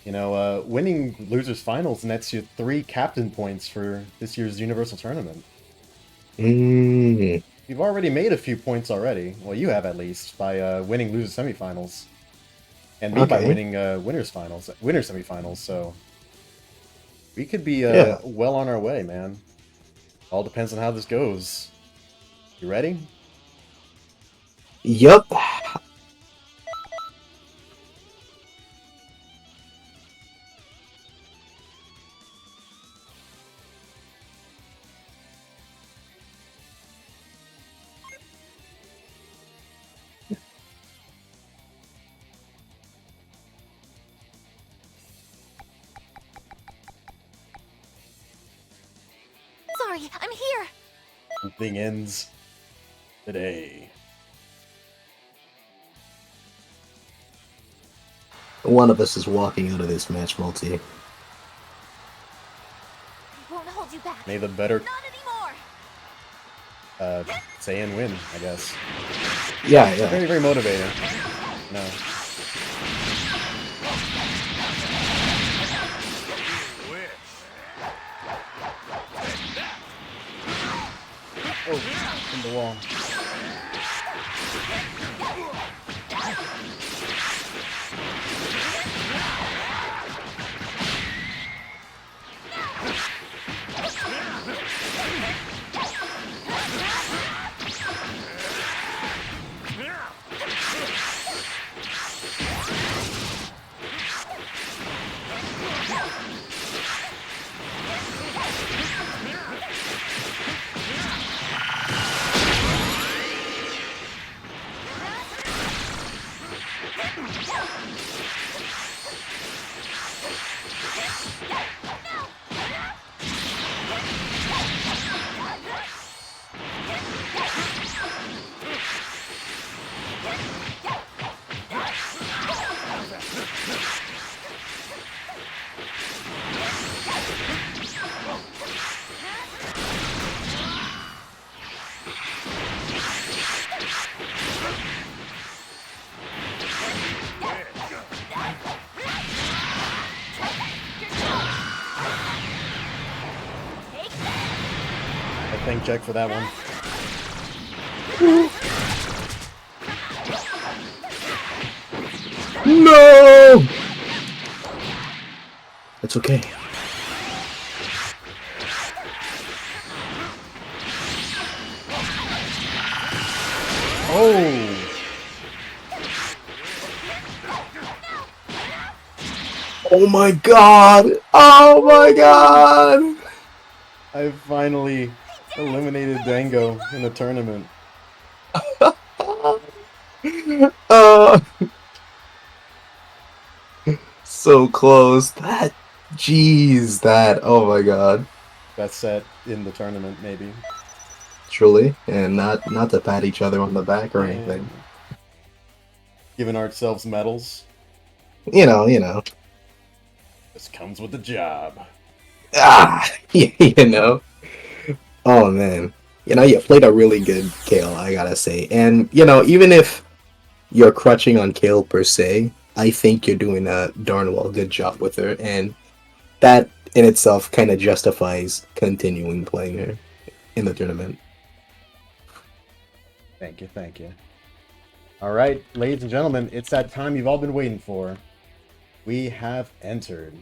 winning Losers Finals nets you 3 captain points for this year's Universal Tournament. You've already made a few points already. Well, you have at least, by winning Losers Semifinals. And me by winning Winners Semifinals, so... We could be well on our way, man. All depends on how this goes. You ready? Yup. Sorry, I'm here. Something ends today. One of us is walking out of this match, Mvlti. won't hold you back. May the better Not anymore. Saiyan win, I guess. Yeah, yeah. Very, very motivating. No. Oh, in the wall. Thank Jack for that one. No! It's okay. Oh! Oh my god! Oh my god! I finally eliminated Dango in the tournament. So close. That, jeez, that, oh my god. That's set in the tournament, maybe. Truly, and not to pat each other on the back or anything. Giving ourselves medals. You know. This comes with the job. Ah, you know. Oh man, you played a really good Kale, I gotta say. And even if you're crutching on Kale per se, I think you're doing a darn well good job with her, and that in itself kind of justifies continuing playing her in the tournament. Thank you. All right, ladies and gentlemen, it's that time you've all been waiting for. We have entered.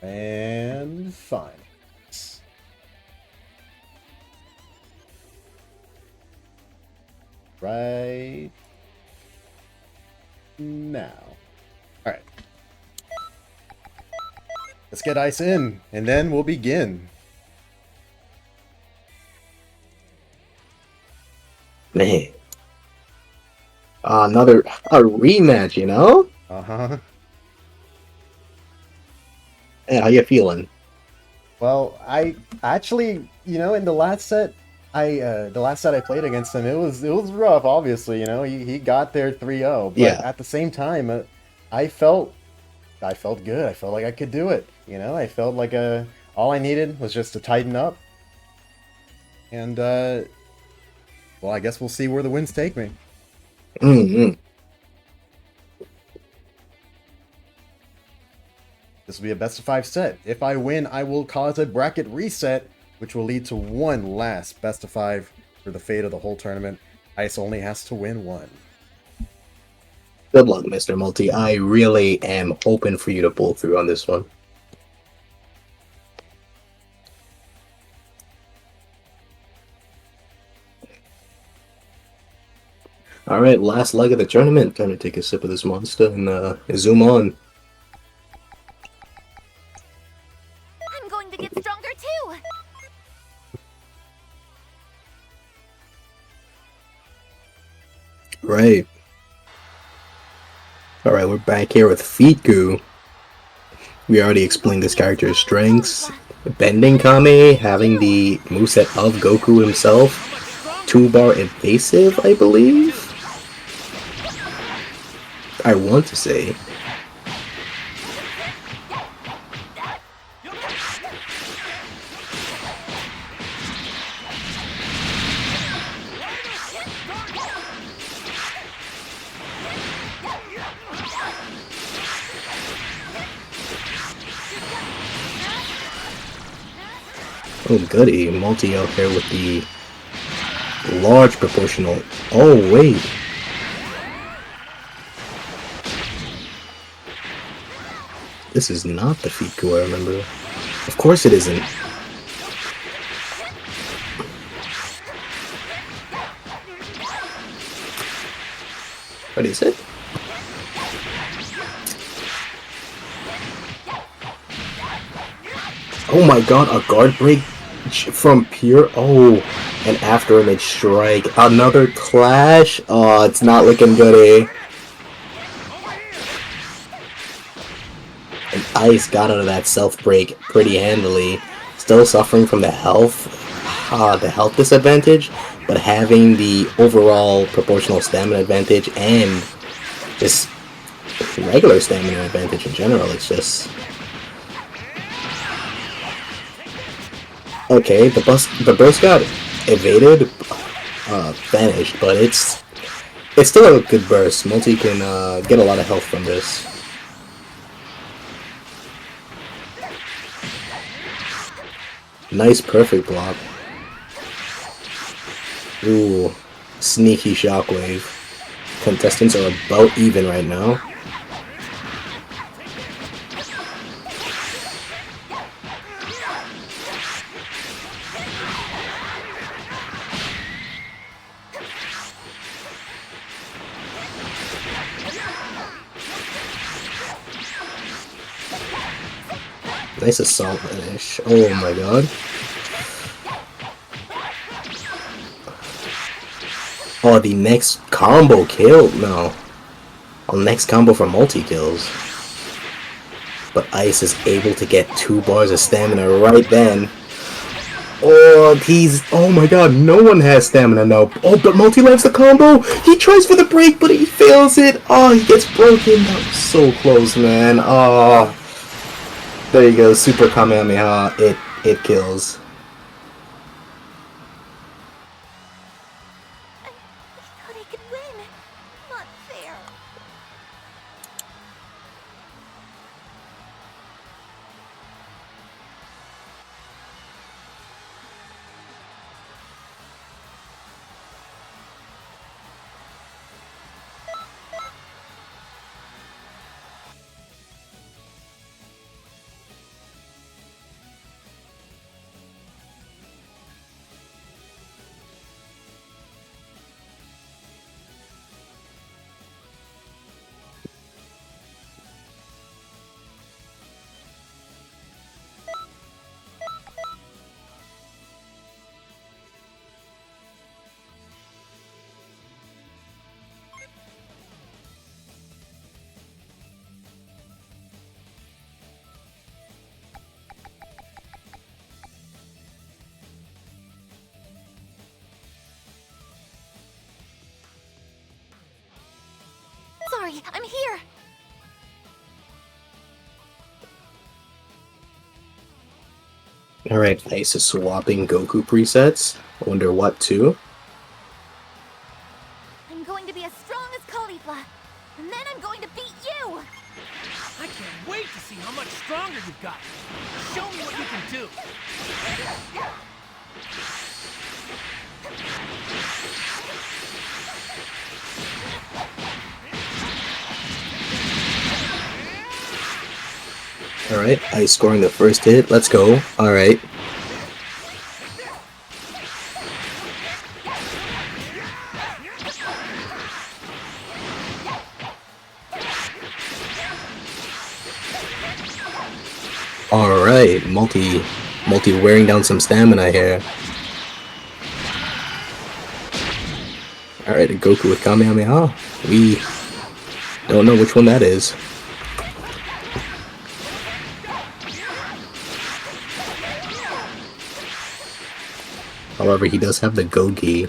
And fine. Right now. All right. Let's get Ice in, and then we'll begin. Man. A rematch, Uh-huh. Yeah, how you feeling? Well, I actually, in the last set, the last set I played against him, it was rough. Obviously, he got there 3-0, but Yeah. at the same time, I felt good. I felt like I could do it. I felt like all I needed was just to tighten up, and well, I guess we'll see where the wins take me. Mm-hmm. This will be a best-of-5 set. If I win, I will cause a bracket reset, which will lead to one last best-of-5 for the fate of the whole tournament. Ice only has to win one. Good luck, Mr. Mvlti. I really am hoping for you to pull through on this one. Alright, last leg of the tournament. Time to take a sip of this monster and zoom on. I'm going to get stronger too. Right. Alright, we're back here with Feetgu. We already explained this character's strengths. Bending Kame, having the moveset of Goku himself. 2-bar evasive, I believe? I want to say. Oh goody, Multi out here with the large proportional. Oh wait. This is not the feet coup I remember. Of course it isn't. What is it? Oh my god, a guard break from pure. Oh, an after image strike. Another clash. Oh, it's not looking good, eh? And Ice got out of that self break pretty handily. Still suffering from the health disadvantage, but having the overall proportional stamina advantage and just regular stamina advantage in general. It's just. Okay, the burst got evaded, vanished, but it's still a good burst. Multi can get a lot of health from this. Nice perfect block. Ooh, sneaky shockwave. Contestants are about even right now. Nice assault finish. Oh my god. Oh, the next combo kill? No. Oh, next combo for multi-kills. But Ice is able to get 2 bars of stamina right then. Oh, oh my god, no one has stamina now. Oh, but Multi lands the combo! He tries for the break, but he fails it! Oh, he gets broken. That was so close, man. Oh. There you go, Super Kamehameha. It kills. I thought I could win. Not fair. Sorry, I'm here. Alright, Ice is swapping Goku presets. I wonder what to. I'm going to be as strong as Caulifla, and then I'm going to beat you. I can't wait to see how much stronger you've got. Show me what you can do. Alright, Ice scoring the first hit. Let's go. Alright. Alright, multi wearing down some stamina here. Alright, a Goku with Kamehameha. We don't know which one that is. However, he does have the Gogi.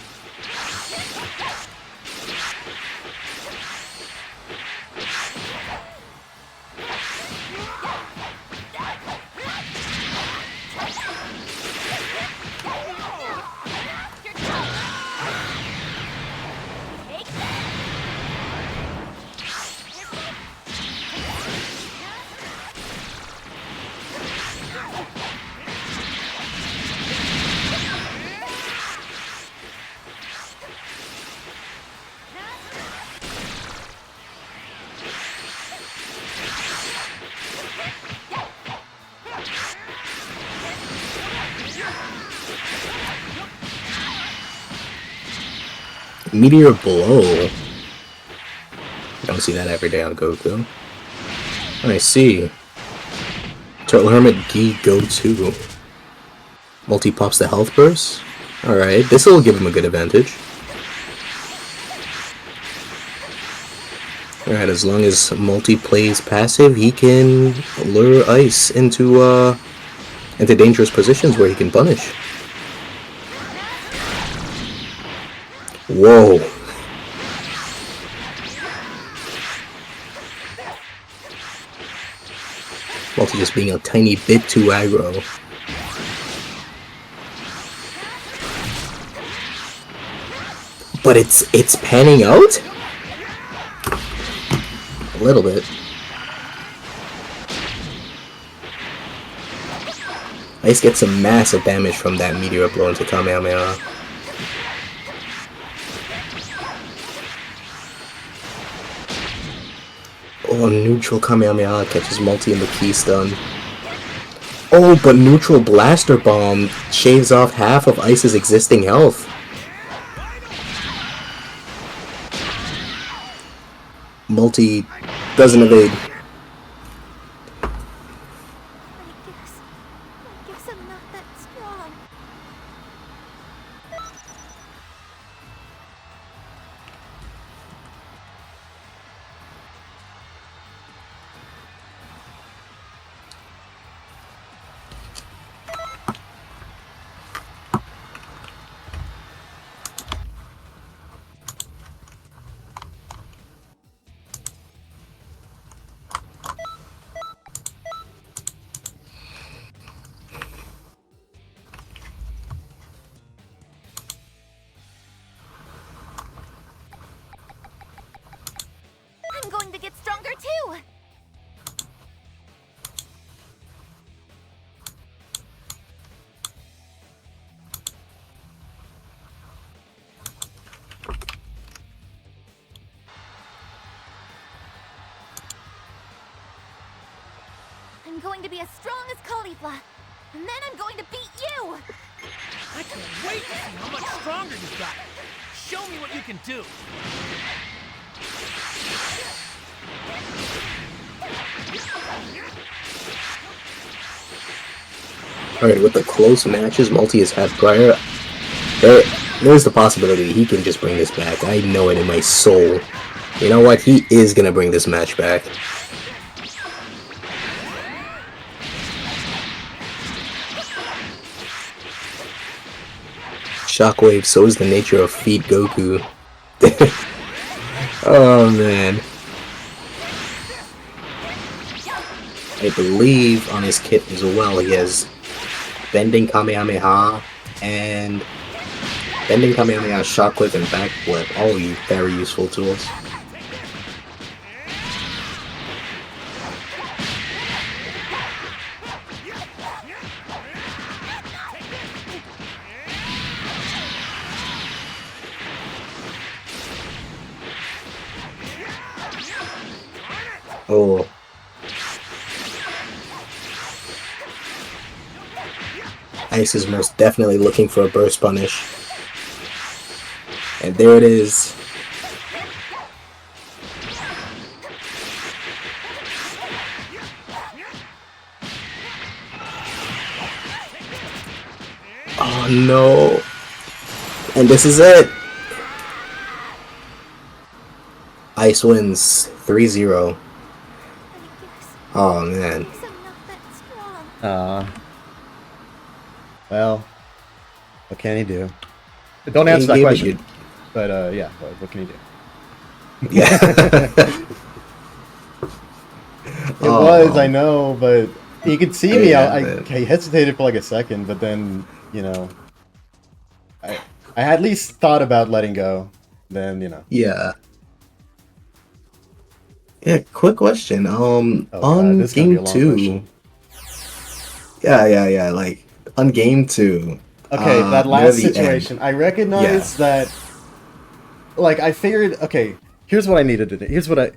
Meteor blow. Don't see that every day on Goku. I see. Turtle Hermit Gi Go 2. Multi pops the health burst. Alright, this will give him a good advantage. Alright, as long as Multi plays passive, he can lure Ice into dangerous positions where he can punish. Whoa. Multi just being a tiny bit too aggro. But it's panning out? A little bit. Ice gets some massive damage from that meteor blow into Kamehameha. Oh, neutral Kamehameha catches Multi in the key stun. Oh, but neutral Blaster Bomb shaves off half of Ice's existing health. Multi doesn't evade. I guess I'm not that strong. I'm going to get stronger too! I'm going to be as strong as Caulifla, and then I'm going to beat you! I can't wait to see how much stronger you've got. Show me what you can do. Alright, with the close matches Multi has had prior, there's the possibility he can just bring this back. I know it in my soul. You know what? He is gonna bring this match back. Shockwave, so is the nature of Feed Goku. Oh man. I believe on his kit as well he has Bending Kamehameha and Bending Kamehameha, Shockwave, and Backflip. All very useful tools. Oh. Ice is most definitely looking for a burst punish. And there it is. Oh no. And this is it. Ice wins 3-0. Oh man. I'm not that strong. Well, what can he do? Don't answer that He gave question. it But yeah, what can he do? Yeah. It was, I know, but you could see me. Yeah, I hesitated for like a second, but then, you know, I at least thought about letting go. Then, you know. Yeah. Yeah, quick question. God, On this is gonna be a game long 2. question. Yeah, like on game 2. Okay, that near last the situation, end. I recognize that. Like, I figured, okay, here's what I needed to do. Here's what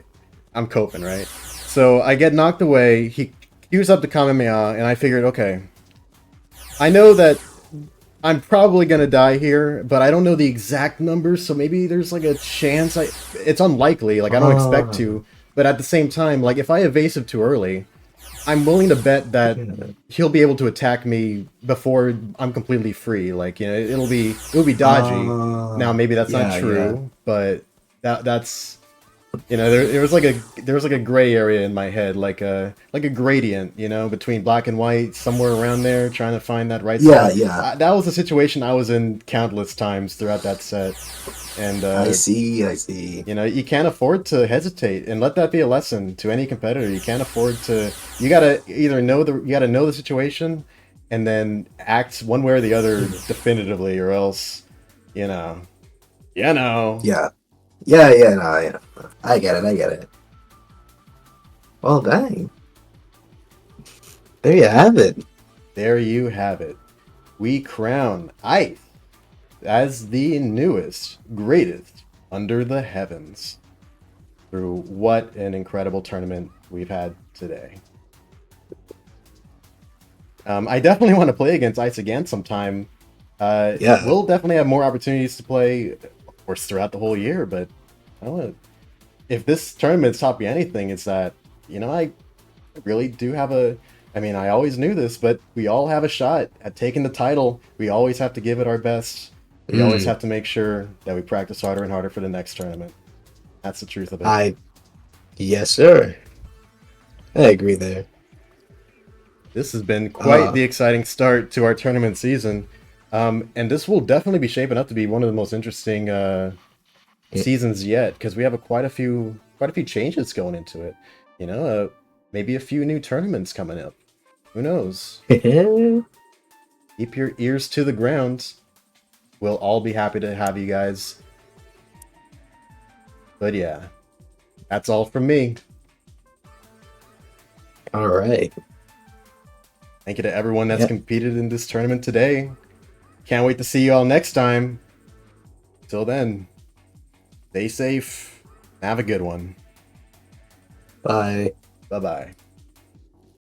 I'm coping, right? So I get knocked away. He queues up the Kamehameha, and I figured, okay, I know that I'm probably gonna die here, but I don't know the exact numbers, so maybe there's like a chance it's unlikely, like I don't expect Ah, to, but at the same time, like if I evasive too early, I'm willing to bet that he'll be able to attack me before I'm completely free. Like, you know, it'll be dodgy. Now maybe that's not yeah, yeah. true, but that's you know, there was like a gray area in my head, like a gradient, you know, between black and white, somewhere around there, trying to find that right Yeah, spot. yeah. That was a situation I was in countless times throughout that set, and I see, I see. you know, you can't afford to hesitate, and let that be a lesson to any competitor. You can't afford to. You gotta either you gotta know the situation, and then act one way or the other definitively, or else, you know, you know. Yeah. Yeah, yeah, no, yeah. I get it, I get it. Well, dang. There you have it. There you have it. We crown Ice as the newest, greatest under the heavens. Through what an incredible tournament we've had today. I definitely want to play against Ice again sometime. Yeah. We'll definitely have more opportunities to play, of course, throughout the whole year. But I don't know, if this tournament's taught me anything, it's that, you know, I really do have a. I mean, I always knew this, but we all have a shot at taking the title. We always have to give it our best. We always have to make sure that we practice harder and harder for the next tournament. That's the truth of it. Yes, sir. I agree there. This has been quite the exciting start to our tournament season. And this will definitely be shaping up to be one of the most interesting seasons yet, because we have quite a few changes going into it. You know, maybe a few new tournaments coming up. Who knows? Keep your ears to the ground. We'll all be happy to have you guys. But yeah, that's all from me. All right. Thank you to everyone that's competed in this tournament today. Can't wait to see you all next time. Till then, stay safe. Have a good one. Bye. Bye-bye.